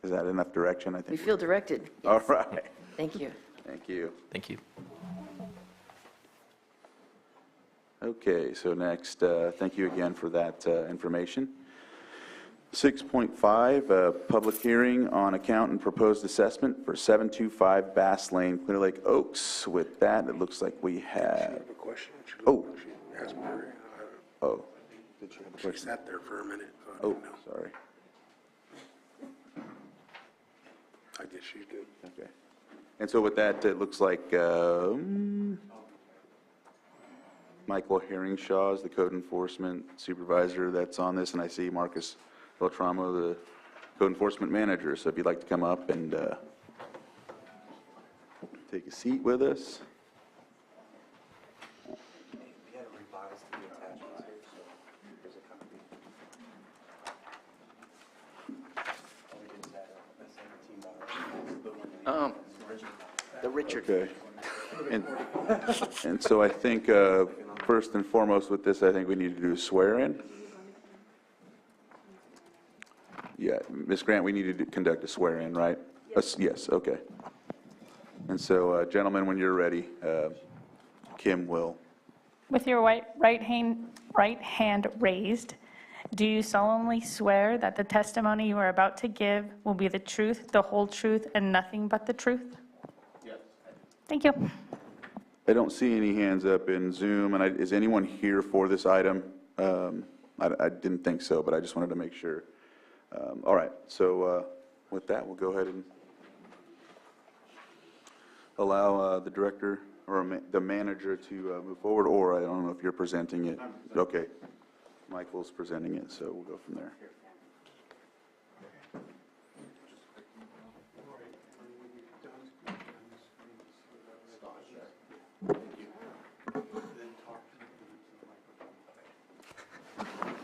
Is that enough direction, I think? We feel directed. All right. Thank you. Thank you. Thank you. Okay, so next, thank you again for that information. 6.5, public hearing on account and proposed assessment for 725 Bass Lane, Clear Lake Oaks. With that, it looks like we have. A question? Oh. Ask Mary. Oh. She sat there for a minute. So I Oh, didn't know. sorry. I guess she's good. Okay. And so with that, it looks like Michael Herringshaw is the code enforcement supervisor that's on this, and I see Marcus Beltramo, the code enforcement manager. So if you'd like to come up and take a seat with us. The Richard. Okay. And so I think first and foremost with this, I think we need to do a swear-in. Yeah, Ms. Grant, we need to conduct a swear-in, right? Yes, okay. And so, gentlemen, when you're ready, Kim will. With your right hand raised, do you solemnly swear that the testimony you are about to give will be the truth, the whole truth, and nothing but the truth? Yes. Thank you. I don't see any hands up in Zoom, and is anyone here for this item? I didn't think so, but I just wanted to make sure. All right, so with that, we'll go ahead and allow the director or the manager to move forward, or I don't know if you're presenting it. Okay, Michael's presenting it, so we'll go from there.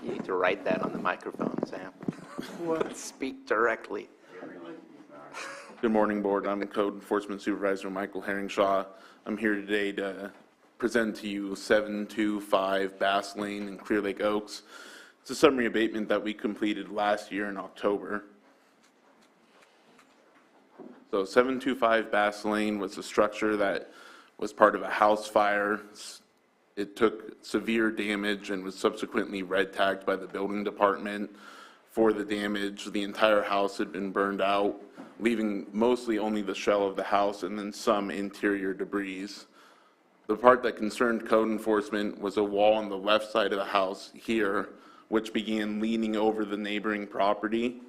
You need to write that on the microphone, Sam. Speak directly. Good morning, Board. I'm Code Enforcement Supervisor Michael Herringshaw. I'm here today to present to you 725 Bass Lane in Clear Lake Oaks. It's a summary abatement that we completed last year in October. So 725 Bass Lane was a structure that was part of a house fire. It took severe damage and was subsequently red tagged by the building department for the damage. The entire house had been burned out, leaving mostly only the shell of the house and then some interior debris. The part that concerned code enforcement was a wall on the left side of the house here, which began leaning over the neighboring property.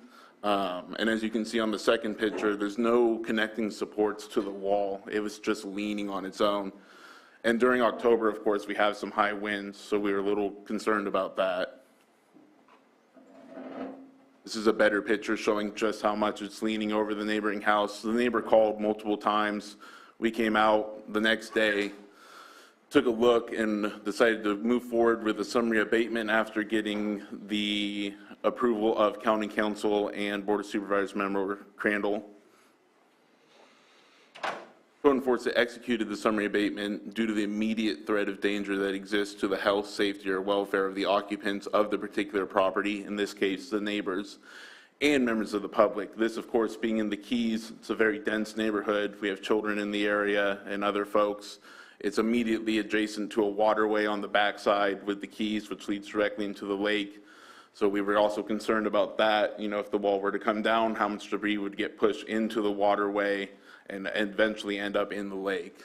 And as you can see on the second picture, there's no connecting supports to the wall. It was just leaning on its own. And during October, of course, we have some high winds, so we were a little concerned about that. This is a better picture showing just how much it's leaning over the neighboring house. The neighbor called multiple times. We came out the next day, took a look, and decided to move forward with a summary abatement after getting the approval of County Council and Board of Supervisors member Crandall. Code enforcement executed the summary abatement due to the immediate threat of danger that exists to the health, safety, or welfare of the occupants of the particular property, in this case, the neighbors, and members of the public. This, of course, being in the Keys, it's a very dense neighborhood. We have children in the area and other folks. It's immediately adjacent to a waterway on the backside with the Keys, which leads directly into the lake. So we were also concerned about that. You know, if the wall were to come down, how much debris would get pushed into the waterway and eventually end up in the lake.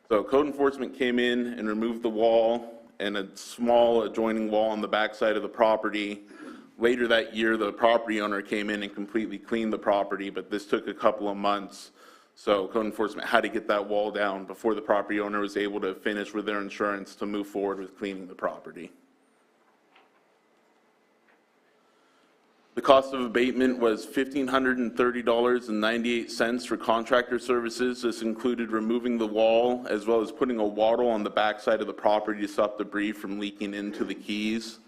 So code enforcement came in and removed the wall and a small adjoining wall on the backside of the property. Later that year, the property owner came in and completely cleaned the property, but this took a couple of months. So code enforcement had to get that wall down before the property owner was able to finish with their insurance to move forward with cleaning the property. The cost of abatement was $1,530.98 for contractor services. This included removing the wall as well as putting a wattle on the backside of the property to stop debris from leaking into the Keys.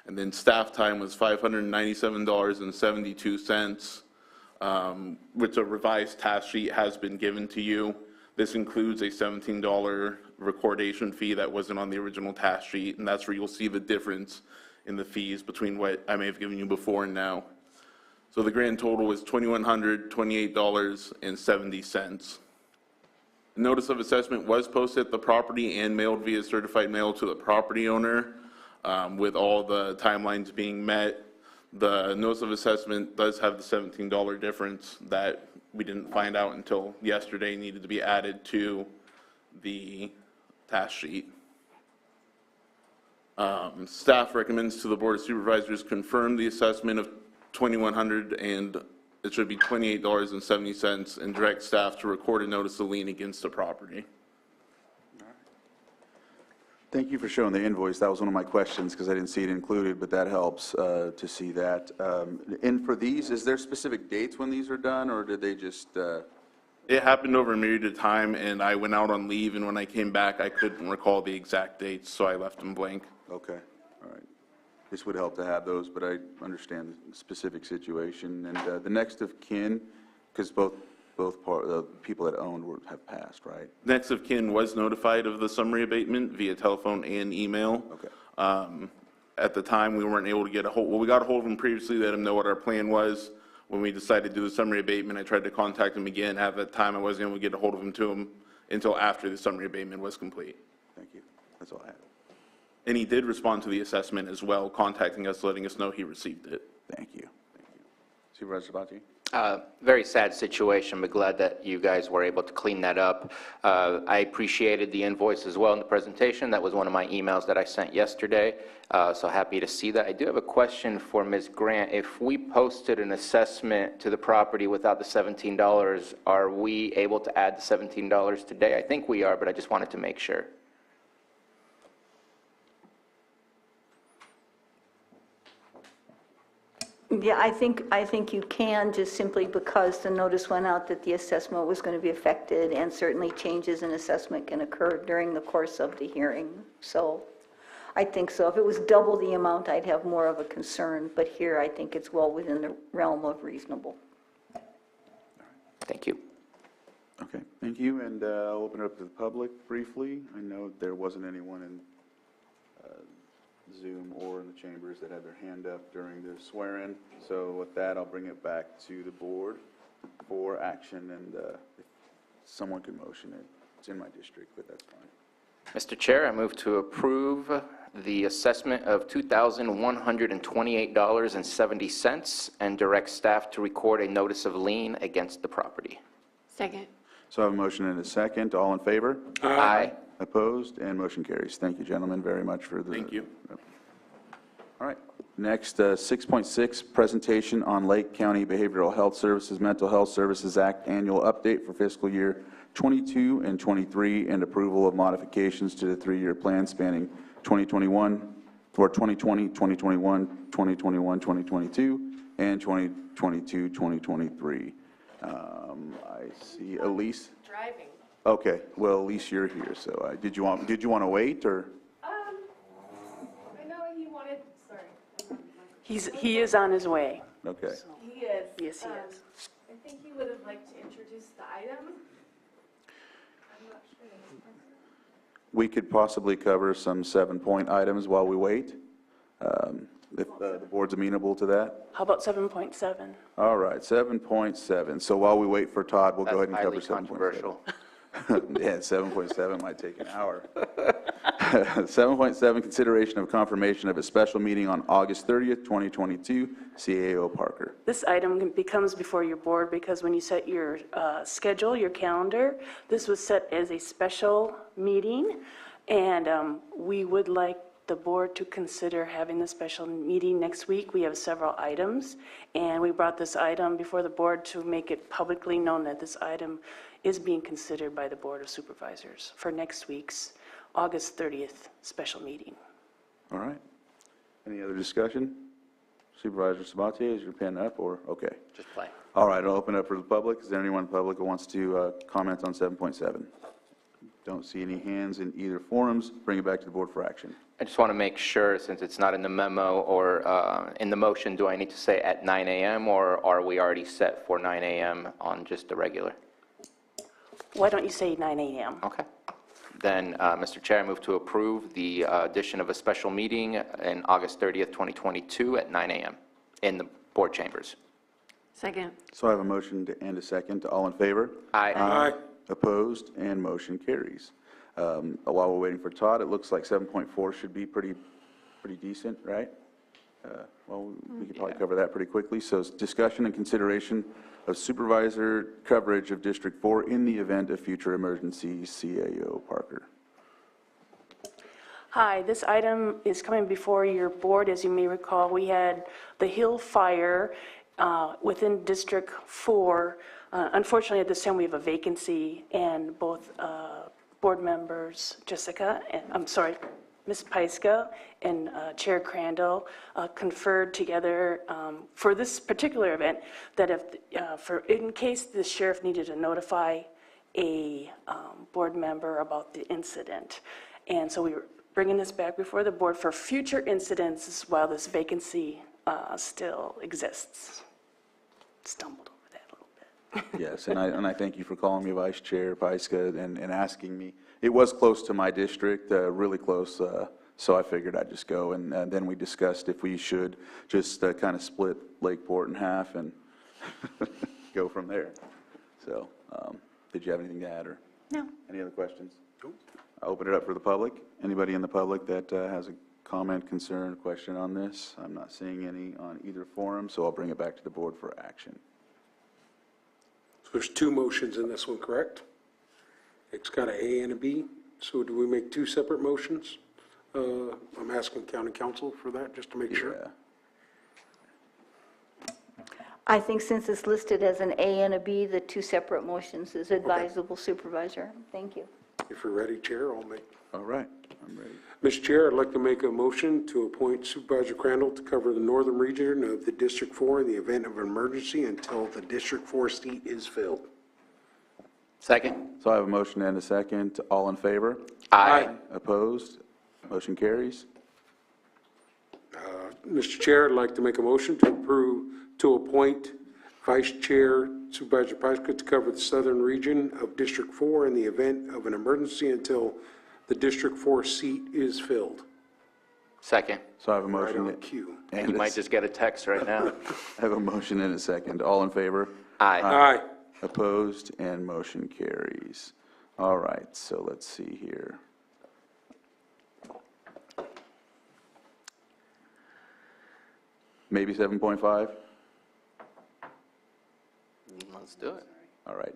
And then staff time was $597.72, which a revised task sheet has been given to you. This includes a $17 recordation fee that wasn't on the original task sheet, and that's where you'll see the difference in the fees between what I may have given you before and now. So the grand total was $2,128.70. The notice of assessment was posted at the property and mailed via certified mail to the property owner, with all the timelines being met. The notice of assessment does have the $17 difference that we didn't find out until yesterday needed to be added to the task sheet. Staff recommends to the Board of Supervisors confirm the assessment of $2,100 and it should be $28.70 and direct staff to record a notice of lien against the property. Thank you for showing the invoice. That was one of my questions because I didn't see it included, but that helps to see that. And for these, is there specific dates when these are done, or did they just? It happened over a period of time, and I went out on leave, and when I came back, I couldn't recall the exact dates, so I left them blank. Okay, all right. This would help to have those, but I understand the specific situation. And the next of kin, because both people that owned have passed, right? Next of kin was notified of the summary abatement via telephone and email. Okay. At the time, we weren't able to get a hold. Well, we got a hold of them previously, let them know what our plan was. When we decided to do the summary abatement, I tried to contact them again. At that time, I wasn't able to get a hold of them until after the summary abatement was complete. Thank you. That's all I have. And he did respond to the assessment as well, contacting us, letting us know he received it. Thank you. Thank you. Supervisor Sabati? Very sad situation, but glad that you guys were able to clean that up. I appreciated the invoice as well in the presentation. That was one of my emails that I sent yesterday, so happy to see that. I do have a question for Ms. Grant. If we posted an assessment to the property without the $17, are we able to add the $17 today? I think we are, but I just wanted to make sure. Yeah, I think you can, just simply because the notice went out that the assessment was going to be affected, and certainly changes in assessment can occur during the course of the hearing. So I think so. If it was double the amount, I'd have more of a concern, but here I think it's well within the realm of reasonable. Thank you. Okay, thank you, and I'll open it up to the public briefly. I know there wasn't anyone in Zoom or in the chambers that had their hand up during the swear-in, so with that, I'll bring it back to the board for action, and if someone can motion it. It's in my district, but that's fine. Mr. Chair, I move to approve the assessment of $2,128.70 and direct staff to record a notice of lien against the property. Second. So I have a motion and a second. All in favor? Aye. Opposed? And motion carries. Thank you, gentlemen, very much for the... Thank you. All right. Next, 6.6, presentation on Lake County Behavioral Health Services Mental Health Services Act annual update for fiscal year 22 and 23, and approval of modifications to the three-year plan spanning 2020, 2021, 2022, and 2022, 2023. I see Elise. Driving. Okay, well, Elise, you're here, so did you want to wait, or? I know he wanted, sorry. He is on his way. Okay. He is. Yes, he is. I think he would have liked to introduce the item. I'm not sure. We could possibly cover some 7-point items while we wait, if the board's amenable to that. How about 7.7? All right, 7.7. So while we wait for Todd, we'll go ahead and cover 7.7. That's highly controversial. Yeah, 7.7 might take an hour. 7.7, consideration of confirmation of a special meeting on August 30th, 2022, CAO Parker. This item becomes before your board because when you set your schedule, your calendar, this was set as a special meeting, and we would like the board to consider having the special meeting next week. We have several items, and we brought this item before the board to make it publicly known that this item is being considered by the Board of Supervisors for next week's August 30th special meeting. All right. Any other discussion? Supervisor Sabatier, is your pen up, or, okay. Just play. All right, I'll open it up for the public. Is there anyone in the public who wants to comment on 7.7? Don't see any hands in either forums. Bring it back to the board for action. I just want to make sure, since it's not in the memo or in the motion, do I need to say at 9 a.m. or are we already set for 9 a.m. on just the regular? Why don't you say 9 a.m.? Okay. Then, Mr. Chair, I move to approve the addition of a special meeting in August 30th, 2022 at 9 a.m. in the board chambers. Second. So I have a motion and a second. All in favor? Aye. Aye. Opposed, and motion carries. While we're waiting for Todd, it looks like 7.4 should be pretty decent, right? Well, we could probably cover that pretty quickly. So it's discussion and consideration of supervisor coverage of District 4 in the event of future emergencies, CAO Parker. Hi, this item is coming before your board. As you may recall, we had the Hill Fire within District 4. Unfortunately, at this time, we have a vacancy, and both board members, Jessica, and I'm sorry, Ms. Pyska and Chair Crandall conferred together for this particular event that if, in case the sheriff needed to notify a board member about the incident. And so we were bringing this back before the board for future incidents while this vacancy still exists. Stumbled over that a little bit. Yes, and I thank you for calling me Vice Chair Pyska and asking me. It was close to my district, really close, so I figured I'd just go. And then we discussed if we should just kind of split Lakeport in half and go from there. So, did you have anything to add, or? No. Any other questions? I'll open it up for the public. Anybody in the public that has a comment, concern, question on this? I'm not seeing any on either forum, so I'll bring it back to the board for action. So there's two motions in this one, correct? It's got an A and a B. So do we make two separate motions? I'm asking county council for that, just to make sure. Yeah. I think since it's listed as an A and a B, the two separate motions is advisable, Supervisor. Thank you. If you're ready, Chair, I'll make. All right, I'm ready. Mr. Chair, I'd like to make a motion to appoint Supervisor Crandall to cover the northern region of the District 4 in the event of an emergency until the District 4 seat is filled. Second? So I have a motion and a second. All in favor? Aye. Opposed? Motion carries. Mr. Chair, I'd like to make a motion to approve, to appoint Vice Chair Supervisor Pyska to cover the southern region of District 4 in the event of an emergency until the District 4 seat is filled. Second. So I have a Right motion. on cue. And you might just get a text right now. I have a motion and a second. All in favor? Aye. Aye. Opposed, and motion carries. All right, so let's see here. Maybe 7.5? Let's do it. All right.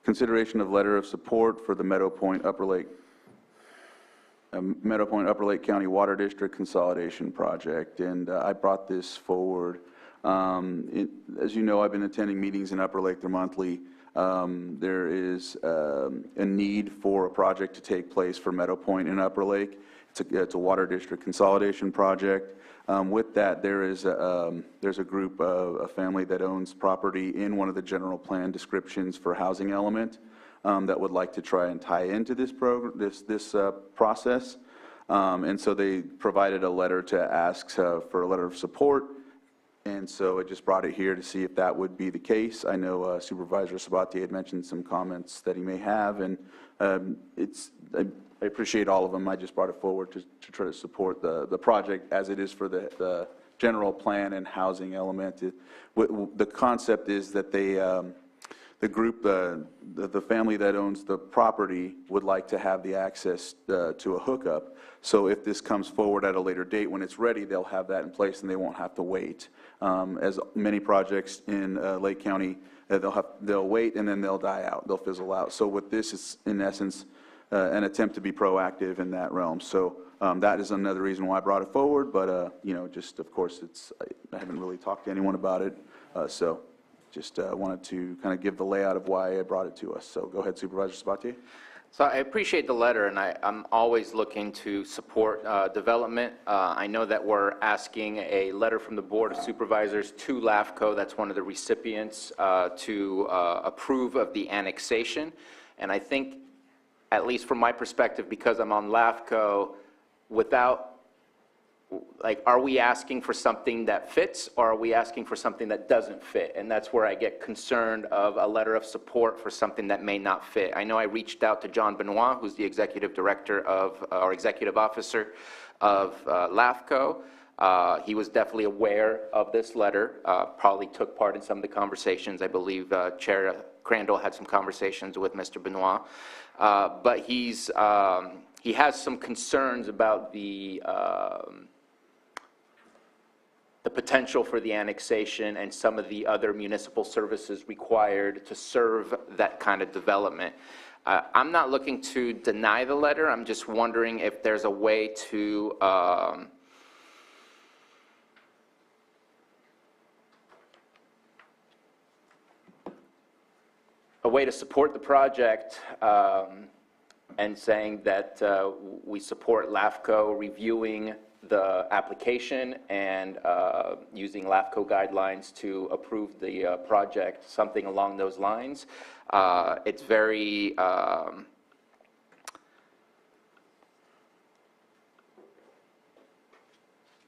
Consideration of letter of support for the Meadow Point Upper Lake County Water District Consolidation Project, and I brought this forward. As you know, I've been attending meetings in Upper Lake. They're monthly. There is a need for a project to take place for Meadow Point in Upper Lake. It's a water district consolidation project. With that, there's a group, a family that owns property in one of the general plan descriptions for housing element that would like to try and tie into this process. And so they provided a letter to ask for a letter of support. And so I just brought it here to see if that would be the case. I know Supervisor Sabatier had mentioned some comments that he may have, and I appreciate all of them. I just brought it forward to try to support the project as it is for the general plan and housing element. The concept is that the group, the family that owns the property would like to have the access to a hookup. So if this comes forward at a later date, when it's ready, they'll have that in place and they won't have to wait. As many projects in Lake County, they'll wait and then they'll die out, they'll fizzle out. So with this, it's in essence an attempt to be proactive in that realm. So that is another reason why I brought it forward, but just of course, I haven't really talked to anyone about it, so just wanted to kind of give the layout of why I brought it to us. So go ahead, Supervisor Sabatier. So I appreciate the letter, and I'm always looking to support development. I know that we're asking a letter from the Board of Supervisors to LAFCO, that's one of the recipients, to approve of the annexation. And I think, at least from my perspective, because I'm on LAFCO, are we asking for something that fits, or are we asking for something that doesn't fit? And that's where I get concerned of a letter of support for something that may not fit. I know I reached out to John Benoit, who's the executive director or executive officer of LAFCO. He was definitely aware of this letter, probably took part in some of the conversations. I believe Chair Crandall had some conversations with Mr. Benoit. But he has some concerns about the potential for the annexation and some of the other municipal services required to serve that kind of development. I'm not looking to deny the letter. I'm just wondering if there's a way to support the project and saying that we support LAFCO reviewing the application and using LAFCO guidelines to approve the project, something along those lines. It's very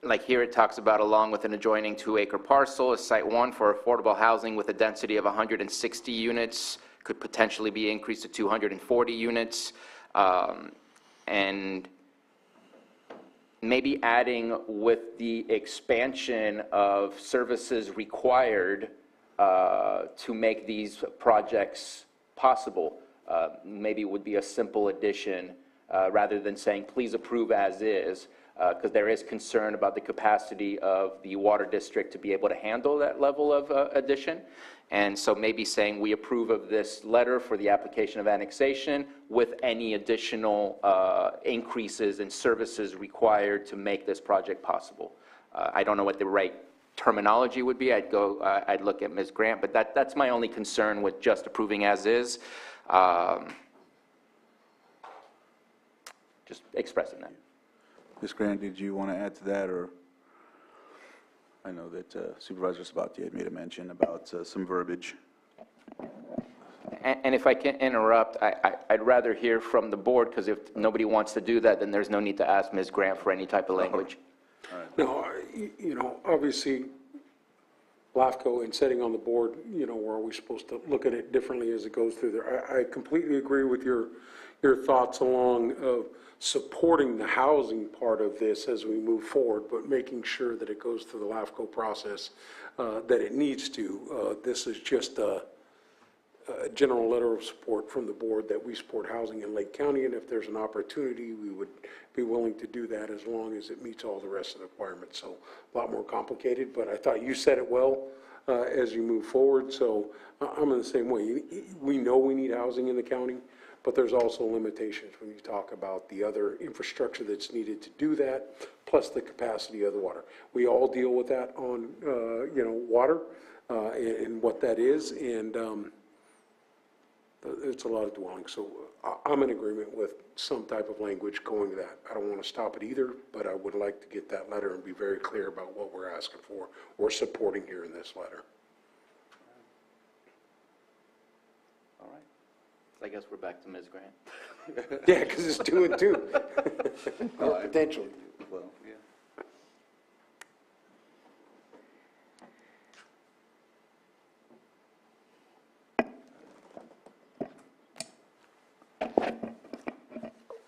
like here it talks about along with an adjoining 2-acre parcel, a Site 1 for affordable housing with a density of 160 units, could potentially be increased to 240 units, and maybe adding with the expansion of services required to make these projects possible. Maybe it would be a simple addition rather than saying please approve as is, because there is concern about the capacity of the water district to be able to handle that level of addition. And so maybe saying we approve of this letter for the application of annexation with any additional increases in services required to make this project possible. I don't know what the right terminology would be. I'd look at Ms. Grant, but that's my only concern with just approving as is. Just expressing that. Ms. Grant, did you want to add to that, or? I know that Supervisor Sabatier had made a mention about some verbiage. And if I can interrupt, I'd rather hear from the board, because if nobody wants to do that, then there's no need to ask Ms. Grant for any type of language. No, obviously, LAFCO and setting on the board, we're always supposed to look at it differently as it goes through there. I completely agree with your thoughts along of supporting the housing part of this as we move forward, but making sure that it goes through the LAFCO process that it needs to. This is just a general letter of support from the board that we support housing in Lake County, and if there's an opportunity, we would be willing to do that as long as it meets all the rest of the requirements. So a lot more complicated, but I thought you said it well as you move forward. So I'm in the same way. We know we need housing in the county, but there's also limitations when you talk about the other infrastructure that's needed to do that, plus the capacity of the water. We all deal with that on, water and what that is, and it's a lot of dwelling. So I'm in agreement with some type of language going to that. I don't want to stop it either, but I would like to get that letter and be very clear about what we're asking for or supporting here in this letter. All right. So I guess we're back to Ms. Grant. Yeah, because it's 2 and 2. Potentially. Well, yeah.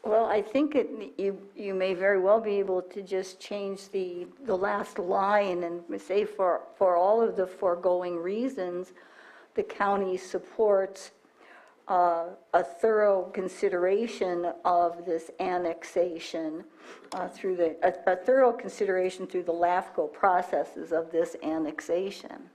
Well, I think you may very well be able to just change the last line and say for all of the foregoing reasons, the county supports a thorough consideration of this annexation through a thorough consideration through the LAFCO processes of this annexation.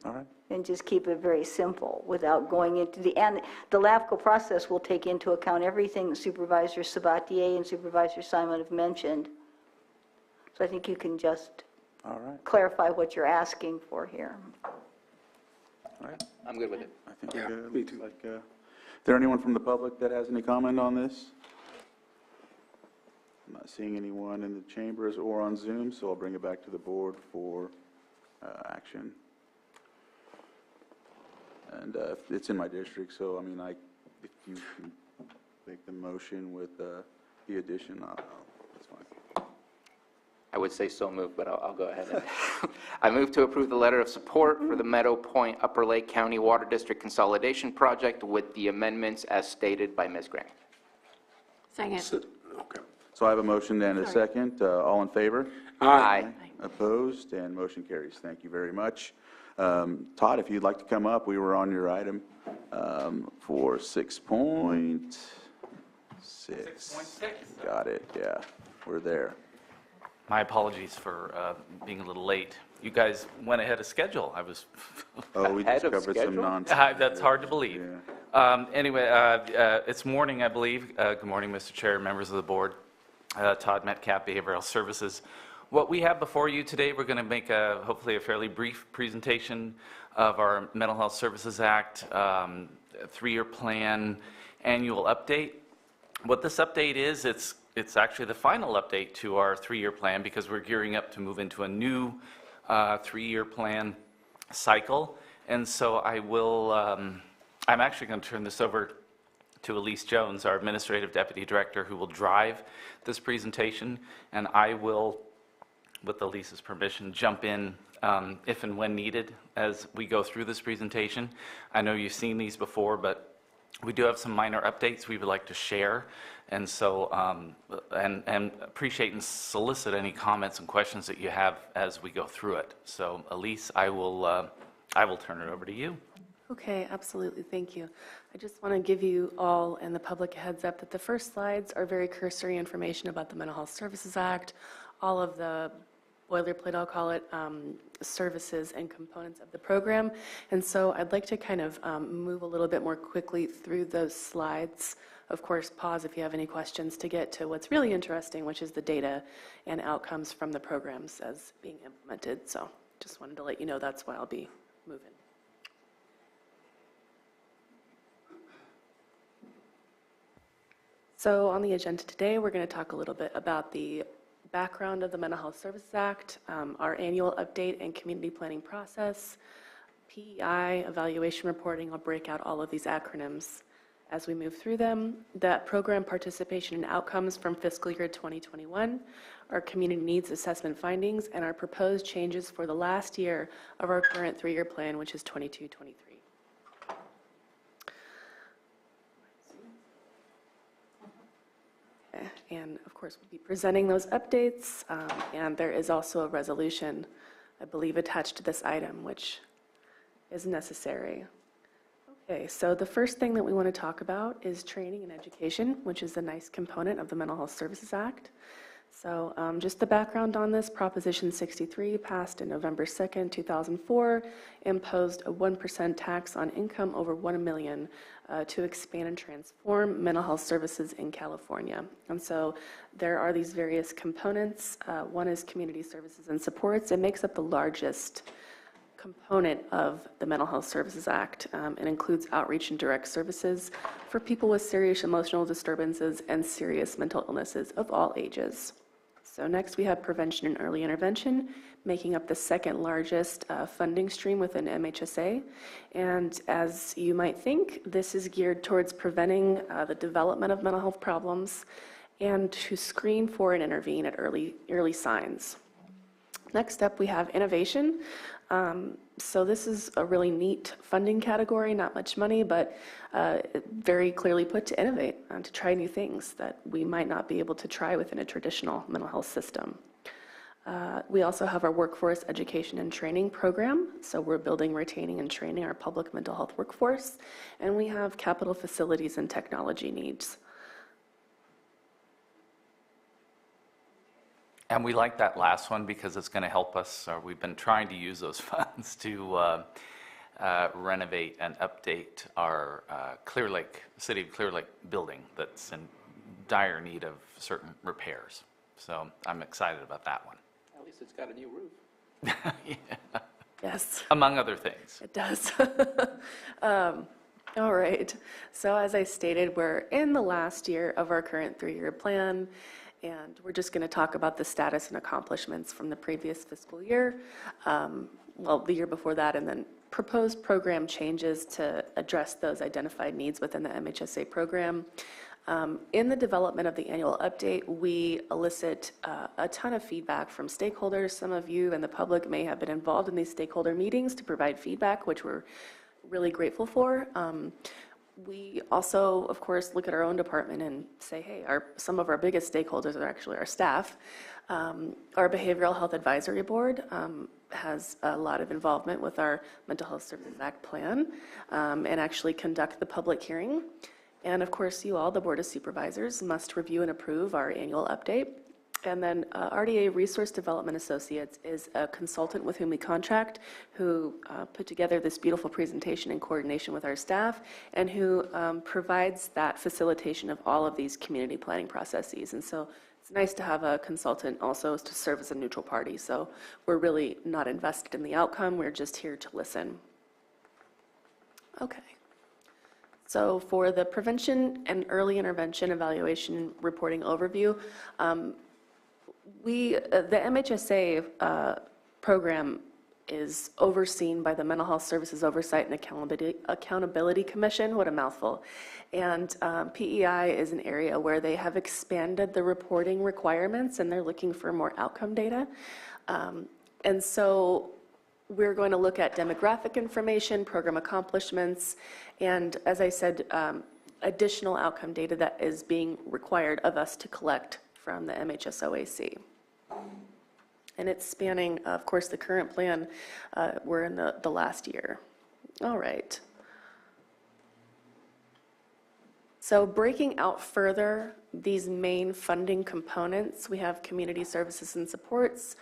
All right. And just keep it very simple without going into and the LAFCO process will take into account everything that Supervisor Sabatier and Supervisor Simon have mentioned. So I think you can just clarify what you're asking for here. All right. I'm good with it. I think Yeah, we're good. me too. Is there anyone from the public that has any comment on this? I'm not seeing anyone in the chambers or on Zoom, so I'll bring it back to the board for action. And it's in my district, so I mean, if you can make the motion with the addition, that's fine. I would say so moved, but I'll go ahead. I move to approve the letter of support for the Meadow Point Upper Lake County Water District Consolidation Project with the amendments as stated by Ms. Grant. Second. Okay. So I have a motion and a second. All in favor? Aye. Opposed? And motion carries. Thank you very much. Todd, if you'd like to come up, we were on your item for 6.6. 6.6. Got it, yeah, we're there. My apologies for being a little late. You guys went ahead of schedule. I was, Oh, we Ahead just of covered schedule? some nonsense. that's hard to believe. Yeah. Anyway, it's morning, I believe. Good morning, Mr. Chair, members of the board. Todd Metcalf, Behavioral Services. What we have before you today, we're going to make hopefully a fairly brief presentation of our Mental Health Services Act 3-year plan annual update. What this update is, it's actually the final update to our 3-year plan because we're gearing up to move into a new 3-year plan cycle. And so I'm actually going to turn this over to Elise Jones, our Administrative Deputy Director, who will drive this presentation, and I will, with Elise's permission, jump in if and when needed as we go through this presentation. I know you've seen these before, but we do have some minor updates we would like to share, and so and appreciate and solicit any comments and questions that you have as we go through it. So Elise, I will turn it over to you. Okay, absolutely, thank you. I just want to give you all and the public a heads up that the first slides are very cursory information about the Mental Health Services Act, all of the boilerplate, I'll call it, services and components of the program. And so I'd like to kind of move a little bit more quickly through those slides. Of course, pause if you have any questions to get to what's really interesting, which is the data and outcomes from the programs as being implemented. So just wanted to let you know that's why I'll be moving. So on the agenda today, we're going to talk a little bit about the background of the Mental Health Services Act, our annual update and community planning process, PEI, evaluation reporting. I'll break out all of these acronyms. as we move through them. That program participation and outcomes from fiscal year 2021, our community needs assessment findings, and our proposed changes for the last year of our current 3-year plan, which is 22-23. And of course, we'll be presenting those updates, and there is also a resolution, I believe, attached to this item, which is necessary. Okay, so the first thing that we want to talk about is training and education, which is a nice component of the Mental Health Services Act. So just the background on this, Proposition 63 passed in November 2nd, 2004, imposed a 1% tax on income over $1 million to expand and transform mental health services in California. And so there are these various components. One is community services and supports. It makes up the largest component of the Mental Health Services Act. It includes outreach and direct services for people with serious emotional disturbances and serious mental illnesses of all ages. So next we have prevention and early intervention, making up the second largest funding stream within MHSA. And as you might think, this is geared towards preventing the development of mental health problems and to screen for and intervene at early signs. Next up, we have innovation. So this is a really neat funding category, not much money, but very clearly put to innovate, to try new things that we might not be able to try within a traditional mental health system. We also have our workforce education and training program. So we're building, retaining, and training our public mental health workforce. And we have capital facilities and technology needs. And we like that last one because it's going to help us, or we've been trying to use those funds to renovate and update our City of Clear Lake building that's in dire need of certain repairs. So I'm excited about that one. At least it's got a new roof. Yeah. Yes. Among other things. It does. All right. So as I stated, we're in the last year of our current 3-year plan. And we're just going to talk about the status and accomplishments from the previous fiscal year, well, the year before that, and then proposed program changes to address those identified needs within the MHSA program. In the development of the annual update, we elicit a ton of feedback from stakeholders. Some of you and the public may have been involved in these stakeholder meetings to provide feedback, which we're really grateful for. We also, of course, look at our own department and say, hey, some of our biggest stakeholders are actually our staff. Our Behavioral Health Advisory Board has a lot of involvement with our Mental Health Services Act plan and actually conduct the public hearing. And of course, you all, the Board of Supervisors, must review and approve our annual update. And then RDA Resource Development Associates is a consultant with whom we contract, who put together this beautiful presentation in coordination with our staff, and who provides that facilitation of all of these community planning processes. And so it's nice to have a consultant also to serve as a neutral party. So we're really not invested in the outcome, we're just here to listen. Okay. So for the prevention and early intervention evaluation reporting overview, the MHSA program is overseen by the Mental Health Services Oversight and Accountability Commission. What a mouthful. And PEI is an area where they have expanded the reporting requirements, and they're looking for more outcome data. And so we're going to look at demographic information, program accomplishments, and as I said, additional outcome data that is being required of us to collect from the MHSOAC. And it's spanning, of course, the current plan. We're in the last year. All right. So breaking out further these main funding components, we have community services and supports.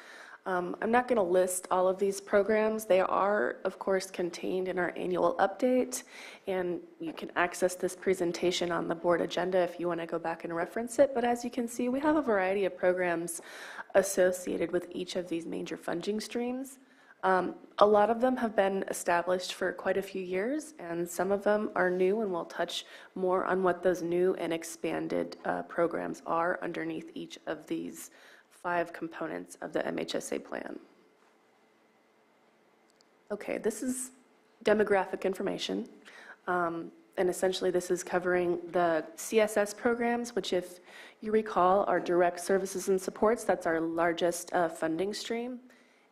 I'm not going to list all of these programs. They are, of course, contained in our annual update, and you can access this presentation on the board agenda if you want to go back and reference it. But as you can see, we have a variety of programs associated with each of these major funding streams. A lot of them have been established for quite a few years, and some of them are new, and we'll touch more on what those new and expanded programs are underneath each of these 5 components of the MHSA plan. Okay, this is demographic information. And essentially, this is covering the CSS programs, which, if you recall, are direct services and supports. That's our largest funding stream.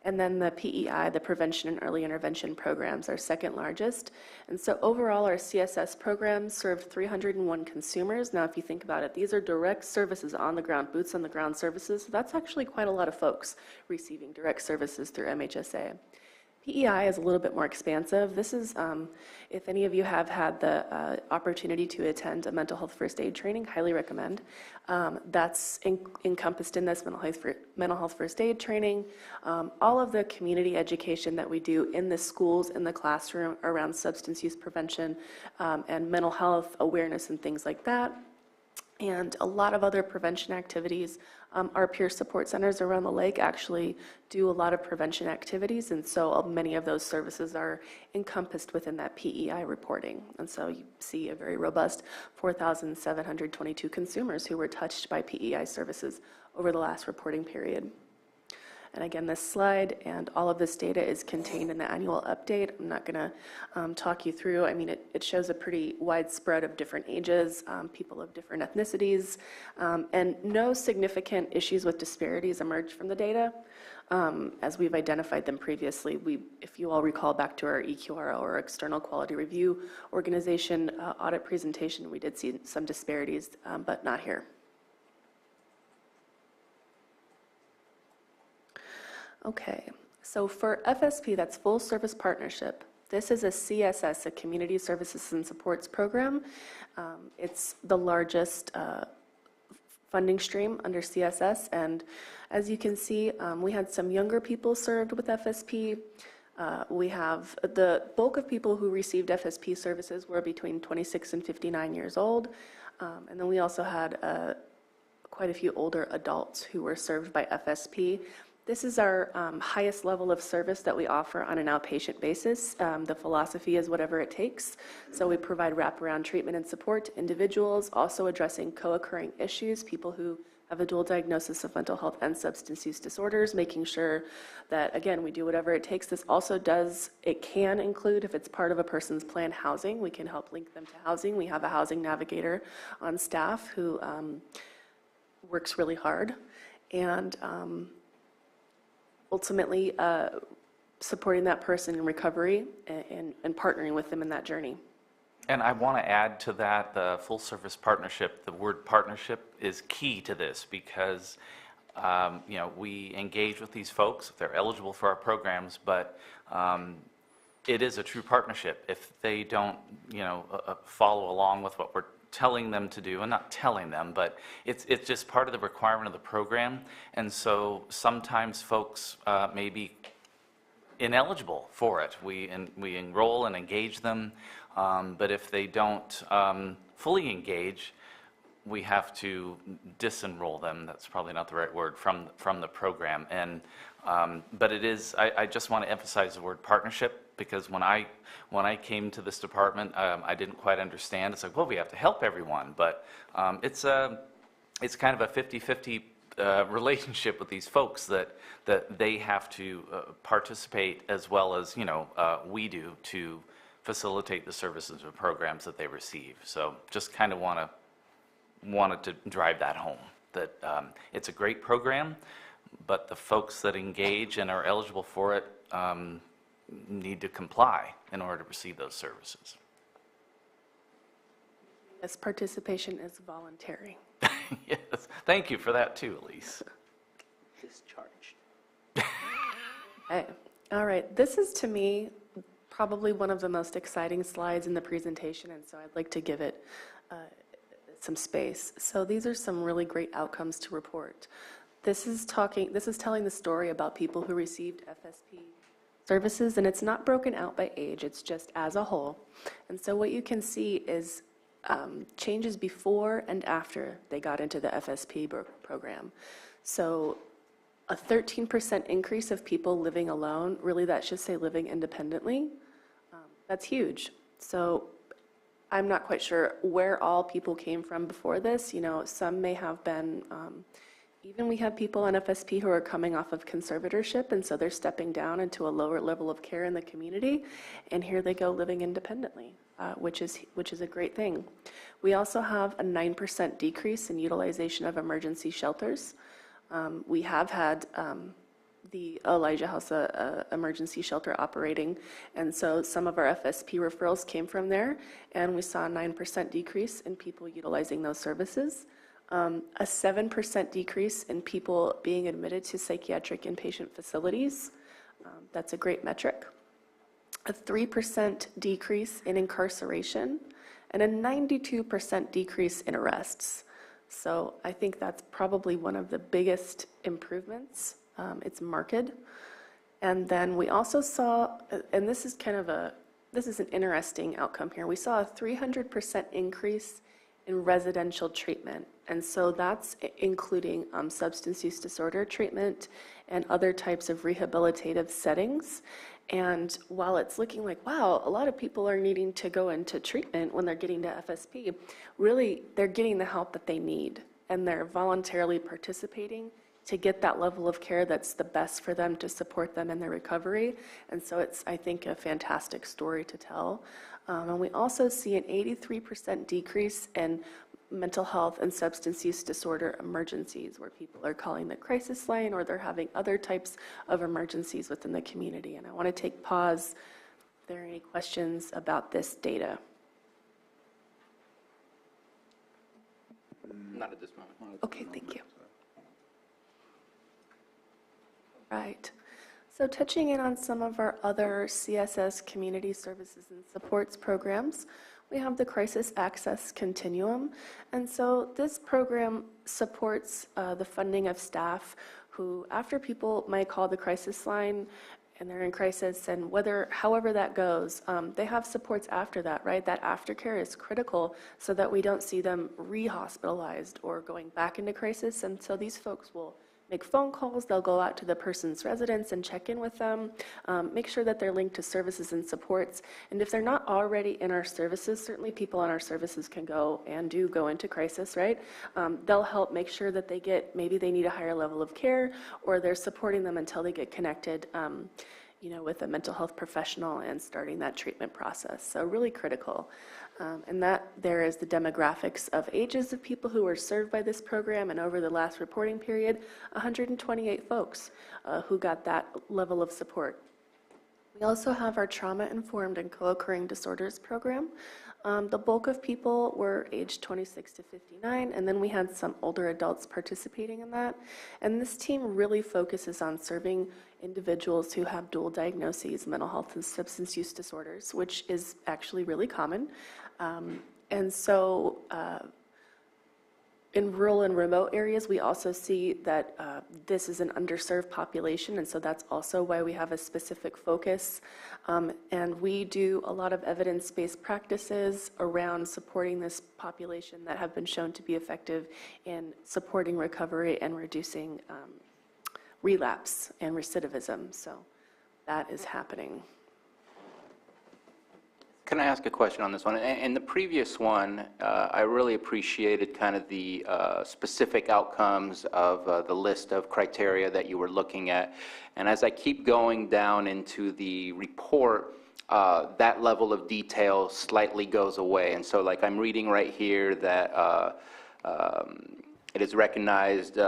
And then the PEI, the Prevention and Early Intervention programs, our second largest. And so overall, our CSS programs served 301 consumers. Now, if you think about it, these are direct services on the ground, boots on the ground services. So that's actually quite a lot of folks receiving direct services through MHSA. PEI is a little bit more expansive. This is, if any of you have had the opportunity to attend a mental health first aid training, highly recommend. That's encompassed in this mental health first aid training. All of the community education that we do in the schools, in the classroom around substance use prevention and mental health awareness and things like that. And a lot of other prevention activities. Our peer support centers around the lake actually do a lot of prevention activities, and so many of those services are encompassed within that PEI reporting. And so you see a very robust 4,722 consumers who were touched by PEI services over the last reporting period. And again, this slide and all of this data is contained in the annual update. I'm not going to talk you through. I mean, it shows a pretty wide spread of different ages, people of different ethnicities, and no significant issues with disparities emerged from the data. As we've identified them previously, if you all recall back to our EQRO, or External Quality Review Organization audit presentation, we did see some disparities, but not here. Okay, so for FSP, that's Full Service Partnership. This is a CSS, a Community Services and Supports program. It's the largest funding stream under CSS, and as you can see, we had some younger people served with FSP. We have the bulk of people who received FSP services were between 26 and 59 years old, and then we also had quite a few older adults who were served by FSP. This is our highest level of service that we offer on an outpatient basis. The philosophy is whatever it takes. So we provide wraparound treatment and support to individuals, also addressing co-occurring issues, people who have a dual diagnosis of mental health and substance use disorders, making sure that, again, we do whatever it takes. This also it can include, if it's part of a person's planned housing, we can help link them to housing. We have a housing navigator on staff who works really hard. And ultimately supporting that person in recovery and partnering with them in that journey. And I want to add to that the full service partnership. The word partnership is key to this because we engage with these folks if they're eligible for our programs, but it is a true partnership. If they don't follow along with what we're telling them to do, and not telling them, but it's just part of the requirement of the program. And so sometimes folks may be ineligible for it. We enroll and engage them, but if they don't fully engage, we have to disenroll them. That's probably not the right word, from the program. And but it is. I just want to emphasize the word partnership, because when I came to this department, I didn't quite understand. It's like, well, we have to help everyone, but it's kind of a 50-50 relationship with these folks that they have to participate as well as we do to facilitate the services and programs that they receive. So just kind of wanted to drive that home, that it's a great program, but the folks that engage and are eligible for it need to comply in order to receive those services. Yes, participation is voluntary. Yes, thank you for that too, Elise. Discharged. Okay. All right, this is to me probably one of the most exciting slides in the presentation, and so I'd like to give it some space. So these are some really great outcomes to report. This is telling the story about people who received FSP services, and it's not broken out by age, it's just as a whole. And so what you can see is changes before and after they got into the FSP program. So a 13% increase of people living alone, really that should say living independently. That's huge. So I'm not quite sure where all people came from before this. Some may have been Even we have people on FSP who are coming off of conservatorship, and so they're stepping down into a lower level of care in the community, and here they go living independently, which is a great thing. We also have a 9% decrease in utilization of emergency shelters. We have had the Elijah House emergency shelter operating, and so some of our FSP referrals came from there, and we saw a 9% decrease in people utilizing those services. A 7% decrease in people being admitted to psychiatric inpatient facilities. That's a great metric. A 3% decrease in incarceration, and a 92% decrease in arrests. So I think that's probably one of the biggest improvements. It's marked. And then we also saw, and this is an interesting outcome here. We saw a 300% increase in residential treatment. And so that's including substance use disorder treatment and other types of rehabilitative settings. And while it's looking like, wow, a lot of people are needing to go into treatment when they're getting to FSP, really they're getting the help that they need. And they're voluntarily participating to get that level of care that's the best for them to support them in their recovery. And so it's, I think, a fantastic story to tell. And we also see an 83% decrease in mental health and substance use disorder emergencies, where people are calling the crisis line or they're having other types of emergencies within the community. And I want to take pause if there are any questions about this data. Not at this moment. Okay, thank you. Right. So touching in on some of our other CSS community services and supports programs, we have the Crisis Access Continuum. And so this program supports the funding of staff who, after people might call the crisis line and they're in crisis, and however that goes, they have supports after that, right? That aftercare is critical so that we don't see them re-hospitalized or going back into crisis. And so these folks will make phone calls, they'll go out to the person's residence and check in with them, make sure that they're linked to services and supports. And if they're not already in our services, certainly people in our services can go and do go into crisis, right? They'll help make sure that maybe they need a higher level of care, or they're supporting them until they get connected with a mental health professional and starting that treatment process. So really critical. And that there is the demographics of ages of people who were served by this program, and over the last reporting period, 128 folks who got that level of support. We also have our trauma-informed and co-occurring disorders program. The bulk of people were aged 26 to 59, and then we had some older adults participating in that. And this team really focuses on serving individuals who have dual diagnoses, mental health and substance use disorders, which is actually really common. And so in rural and remote areas, we also see that this is an underserved population, and so that's also why we have a specific focus. And we do a lot of evidence-based practices around supporting this population that have been shown to be effective in supporting recovery and reducing relapse and recidivism. So that is happening. Can I ask a question on this one? In the previous one, I really appreciated kind of the specific outcomes of the list of criteria that you were looking at. And as I keep going down into the report, that level of detail slightly goes away. And so like I'm reading right here that it is recognized,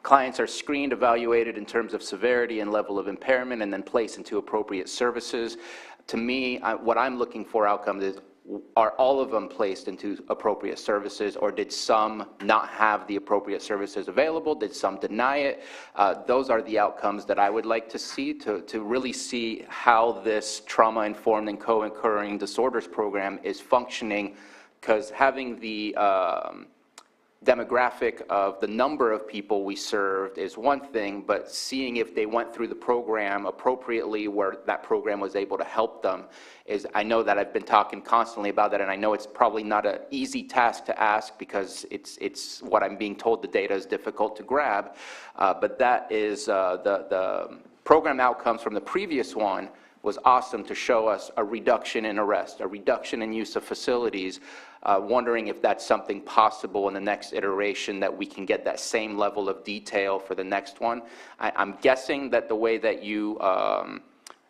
clients are screened, evaluated in terms of severity and level of impairment, and then placed into appropriate services. To me, what I'm looking for outcomes is, are all of them placed into appropriate services, or did some not have the appropriate services available? Did some deny it? Those are the outcomes that I would like to see, to really see how this trauma-informed and co-occurring disorders program is functioning, because having the demographic of the number of people we served is one thing, but seeing if they went through the program appropriately, where that program was able to help them, is, I know that I've been talking constantly about that, and I know it's probably not an easy task to ask, because it's what I'm being told, the data is difficult to grab, but that is the program outcomes from the previous one was awesome to show us a reduction in arrest, a reduction in use of facilities. Wondering if that's something possible in the next iteration, that we can get that same level of detail for the next one. I'm guessing that the way that you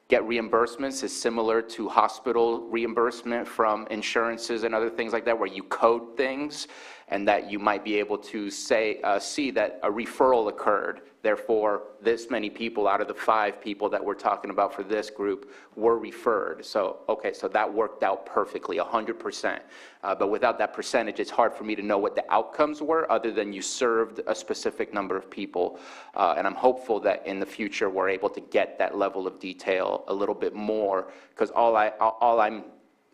get reimbursements is similar to hospital reimbursement from insurances and other things like that, where you code things, and that you might be able to say, see that a referral occurred. Therefore, this many people out of the 5 people that we're talking about for this group were referred. So, okay, so that worked out perfectly, 100%. But without that percentage, it's hard for me to know what the outcomes were, other than you served a specific number of people. And I'm hopeful that in the future we're able to get that level of detail a little bit more, because all I'm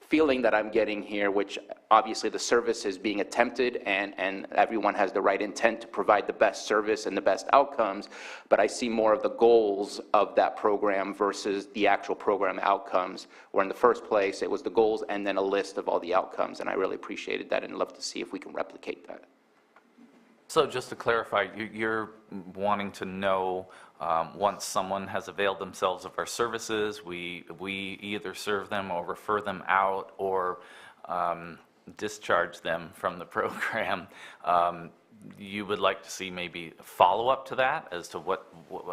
feeling that I'm getting here, which obviously the service is being attempted, and everyone has the right intent to provide the best service and the best outcomes, but I see more of the goals of that program versus the actual program outcomes, where in the first place it was the goals and then a list of all the outcomes, and I really appreciated that and love to see if we can replicate that. So just to clarify, you're wanting to know, once someone has availed themselves of our services, we either serve them or refer them out or discharge them from the program. You would like to see maybe follow-up to that as to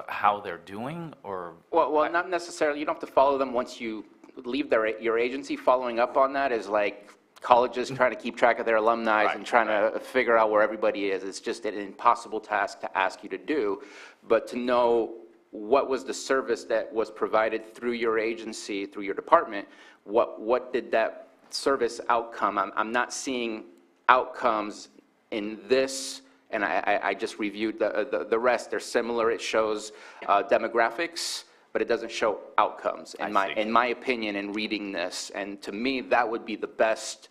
how they're doing, or? Well, not necessarily. You don't have to follow them once you leave your agency. Following up on that is like colleges trying to keep track of their alumni and trying to figure out where everybody is. It's just an impossible task to ask you to do, but to know what was the service that was provided through your agency, through your department, what did that service outcome? I'm not seeing outcomes in this, and I just reviewed the rest. They're similar. It shows demographics, but it doesn't show outcomes, in my opinion, in reading this. And to me, that would be the best,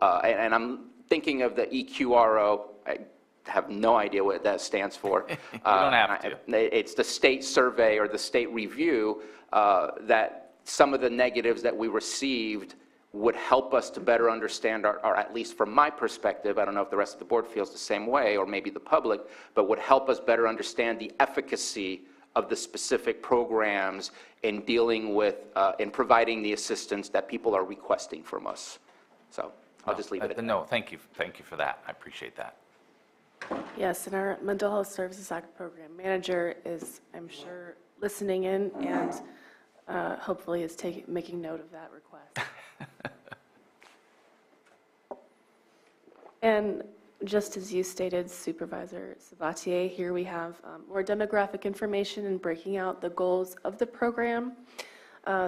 and I'm thinking of the EQRO. I have no idea what that stands for. You don't have to. It's the state survey or the state review, that some of the negatives that we received would help us to better understand, or at least from my perspective, I don't know if the rest of the board feels the same way, or maybe the public, but would help us better understand the efficacy of the specific programs in dealing with, in providing the assistance that people are requesting from us. So I'll just leave it at that. No, thank you for that. I appreciate that. Yes, and our Mental Health Services Act program manager is, I'm sure, listening in and hopefully is making note of that request. And just as you stated, Supervisor Sabatier, here we have more demographic information and breaking out the goals of the program.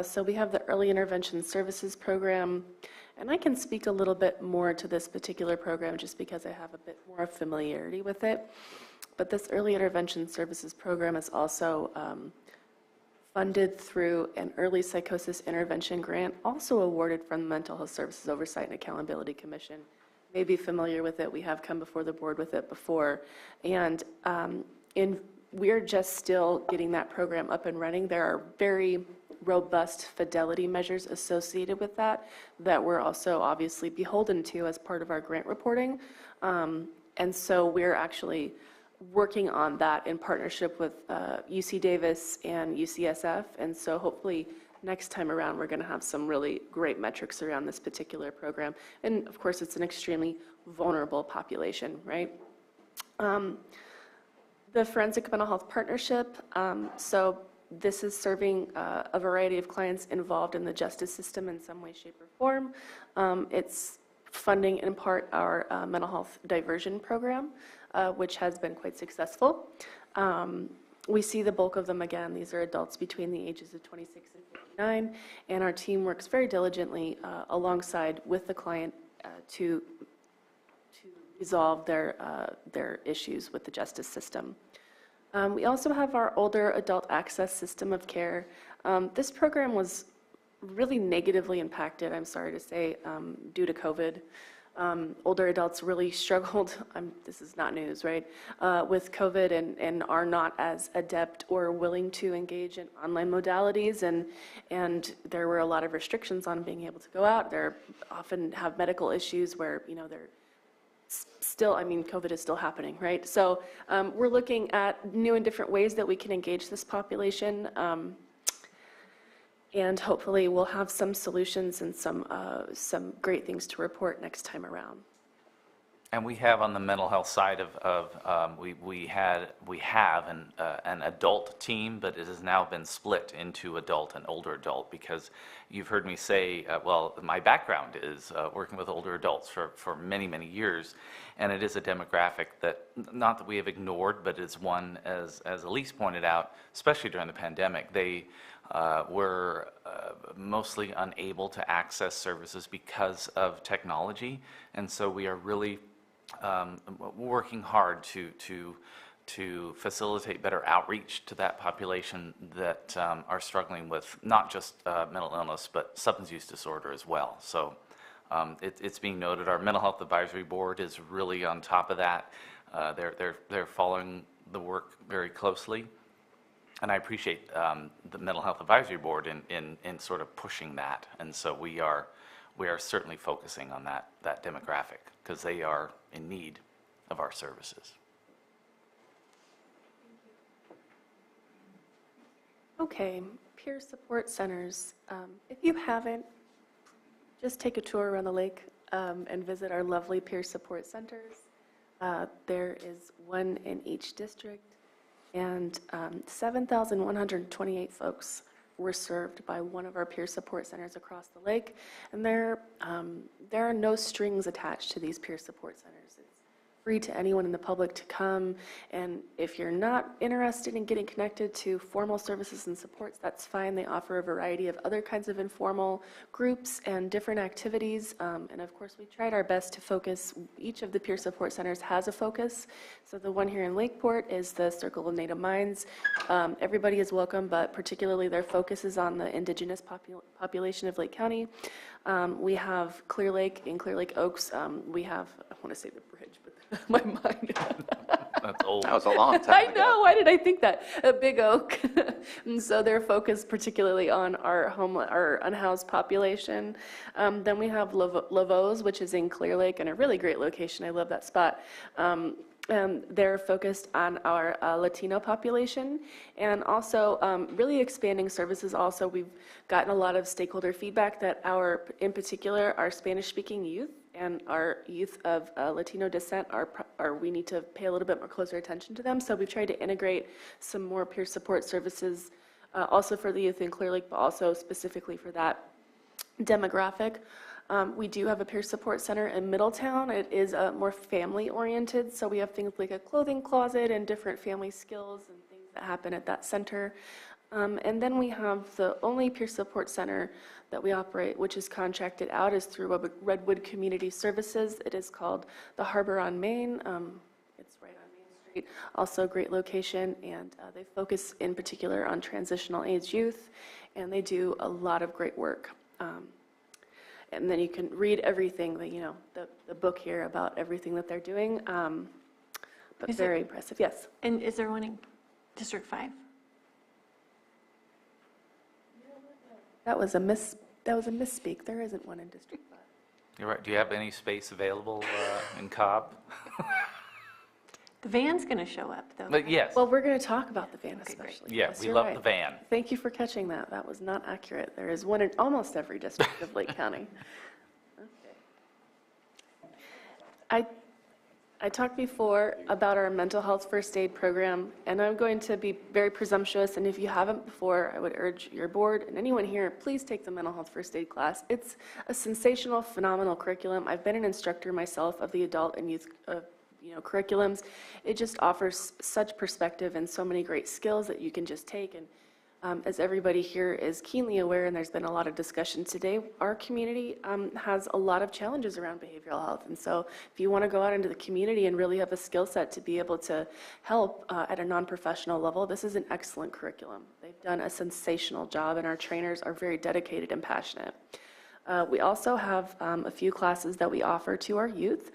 So we have the Early Intervention Services Program, and I can speak a little bit more to this particular program just because I have a bit more familiarity with it. But this Early Intervention Services Program is also funded through an Early Psychosis Intervention Grant, also awarded from the Mental Health Services Oversight and Accountability Commission. May be familiar with it. We have come before the board with it before. And we're just still getting that program up and running. There are very robust fidelity measures associated with that we're also obviously beholden to as part of our grant reporting. And so we're actually working on that in partnership with UC Davis and UCSF. And so hopefully next time around, we're going to have some really great metrics around this particular program. And of course, it's an extremely vulnerable population, right? The Forensic Mental Health Partnership, so this is serving a variety of clients involved in the justice system in some way, shape, or form. It's funding in part our mental health diversion program, which has been quite successful. We see the bulk of them again. These are adults between the ages of 26 and 59, and our team works very diligently alongside with the client to resolve their issues with the justice system. We also have our older adult access system of care. This program was really negatively impacted, I'm sorry to say, due to COVID. Older adults really struggled, this is not news, right, with COVID and are not as adept or willing to engage in online modalities, and there were a lot of restrictions on being able to go out. They often have medical issues where, they're still, I mean, COVID is still happening, right? So we're looking at new and different ways that we can engage this population. And hopefully we'll have some solutions and some great things to report next time around. And we have on the mental health side we have an adult team, but it has now been split into adult and older adult, because you've heard me say, well, my background is working with older adults for many, many years, and it is a demographic that, not that we have ignored, but it's one, as Elise pointed out, especially during the pandemic, they were mostly unable to access services because of technology, and so we are really working hard to facilitate better outreach to that population that are struggling with not just mental illness, but substance use disorder as well. So it's being noted. Our mental health advisory board is really on top of that. They're following the work very closely, and I appreciate the mental health advisory board in sort of pushing that. And so we are certainly focusing on that demographic, because they are in need of our services. Okay, peer support centers. If you haven't, just take a tour around the lake and visit our lovely peer support centers. There is one in each district, and 7,128 folks were served by one of our peer support centers across the lake. And there are no strings attached to these peer support centers. It's free to anyone in the public to come. And if you're not interested in getting connected to formal services and supports, that's fine. They offer a variety of other kinds of informal groups and different activities. And of course, we tried our best to focus. Each of the peer support centers has a focus. So the one here in Lakeport is the Circle of Native Minds. Everybody is welcome, but particularly their focus is on the indigenous population of Lake County. We have Clear Lake in Clear Lake Oaks. We have, I want to say the bridge, but my mind. That's old. That was a long time I ago. know, why did I think that? A Big Oak. And so they're focused particularly on our unhoused population. Then we have Lavos, which is in Clear Lake, and a really great location. I love that spot. They're focused on our Latino population, and also really expanding services. Also, we've gotten a lot of stakeholder feedback that in particular, our Spanish-speaking youth and our youth of Latino descent we need to pay a little bit more closer attention to them. So we've tried to integrate some more peer support services, also for the youth in Clear Lake, but also specifically for that demographic. We do have a peer support center in Middletown. It is more family-oriented, so we have things like a clothing closet and different family skills and things that happen at that center. And then we have the only peer support center that we operate, which is contracted out, is through Redwood Community Services. It is called the Harbor on Main. It's right on Main Street. Also a great location, and they focus in particular on transitional age youth, and they do a lot of great work. And then you can read everything, the book here about everything that they're doing, but very impressive, yes. And is there one in District 5? That was a misspeak. There isn't one in District 5. You're right. Do you have any space available in Cobb? The van's going to show up, though. But yes. Well, we're going to talk about the van especially. Yeah, Yes, we you're love right. the van. Thank you for catching that. That was not accurate. There is one in almost every district of Lake County. Okay. I talked before about our mental health first aid program, and I'm going to be very presumptuous, and if you haven't before, I would urge your board and anyone here, please take the mental health first aid class. It's a sensational, phenomenal curriculum. I've been an instructor myself of the adult and youth curriculums. It just offers such perspective and so many great skills that you can just take. And as everybody here is keenly aware, and there's been a lot of discussion today, our community has a lot of challenges around behavioral health. And so if you want to go out into the community and really have a skill set to be able to help at a non-professional level, this is an excellent curriculum. They've done a sensational job, and our trainers are very dedicated and passionate. We also have a few classes that we offer to our youth,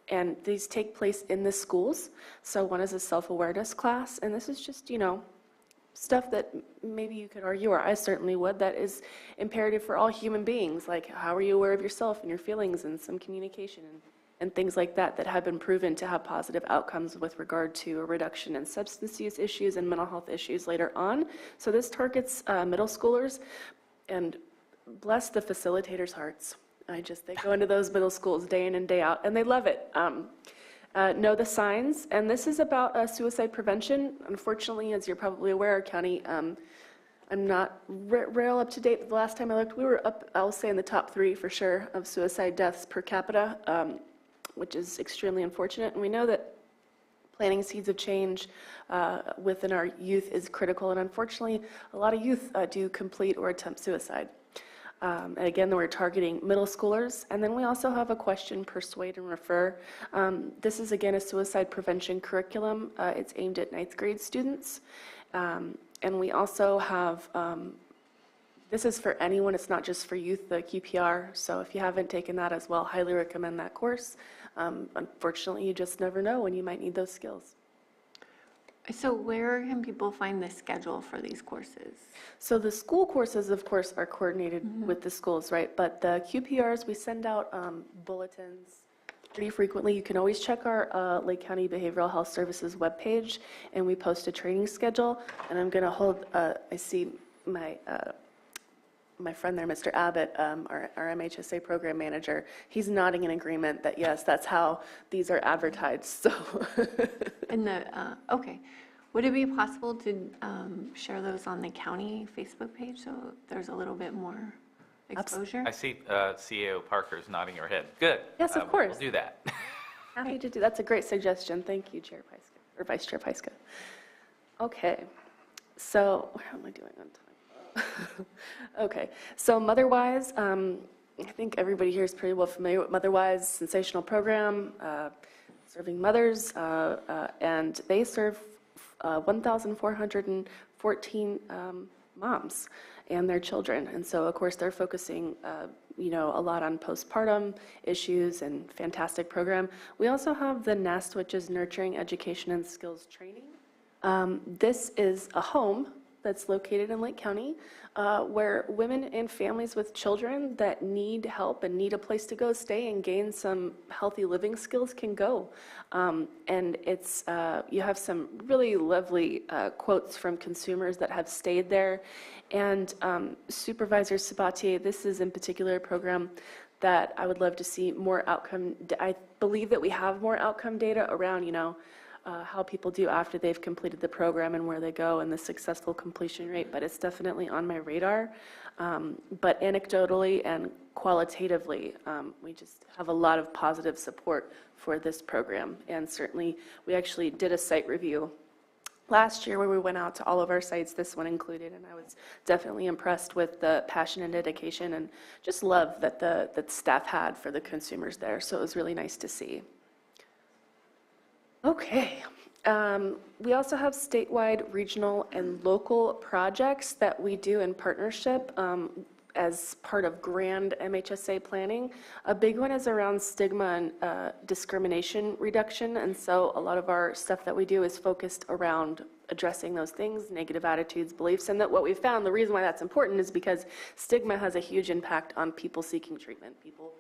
and these take place in the schools. So one is a self-awareness class, and this is just, stuff that maybe you could argue, or I certainly would, that is imperative for all human beings, like how are you aware of yourself and your feelings, and some communication and things like that that have been proven to have positive outcomes with regard to a reduction in substance use issues and mental health issues later on. So this targets middle schoolers, and bless the facilitators' hearts. They go into those middle schools day in and day out, and they love it. Know the signs, and this is about suicide prevention. Unfortunately, as you're probably aware, our county, I'm not real up to date. The last time I looked, we were up, I'll say, in the top 3 for sure of suicide deaths per capita, which is extremely unfortunate. And we know that planting seeds of change within our youth is critical, and unfortunately, a lot of youth do complete or attempt suicide. And again, we're targeting middle schoolers. And then we also have a question, persuade and refer. This is, again, a suicide prevention curriculum. It's aimed at 9th grade students. And we also have, this is for anyone, it's not just for youth, the QPR. So if you haven't taken that as well, highly recommend that course. Unfortunately, you just never know when you might need those skills. So where can people find the schedule for these courses? So the school courses, of course, are coordinated with the schools, right? But the QPRs, we send out bulletins pretty frequently. You can always check our Lake County Behavioral Health Services webpage, and we post a training schedule. And I'm going to hold, I see my friend there, Mr. Abbott, our MHSA program manager, he's nodding in agreement that yes, that's how these are advertised. So, okay, would it be possible to share those on the county Facebook page so there's a little bit more exposure? I see CAO Parker's nodding her head. Good. Yes, of course. We'll do that. Happy to do. That's a great suggestion. Thank you, Chair Pyska, or Vice Chair Pyska. Okay, so where am I doing on time? Okay, so Motherwise, I think everybody here is pretty well familiar with Motherwise, sensational program, serving mothers, and they serve 1,414 moms and their children. And so, of course, they're focusing, a lot on postpartum issues and fantastic program. We also have the NEST, which is Nurturing Education and Skills Training. This is a home that's located in Lake County, where women and families with children that need help and need a place to go stay and gain some healthy living skills can go. And it's, you have some really lovely quotes from consumers that have stayed there. And Supervisors Sabatier, this is in particular a program that I would love to see more outcome. I believe that we have more outcome data around, how people do after they've completed the program and where they go and the successful completion rate, but it's definitely on my radar. But anecdotally and qualitatively, we just have a lot of positive support for this program. And certainly, we actually did a site review last year where we went out to all of our sites, this one included, and I was definitely impressed with the passion and dedication and just love that the staff had for the consumers there. So it was really nice to see. Okay, we also have statewide, regional, and local projects that we do in partnership as part of grand MHSA planning. A big one is around stigma and discrimination reduction, and so a lot of our stuff that we do is focused around addressing those things, negative attitudes, beliefs, and that what we found, the reason why that's important is because stigma has a huge impact on people seeking treatment. People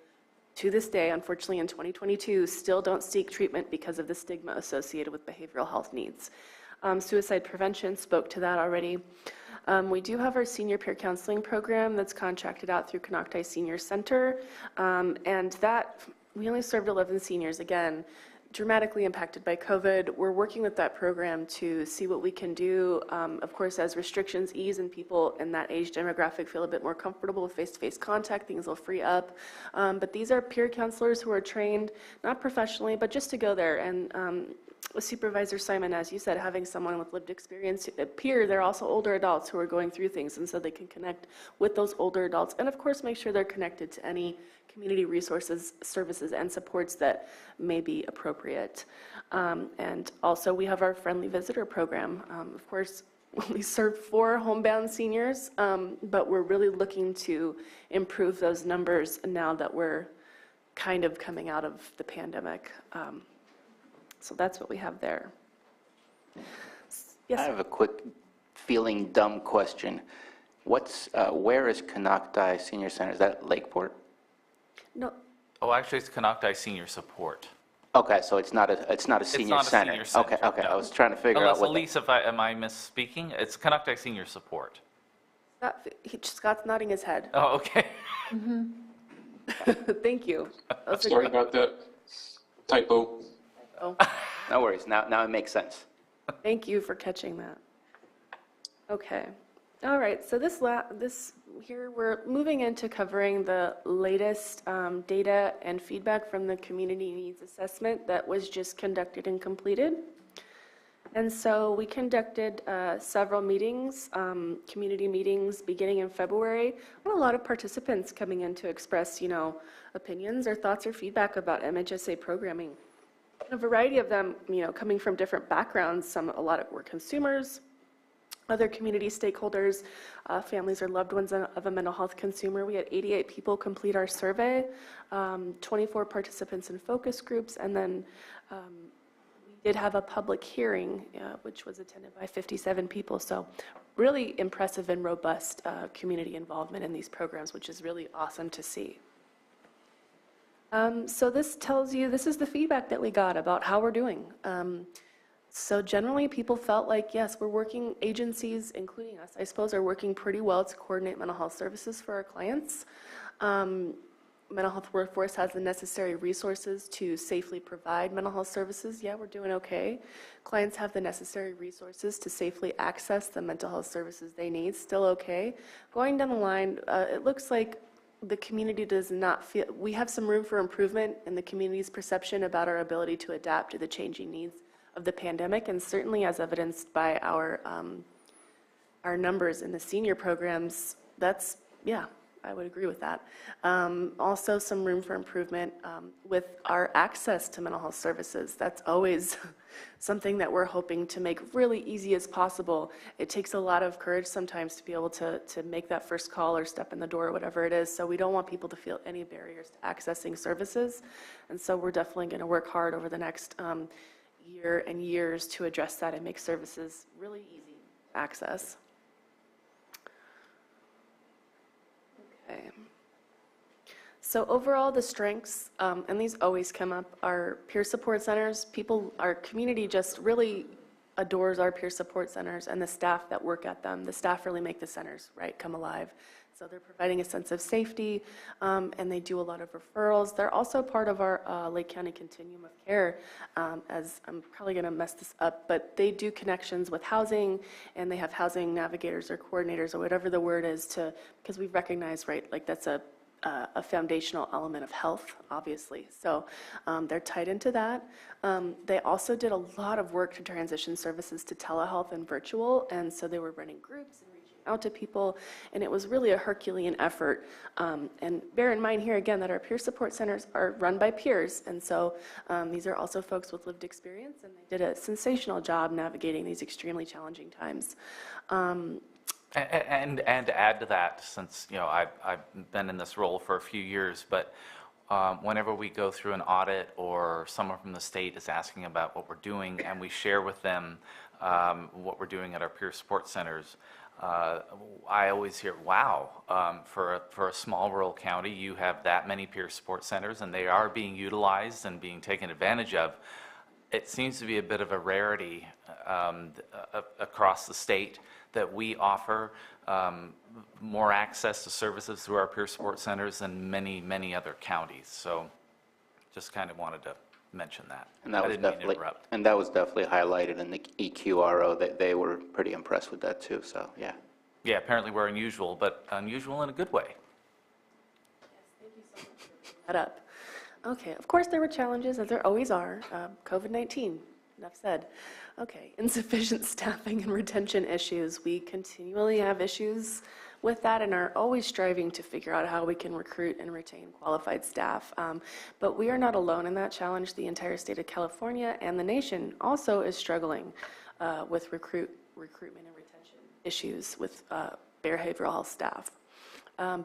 to this day, unfortunately in 2022, still don't seek treatment because of the stigma associated with behavioral health needs. Suicide prevention spoke to that already. We do have our senior peer counseling program that's contracted out through Canocti Senior Center, and that, we only served 11 seniors, again, dramatically impacted by COVID. We're working with that program to see what we can do. Of course, as restrictions ease and people in that age demographic feel a bit more comfortable with face-to-face contact, things will free up. But these are peer counselors who are trained, not professionally, but just to go there. And Supervisor Simon, as you said, having someone with lived experience, a peer, they're also older adults who are going through things, and so they can connect with those older adults. And of course, make sure they're connected to any community resources, services, and supports that may be appropriate. And also we have our Friendly Visitor program. Of course, we serve 4 homebound seniors, but we're really looking to improve those numbers now that we're kind of coming out of the pandemic. So that's what we have there. Yes, I have a quick feeling dumb question. Where is Canocti Senior Center? Is that Lakeport? no, Oh, actually, it's Canocti Senior Support. Okay, so it's not a senior center. Senior center, Okay, no. I was trying to figure out Unless, what. Elise, am I misspeaking? It's Canocti Senior Support. Scott's nodding his head. Oh, okay. Thank you. Sorry about that. Typo. Oh, No worries, now it makes sense. thank you for catching that. Okay. All right, so this here, we're moving into covering the latest data and feedback from the community needs assessment that was just conducted and completed. And so we conducted several meetings, community meetings beginning in February. We had a lot of participants coming in to express, opinions or thoughts or feedback about MHSA programming. A variety of them, coming from different backgrounds. A lot of were consumers, other community stakeholders, families or loved ones of a mental health consumer. We had 88 people complete our survey, 24 participants in focus groups, and then we did have a public hearing, which was attended by 57 people. So really impressive and robust community involvement in these programs, which is really awesome to see. So this tells you, this is the feedback that we got about how we're doing. So generally people felt like, yes, we're working, agencies, including us, I suppose, are working pretty well to coordinate mental health services for our clients. Mental health workforce has the necessary resources to safely provide mental health services. Yeah, we're doing okay. Clients have the necessary resources to safely access the mental health services they need. Still okay. Going down the line, it looks like the community does not feel, we have some room for improvement in the community's perception about our ability to adapt to the changing needs of the pandemic, and certainly as evidenced by our numbers in the senior programs, that's, yeah, I would agree with that. Also some room for improvement with our access to mental health services. That's always something that we're hoping to make really easy as possible. It takes a lot of courage sometimes to be able to make that first call or step in the door or whatever it is. So we don't want people to feel any barriers to accessing services. And so we're definitely going to work hard over the next year and years to address that and make services really easy to access. Okay. So overall, the strengths, and these always come up, are peer support centers. People, our community just really adores our peer support centers and the staff that work at them. The staff really make the centers, right, come alive. So they're providing a sense of safety, and they do a lot of referrals. They're also part of our Lake County Continuum of Care, as I'm probably going to mess this up, but they do connections with housing, and they have housing navigators or coordinators or whatever the word is to, because we've recognized, right, like that's a foundational element of health, obviously. So they're tied into that. They also did a lot of work to transition services to telehealth and virtual, and so they were running groups and reaching out to people, and it was really a Herculean effort. And bear in mind here again that our peer support centers are run by peers, and so these are also folks with lived experience, and they did a sensational job navigating these extremely challenging times. And to add to that, since I've been in this role for a few years, but whenever we go through an audit or someone from the state is asking about what we're doing, and we share with them what we're doing at our peer support centers, I always hear, wow, for a small rural county, you have that many peer support centers, and they are being utilized and being taken advantage of. It seems to be a bit of a rarity across the state that we offer more access to services through our peer support centers than many, many other counties. So just kind of wanted to mention that. And that was definitely highlighted in the EQRO, that they were pretty impressed with that too, so yeah. Yeah, apparently we're unusual, but unusual in a good way. Yes, thank you so much for bringing that up. Okay, of course there were challenges, as there always are. COVID-19, enough said. Okay, insufficient staffing and retention issues. We continually have issues with that and are always striving to figure out how we can recruit and retain qualified staff. But we are not alone in that challenge. The entire state of California and the nation also is struggling with recruitment and retention issues with behavioral health staff.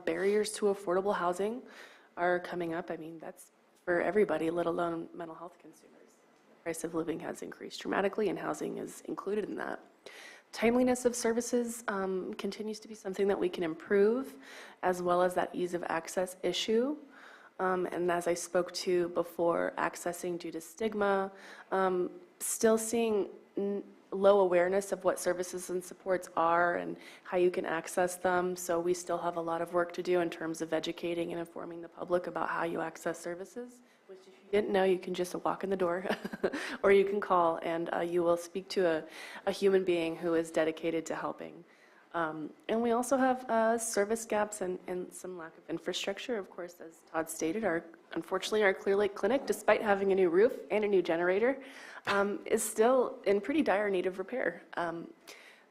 Barriers to affordable housing are coming up. I mean, that's for everybody, let alone mental health consumers. The price of living has increased dramatically, and housing is included in that. Timeliness of services continues to be something that we can improve, as well as that ease of access issue. And as I spoke to before, accessing due to stigma, still seeing low awareness of what services and supports are and how you can access them. So we still have a lot of work to do in terms of educating and informing the public about how you access services, which if you didn't know, you can just walk in the door or you can call and you will speak to a human being who is dedicated to helping. And we also have service gaps and some lack of infrastructure. Of course, as Todd stated, unfortunately, our Clear Lake Clinic, despite having a new roof and a new generator, is still in pretty dire need of repair.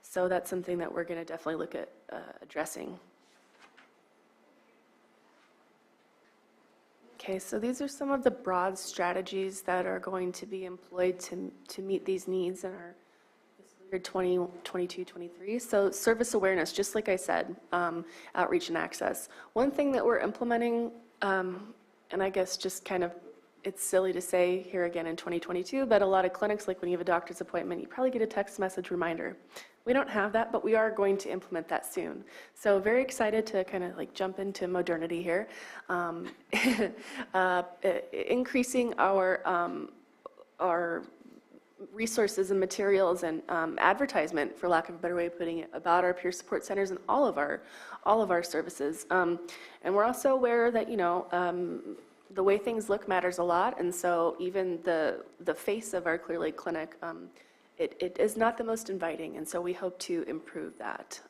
So that's something that we're going to definitely look at addressing. Okay, so these are some of the broad strategies that are going to be employed to meet these needs in our 2022-23. So service awareness, just like I said, outreach and access. One thing that we're implementing, and I guess just kind of, it's silly to say here again in 2022, but a lot of clinics, like when you have a doctor's appointment, you probably get a text message reminder. We don't have that, but we are going to implement that soon. So very excited to kind of like jump into modernity here. Increasing our resources and materials and advertisement, for lack of a better way of putting it, about our peer support centers and all of our services. And we're also aware that, you know, the way things look matters a lot, and so even the face of our Clear Lake Clinic, it is not the most inviting, and so we hope to improve that.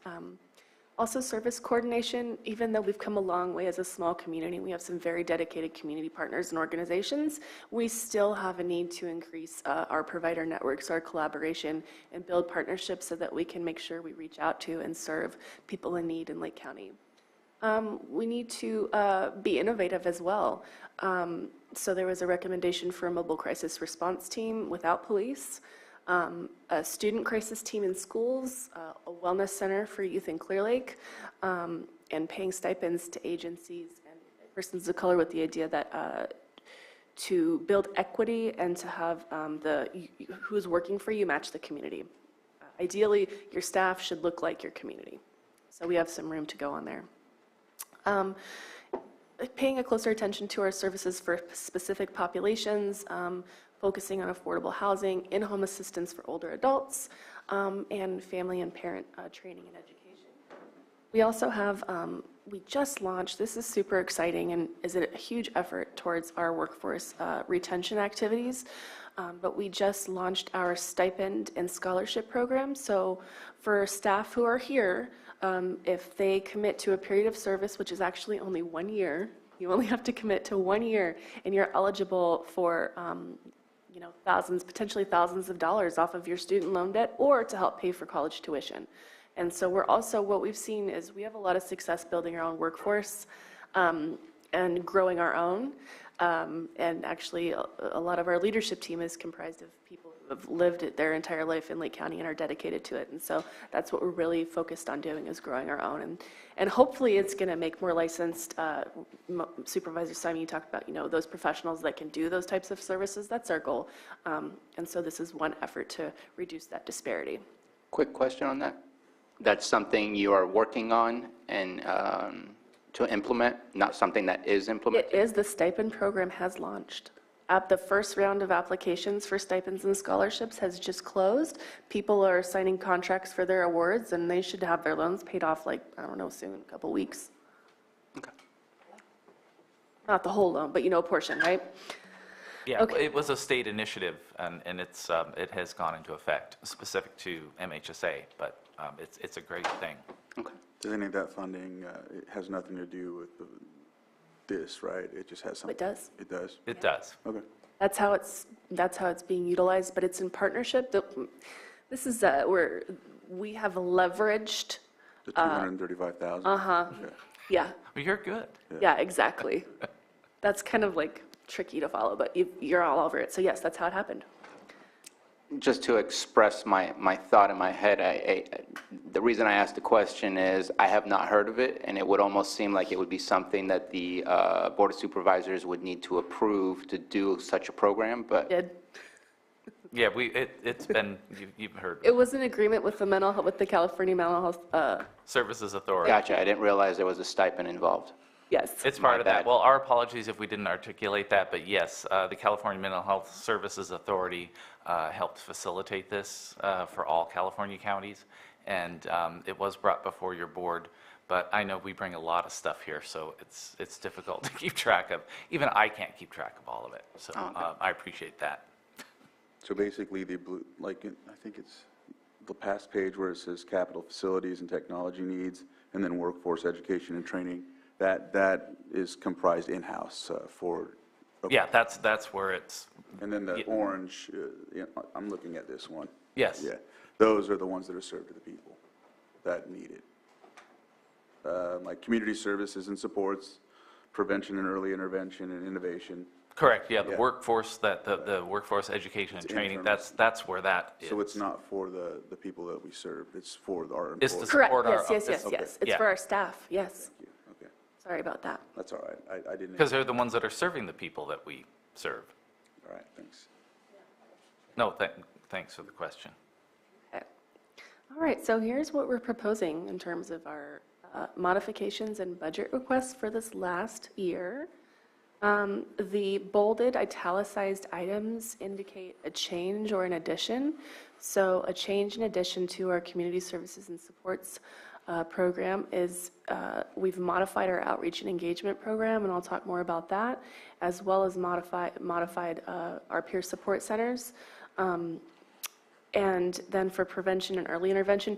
Also, service coordination, even though we've come a long way as a small community, we have some very dedicated community partners and organizations, we still have a need to increase our provider networks, our collaboration, and build partnerships so that we can make sure we reach out to and serve people in need in Lake County. We need to be innovative as well. So there was a recommendation for a mobile crisis response team without police, a student crisis team in schools, a wellness center for youth in Clear Lake, and paying stipends to agencies and persons of color with the idea that to build equity and to have who's working for you match the community. Ideally, your staff should look like your community. So we have some room to go on there. Paying a closer attention to our services for specific populations, focusing on affordable housing, in-home assistance for older adults, and family and parent training and education. We also have, we just launched, this is super exciting and is a huge effort towards our workforce retention activities, but we just launched our stipend and scholarship program. So for staff who are here, if they commit to a period of service, which is actually only 1 year, you only have to commit to 1 year, and you're eligible for you know, potentially thousands of dollars off of your student loan debt, or to help pay for college tuition. And so we're also, what we've seen is we have a lot of success building our own workforce and growing our own. And actually, a lot of our leadership team is comprised of people who have lived their entire life in Lake County and are dedicated to it. And so that's what we're really focused on doing, is growing our own. And hopefully it's going to make more licensed Supervisor Simon, you talked about, you know, those professionals that can do those types of services. That's our goal. And so this is one effort to reduce that disparity. Quick question on that. That's something you are working on and to implement, not something that is implemented? It is. The stipend program has launched. The first round of applications for stipends and scholarships has just closed. People are signing contracts for their awards, and they should have their loans paid off, like, I don't know, soon, a couple weeks. Okay. Not the whole loan, but you know, a portion, right? Yeah, Okay. It was a state initiative, and it has gone into effect, specific to MHSA, but it's a great thing. Okay. Does any of that funding, it has nothing to do with this, right? It just has something? It does. It does? It does. Okay. That's how it's being utilized, but it's in partnership. This is where we have leveraged. The 235,000? Okay. Yeah. Well, you're good. Yeah, exactly. That's kind of like tricky to follow, but you're all over it. So yes, that's how it happened. Just to express my thought in my head, the reason I asked the question is I have not heard of it, and it would almost seem like it would be something that the Board of Supervisors would need to approve to do such a program, but... Yeah, it's been, you've heard. It was an agreement with the California Mental Health Services Authority. Gotcha, I didn't realize there was a stipend involved. Yes. It's part of that. bad. Well, our apologies if we didn't articulate that, but yes, the California Mental Health Services Authority helped facilitate this for all California counties, and it was brought before your board, but I know we bring a lot of stuff here, so it's difficult to keep track of. Even I can't keep track of all of it, so I appreciate that. So basically, the blue, like, I think it's the past page where it says capital facilities and technology needs, and then workforce education and training, that is comprised in-house for. Okay. Yeah, that's where it's, And then the orange, I'm looking at this one. yes. Yeah, those are the ones that are served to the people that need it. Like community services and supports, prevention and early intervention and innovation. Correct, yeah, the Yeah. workforce, the workforce education and training, internal. that's where that is. So it's not for the people that we serve, it's for our employees. It's to Correct, support our. yes. It's Yeah. for our staff, yes. Thank you. Okay, Sorry about that. that's all right. I didn't. Because they're the ones that are serving the people that we serve. All right, thanks. No, thanks for the question. Okay. All right, so here's what we're proposing in terms of our modifications and budget requests for this last year. The bolded italicized items indicate a change or an addition. So a change in addition to our community services and supports program is we've modified our outreach and engagement program, and I'll talk more about that, as well as modified our peer support centers. And then for prevention and early intervention,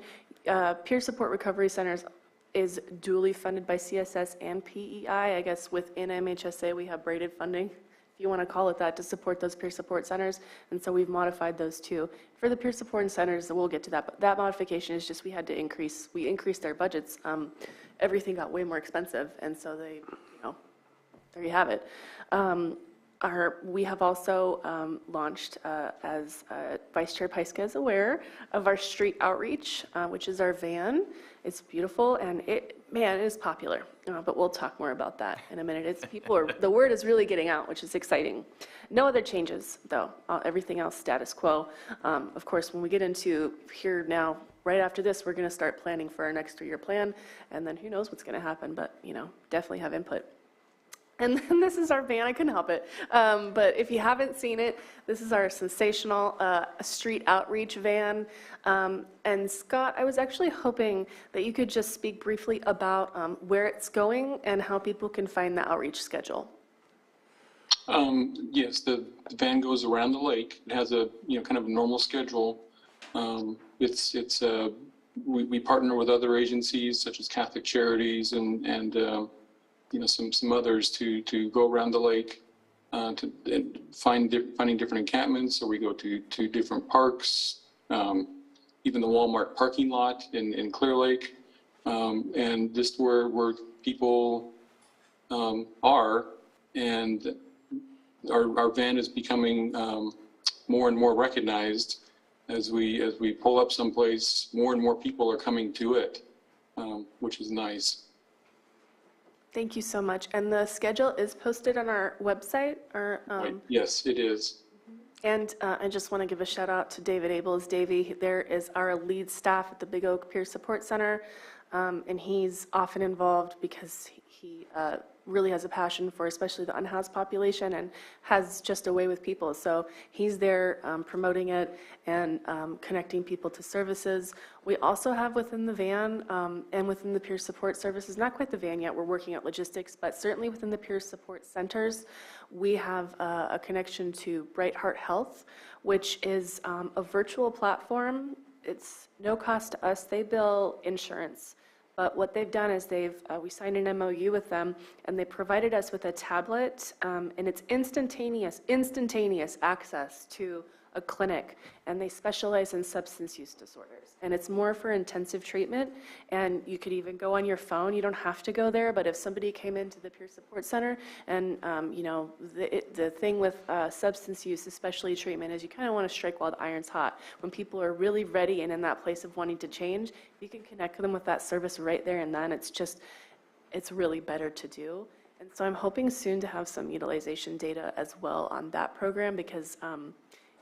peer support recovery centers is duly funded by CSS and PEI. I guess within MHSA, we have braided funding, if you want to call it that, to support those peer support centers. And so we've modified those too. For the peer support centers, we'll get to that, but that modification is just we increased their budgets. Everything got way more expensive, and so they, there you have it. We have also launched, as Vice Chair Paiska is aware, of our street outreach, which is our van. It's beautiful, and it is popular, but we'll talk more about that in a minute. The word is really getting out, which is exciting. No other changes, though. Everything else status quo. Of course, when we get into here now, right after this, we're going to start planning for our next 3-year plan, and then who knows what's going to happen, but, definitely have input. And then this is our van, I couldn't help it. But if you haven't seen it, this is our sensational street outreach van. And Scott, I was actually hoping that you could just speak briefly about where it's going and how people can find the outreach schedule. Yes, the van goes around the lake. It has a, kind of a normal schedule. We partner with other agencies such as Catholic Charities and some others to go around the lake finding different encampments. So we go to different parks, even the Walmart parking lot in Clear Lake, and just where people are. And our van is becoming more and more recognized as we pull up someplace. More and more people are coming to it, which is nice. Thank you so much. And the schedule is posted on our website? Yes, it is. And I just want to give a shout out to David Abels. Davey, there is our lead staff at the Big Oak Peer Support Center, and he's often involved because he really has a passion for especially the unhoused population and has just a way with people. So he's there promoting it and connecting people to services. We also have within the van and within the peer support services, not quite the van yet, we're working at logistics, but certainly within the peer support centers, we have a connection to Bright Heart Health, which is a virtual platform. It's no cost to us. They bill insurance. But what they've done is we signed an MOU with them, and they provided us with a tablet, and it's instantaneous access to a clinic, and they specialize in substance use disorders. And it's more for intensive treatment, and you could even go on your phone. You don't have to go there, but if somebody came into the peer support center, and the thing with substance use, especially treatment, is you kind of want to strike while the iron's hot. When people are really ready and in that place of wanting to change, you can connect them with that service right there and then. It's really better to do. And so I'm hoping soon to have some utilization data as well on that program, because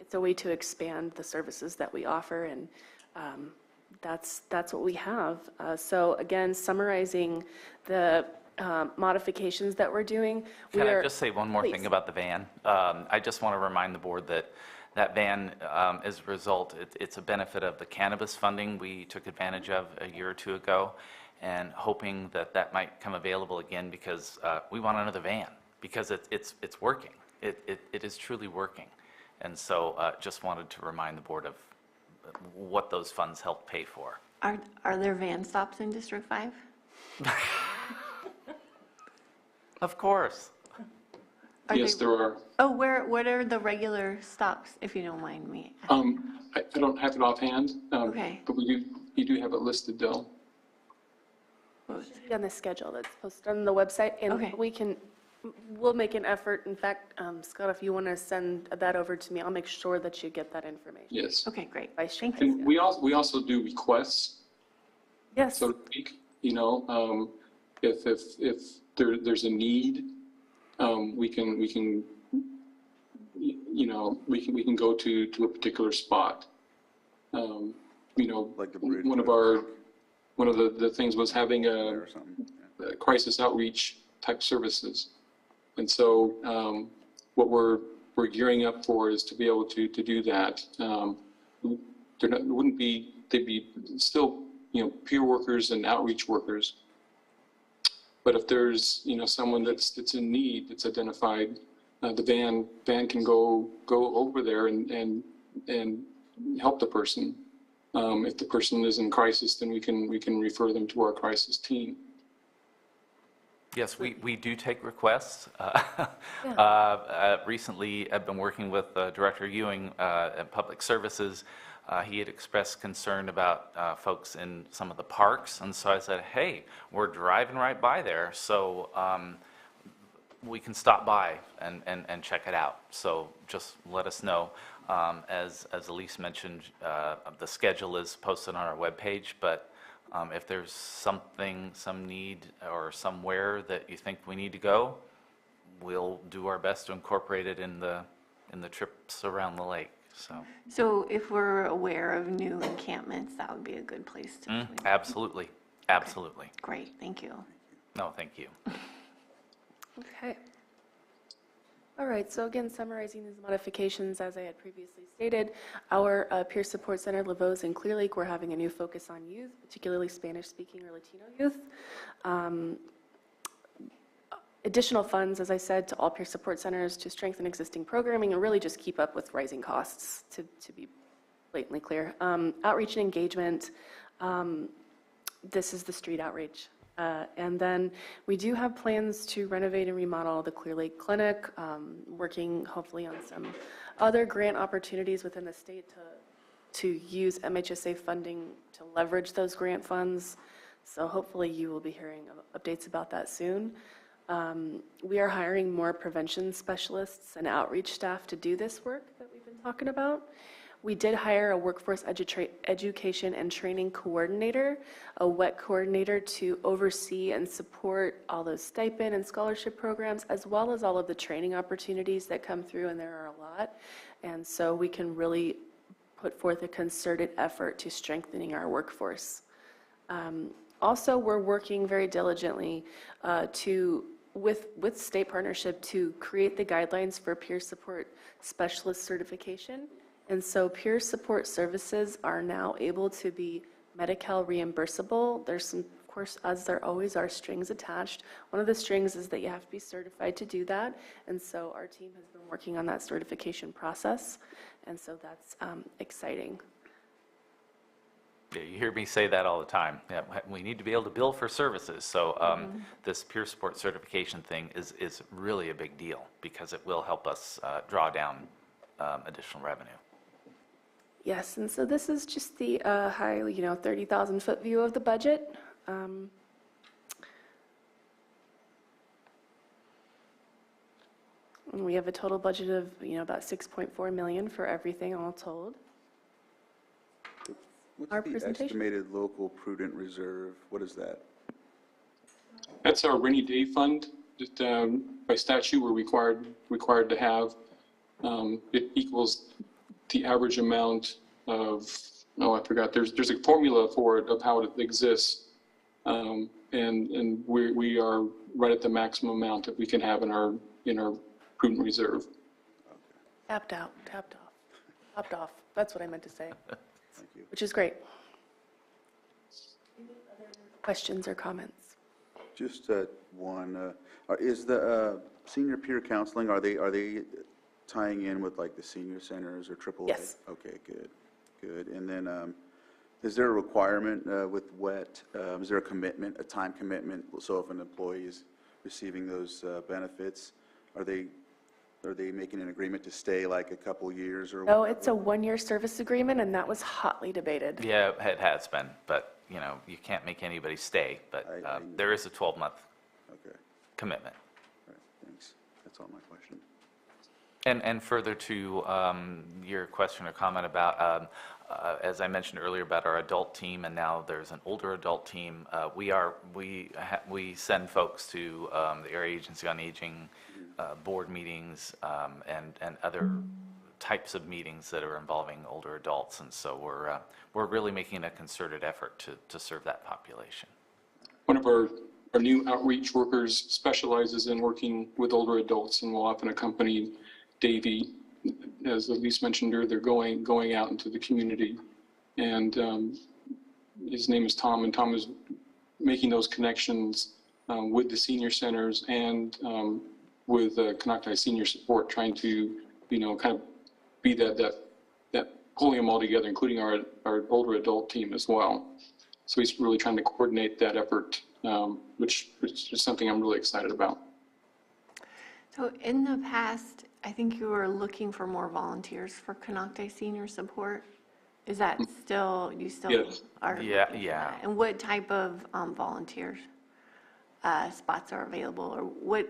it's a way to expand the services that we offer, and that's what we have. So again, summarizing the modifications that we're doing. Can I just say one more thing about the van? I just want to remind the board that that van, as a result, it's a benefit of the cannabis funding we took advantage of a year or two ago, and hoping that that might come available again, because we want another van, because it's working. It is truly working. And so just wanted to remind the board of what those funds help pay for. Are there van stops in District 5? Of course. Yes, there are. Oh, what are the regular stops, if you don't mind me? I don't have it offhand. Okay. But you do have it listed, though. On the schedule that's posted on the website, and Okay. we'll make an effort. In fact, Scott, if you want to send that over to me, I'll make sure that you get that information. Yes. Okay, great. Thank And we also do requests, Yes. so to speak. You know, if there's a need, we can you know, we can go to a particular spot. You know, Like the bridge. one of the things was having Or something. a crisis outreach type services. And so what we're gearing up for is to be able to do that. They'd be still, you know, peer workers and outreach workers. But if there's, you know, someone that's in need, that's identified, the van can go over there and help the person. If the person is in crisis, then we can refer them to our crisis team. Yes, we do take requests. Recently, I've been working with Director Ewing at Public Services. He had expressed concern about folks in some of the parks, and so I said, hey, we're driving right by there, so we can stop by and check it out. So just let us know. As Elise mentioned, the schedule is posted on our webpage, but if there's some need or somewhere that you think we need to go, we'll do our best to incorporate it in the trips around the lake. So if we're aware of new encampments, that would be a good place to. Absolutely, absolutely. Great, thank you. No, thank you. Okay. All right, so again, summarizing these modifications, as I had previously stated, our Peer Support Center, Lavos and Clear Lake, we're having a new focus on youth, particularly Spanish-speaking or Latino youth. Additional funds, as I said, to all peer support centers to strengthen existing programming and really just keep up with rising costs, to be blatantly clear. Outreach and engagement, this is the street outreach. And then we do have plans to renovate and remodel the Clear Lake Clinic, working hopefully on some other grant opportunities within the state to use MHSA funding to leverage those grant funds. So hopefully you will be hearing updates about that soon. We are hiring more prevention specialists and outreach staff to do this work that we've been talking about. We did hire a workforce education and training coordinator, a WET coordinator, to oversee and support all those stipend and scholarship programs, as well as all of the training opportunities that come through, and there are a lot. And so we can really put forth a concerted effort to strengthening our workforce. Also, we're working very diligently with state partnership to create the guidelines for peer support specialist certification. And so peer support services are now able to be Medi-Cal reimbursable. There's some, of course, as there always are, strings attached. One of the strings is that you have to be certified to do that. And so our team has been working on that certification process. And so that's exciting. Yeah, you hear me say that all the time. Yeah, we need to be able to bill for services. So this peer support certification thing is really a big deal, because it will help us draw down additional revenue. Yes, and so this is just the high, 30,000-foot view of the budget. And we have a total budget of, about $6.4 million for everything all told. What's the estimated local prudent reserve? What is that? That's our rainy day fund. Just, by statute, we're required to have. It equals the average amount of, I forgot, there's a formula for it, of how it exists. and we are right at the maximum amount that we can have in our prudent reserve. Tapped out, tapped off, topped off. That's what I meant to say. Which is great. Any other questions or comments? Just one, is the senior peer counseling, are they tying in with like the senior centers or AAA? Yes. Okay, good. And then, is there a requirement with WET? Is there a commitment, a time commitment? So if an employee is receiving those benefits, are they making an agreement to stay like a couple years or? No, it's a 1-year service agreement, and that was hotly debated. Yeah, it has been, but, you know, you can't make anybody stay, but there is a 12-month commitment. All right, thanks. That's all my question. And further to your question or comment about, as I mentioned earlier about our adult team, and now there's an older adult team, we send folks to the Area Agency on Aging board meetings and other types of meetings that are involving older adults, and so we're really making a concerted effort to serve that population. One of our new outreach workers specializes in working with older adults and will often accompany Davey, as Elise mentioned earlier, they're going out into the community. And his name is Tom, and Tom is making those connections with the senior centers and with Canocti Senior Support, trying to, kind of be that pulling them all together, including our older adult team as well. So he's really trying to coordinate that effort, which is something I'm really excited about. So in the past, I think you were looking for more volunteers for Canocti Senior Support. Is that still, you still Yes. are? Yeah. And what type of volunteers spots are available, or what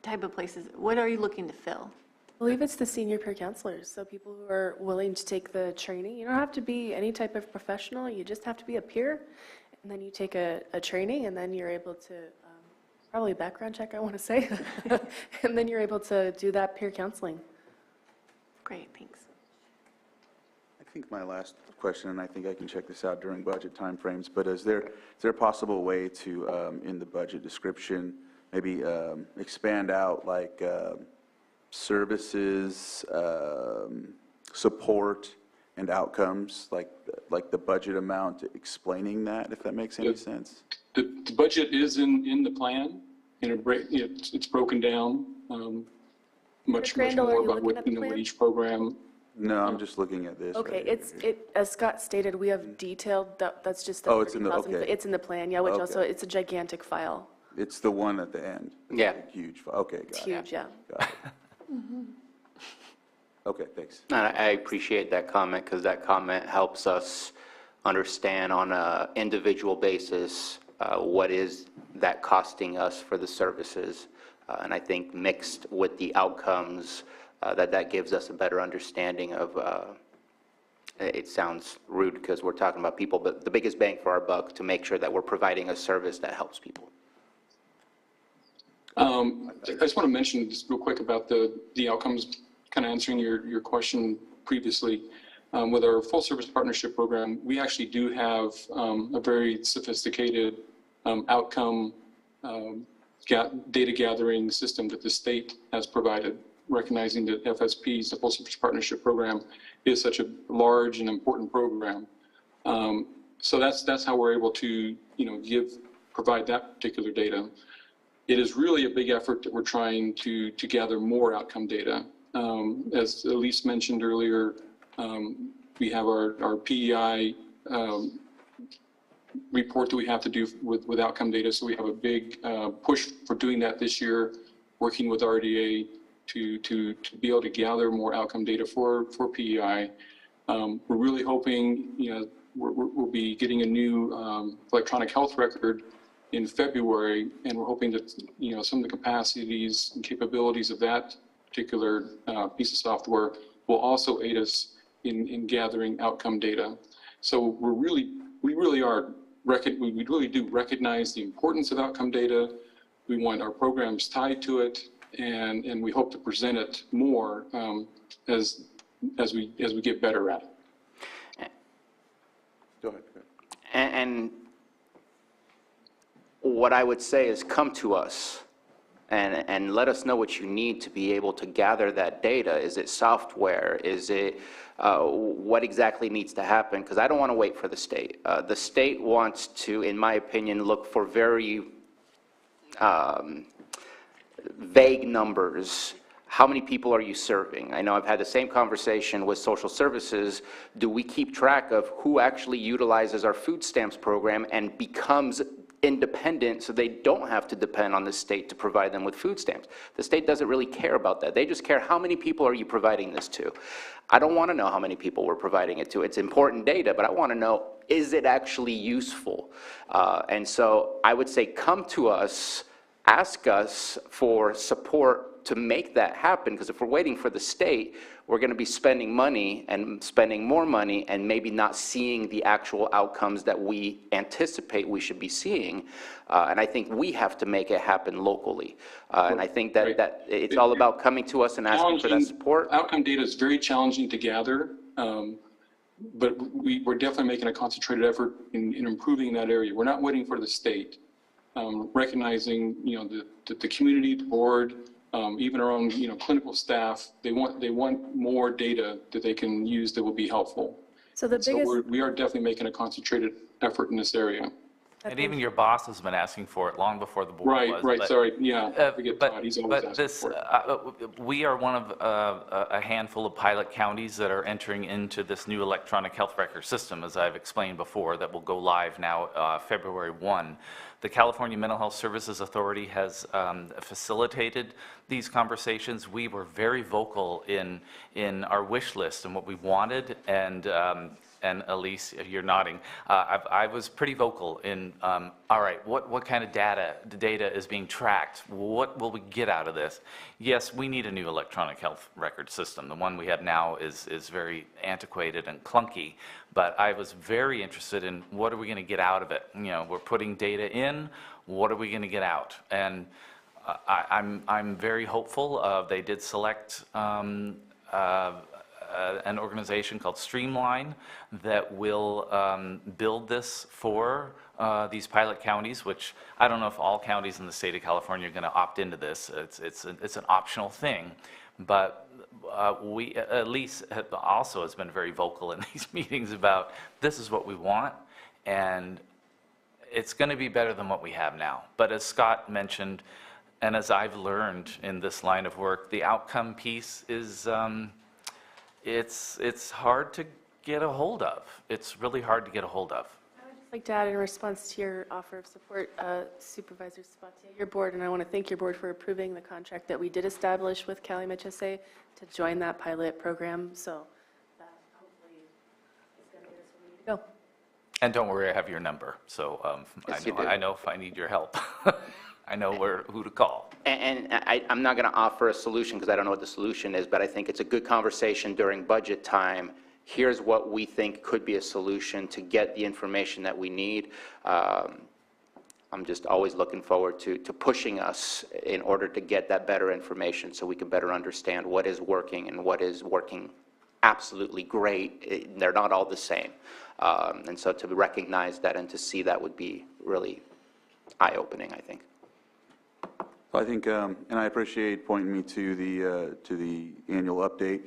type of places, what are you looking to fill? I believe it's the senior peer counselors, so people who are willing to take the training. You don't have to be any type of professional, you just have to be a peer, and then you take a training, and then you're able to, probably a background check, I want to say, and then you're able to do that peer counseling. Great, thanks. I think my last question, and I think I can check this out during budget timeframes, but is there a possible way to, in the budget description, maybe expand out like services, support, and outcomes, like the budget amount, explaining that, if that makes any sense? The budget is in the plan, and it's broken down much Crandall, are more you about looking at the what plan? each program. No, I'm just looking at this. Okay, right as Scott stated, we have detailed, that's just the Oh, it's in the- 30,000. okay. It's in the plan, yeah, which Okay. also, it's a gigantic file. It's the one at the end. Yeah. Huge. Okay, It's got it. huge, yeah. Got it. Okay, thanks. And I appreciate that comment, because that comment helps us understand on an individual basis what is that costing us for the services. And I think mixed with the outcomes, that gives us a better understanding of, it sounds rude because we're talking about people, but the biggest bang for our buck to make sure that we're providing a service that helps people. I just want to mention just real quick about the outcomes, kind of answering your question previously. With our full service partnership program, we actually do have a very sophisticated outcome data gathering system that the state has provided, recognizing that FSPs, the full service partnership program, is such a large and important program. So that's how we're able to, provide that particular data. It is really a big effort that we're trying to gather more outcome data. As Elise mentioned earlier, we have our PEI report that we have to do with outcome data. So we have a big push for doing that this year, working with RDA to be able to gather more outcome data for PEI. We're really hoping, we'll be getting a new electronic health record in February, and we're hoping that, some of the capacities and capabilities of that particular piece of software will also aid us in gathering outcome data. So we really do recognize the importance of outcome data. We want our programs tied to it, and we hope to present it more as we get better at it. Go ahead. And what I would say is come to us and let us know what you need to be able to gather that data. Is it software? Is it, what exactly needs to happen? Because I don't want to wait for the state. The state wants to, in my opinion, look for very vague numbers. How many people are you serving? I know I've had the same conversation with social services. Do we keep track of who actually utilizes our food stamps program and becomes independent so they don't have to depend on the state to provide them with food stamps? The state doesn't really care about that. They just care how many people are you providing this to. I don't want to know how many people we're providing it to. It's important data, but I want to know, is it actually useful? And so I would say come to us, ask us for support to make that happen, because if we're waiting for the state, we're going to be spending money and spending more money and maybe not seeing the actual outcomes that we anticipate we should be seeing. And I think we have to make it happen locally. And I think that, that it's all about coming to us and asking for that support. Outcome data is very challenging to gather, but we're definitely making a concentrated effort in improving that area. We're not waiting for the state. Recognizing, you know, the community, the board, even our own, you know, clinical staff, they want more data that they can use that will be helpful. So we are definitely making a concentrated effort in this area. And even your boss has been asking for it long before the board was. Right, but, sorry, yeah, forget Todd, he's always asking for it. We are one of a handful of pilot counties that are entering into this new electronic health record system, as I've explained before, that will go live now February 1. The California Mental Health Services Authority has facilitated these conversations. We were very vocal in our wish list and what we wanted, and Elise, you're nodding. I was pretty vocal in, all right, what kind of data is being tracked? What will we get out of this? Yes, we need a new electronic health record system. The one we have now is very antiquated and clunky, but I was very interested in what are we going to get out of it? You know, we're putting data in, what are we going to get out? And I'm very hopeful. They did select an organization called Streamline that will build this for these pilot counties, which I don't know if all counties in the state of California are going to opt into this. It's an optional thing, but we, at least also has been very vocal in these meetings about this is what we want, and it's going to be better than what we have now. But as Scott mentioned, and as I've learned in this line of work, the outcome piece is it's hard to get a hold of. It's really hard to get a hold of. I would just like to add in response to your offer of support, Supervisor Spatier, your board, and I want to thank your board for approving the contract that we did establish with Calumet HSA to join that pilot program. So that hopefully is going to get us where we need to go. And don't worry, I have your number, so Yes, I know if I need your help. I know who to call. And I'm not going to offer a solution because I don't know what the solution is, but I think it's a good conversation during budget time. Here's what we think could be a solution to get the information that we need. I'm just always looking forward to pushing us in order to get that better information so we can better understand what is working and what is working absolutely great. They're not all the same. And so to recognize that and to see that would be really eye-opening, I think. I think, and I appreciate pointing me to the annual update.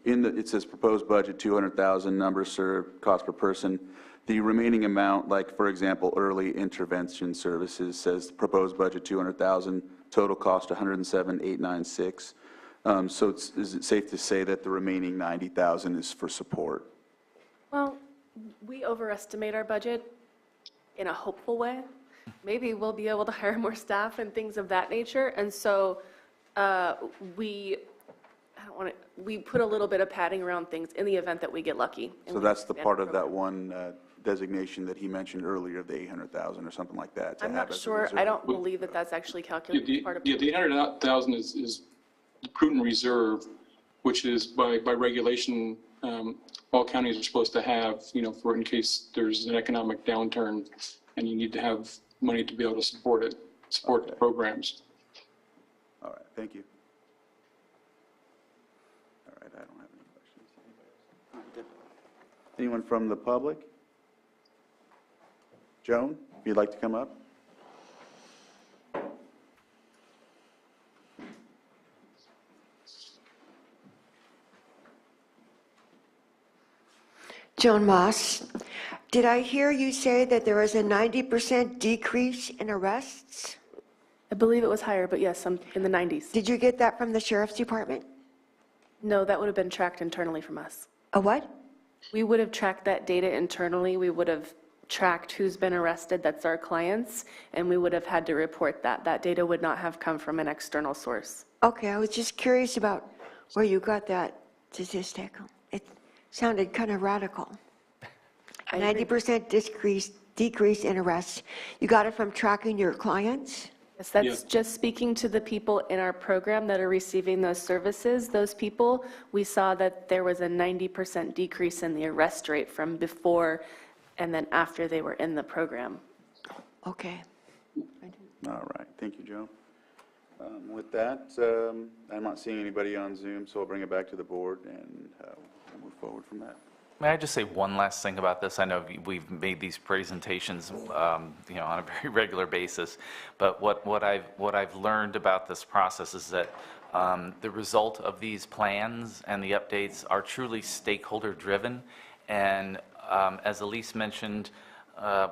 It says proposed budget 200,000, numbers served, cost per person. The remaining amount, like for example, early intervention services, says proposed budget 200,000, total cost 107,896. So is it safe to say that the remaining 90,000 is for support? Well, we overestimate our budget in a hopeful way. Maybe we'll be able to hire more staff and things of that nature. And so we put a little bit of padding around things in the event that we get lucky. So that's the part of that one designation that he mentioned earlier, the 800,000 or something like that. I'm not sure. I don't believe that that's actually calculated as part of. Yeah, the 800,000 is the prudent reserve, which is by regulation, all counties are supposed to have, you know, for in case there's an economic downturn and you need to have money to be able to support the programs. All right, thank you. All right, I don't have any questions. All right, good. Anyone from the public? Joan? if you'd like to come up. Joan Moss, did I hear you say that there was a 90% decrease in arrests? I believe it was higher, but yes, in the 90s. Did you get that from the sheriff's department? No, that would have been tracked internally from us. A what? We would have tracked that data internally. We would have tracked who's been arrested, that's our clients, and we would have had to report that. That data would not have come from an external source. Okay, I was just curious about where you got that statistic. It sounded kind of radical. A 90% decrease in arrests. You got it from tracking your clients? Yes, that's just speaking to the people in our program that are receiving those services. Those people, we saw that there was a 90% decrease in the arrest rate from before and then after they were in the program. Okay. All right, thank you, Joe. With that, I'm not seeing anybody on Zoom, so I'll bring it back to the board and we'll move forward from that. May I just say one last thing about this? I know we've made these presentations, on a very regular basis, but what I've learned about this process is that the result of these plans and the updates are truly stakeholder-driven, and as Elise mentioned,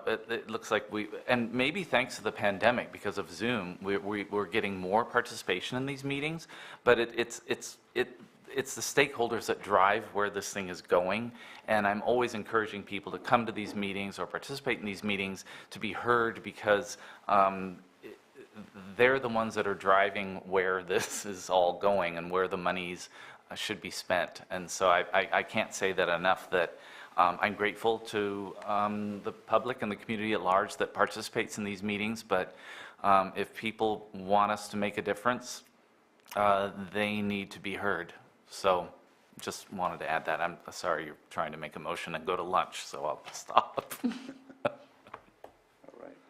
it looks like and maybe thanks to the pandemic, because of Zoom, we're getting more participation in these meetings, but it's the stakeholders that drive where this thing is going, and I'm always encouraging people to come to these meetings or participate in these meetings to be heard, because they're the ones that are driving where this is all going and where the monies should be spent. And so I can't say that enough, that I'm grateful to the public and the community at large that participates in these meetings, but if people want us to make a difference, they need to be heard. So just wanted to add that. I'm sorry you're trying to make a motion and go to lunch, so I'll stop.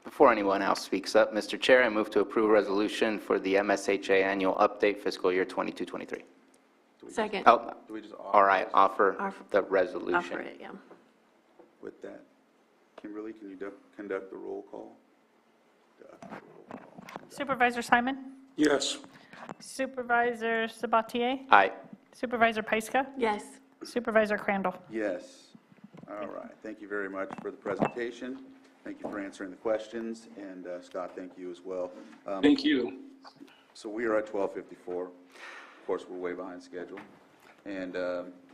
Before anyone else speaks up, Mr. Chair, I move to approve a resolution for the MSHA annual update fiscal year 22-23. Second. Oh, Do we just all right, offer the resolution. Offer it, yeah. With that, Kimberly, can you conduct the roll call? Supervisor Simon? Yes. Supervisor Sabatier? Aye. Supervisor Pyska? Yes. Supervisor Crandall? Yes. All right. Thank you very much for the presentation. Thank you for answering the questions. And Scott, thank you as well. Thank you. So we are at 12:54. Of course, we're way behind schedule. And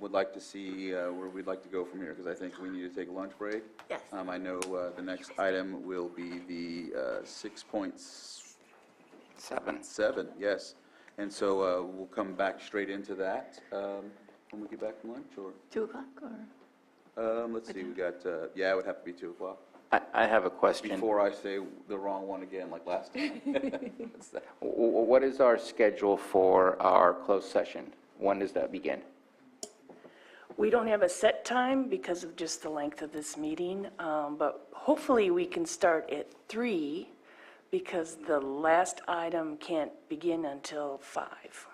would like to see where we'd like to go from here, because I think we need to take a lunch break. Yes. I know the next item will be the 6.7, yes. And so we'll come back straight into that when we get back from lunch, or? 2 o'clock or? Let's see, we got, yeah, it would have to be 2 o'clock. I have a question. Before I say the wrong one again, like last time. What's that? What is our schedule for our closed session? When does that begin? We don't have a set time because of just the length of this meeting, but hopefully we can start at 3 because the last item can't begin until 5.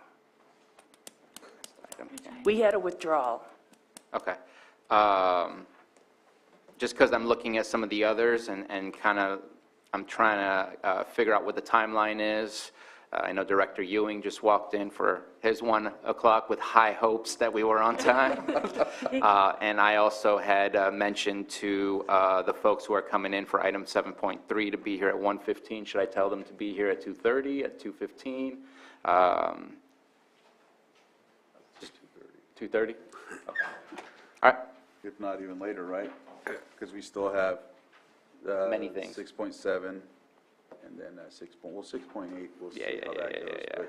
We had a withdrawal. Okay. Just because I'm looking at some of the others and kind of, I'm trying to figure out what the timeline is. I know Director Ewing just walked in for his 1 o'clock with high hopes that we were on time. And I also had mentioned to the folks who are coming in for item 7.3 to be here at 1:15. Should I tell them to be here at 2:30, at 2:15? Just 2:30? Okay. All right. If not even later, right? Because we still have Many things. 6.7 and then 6.8. We'll see how that goes. But,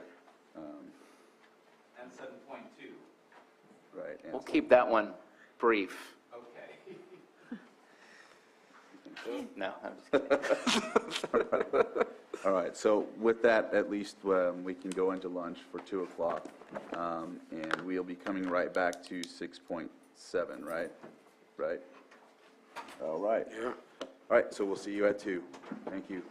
And 7.2. right. and We'll so- keep that one brief. Okay. No, I'm just kidding. All right, so with that, at least we can go into lunch for 2 o'clock. And we'll be coming right back to 6.7, right? Right? All right. Yeah. All right, so we'll see you at 2. Thank you.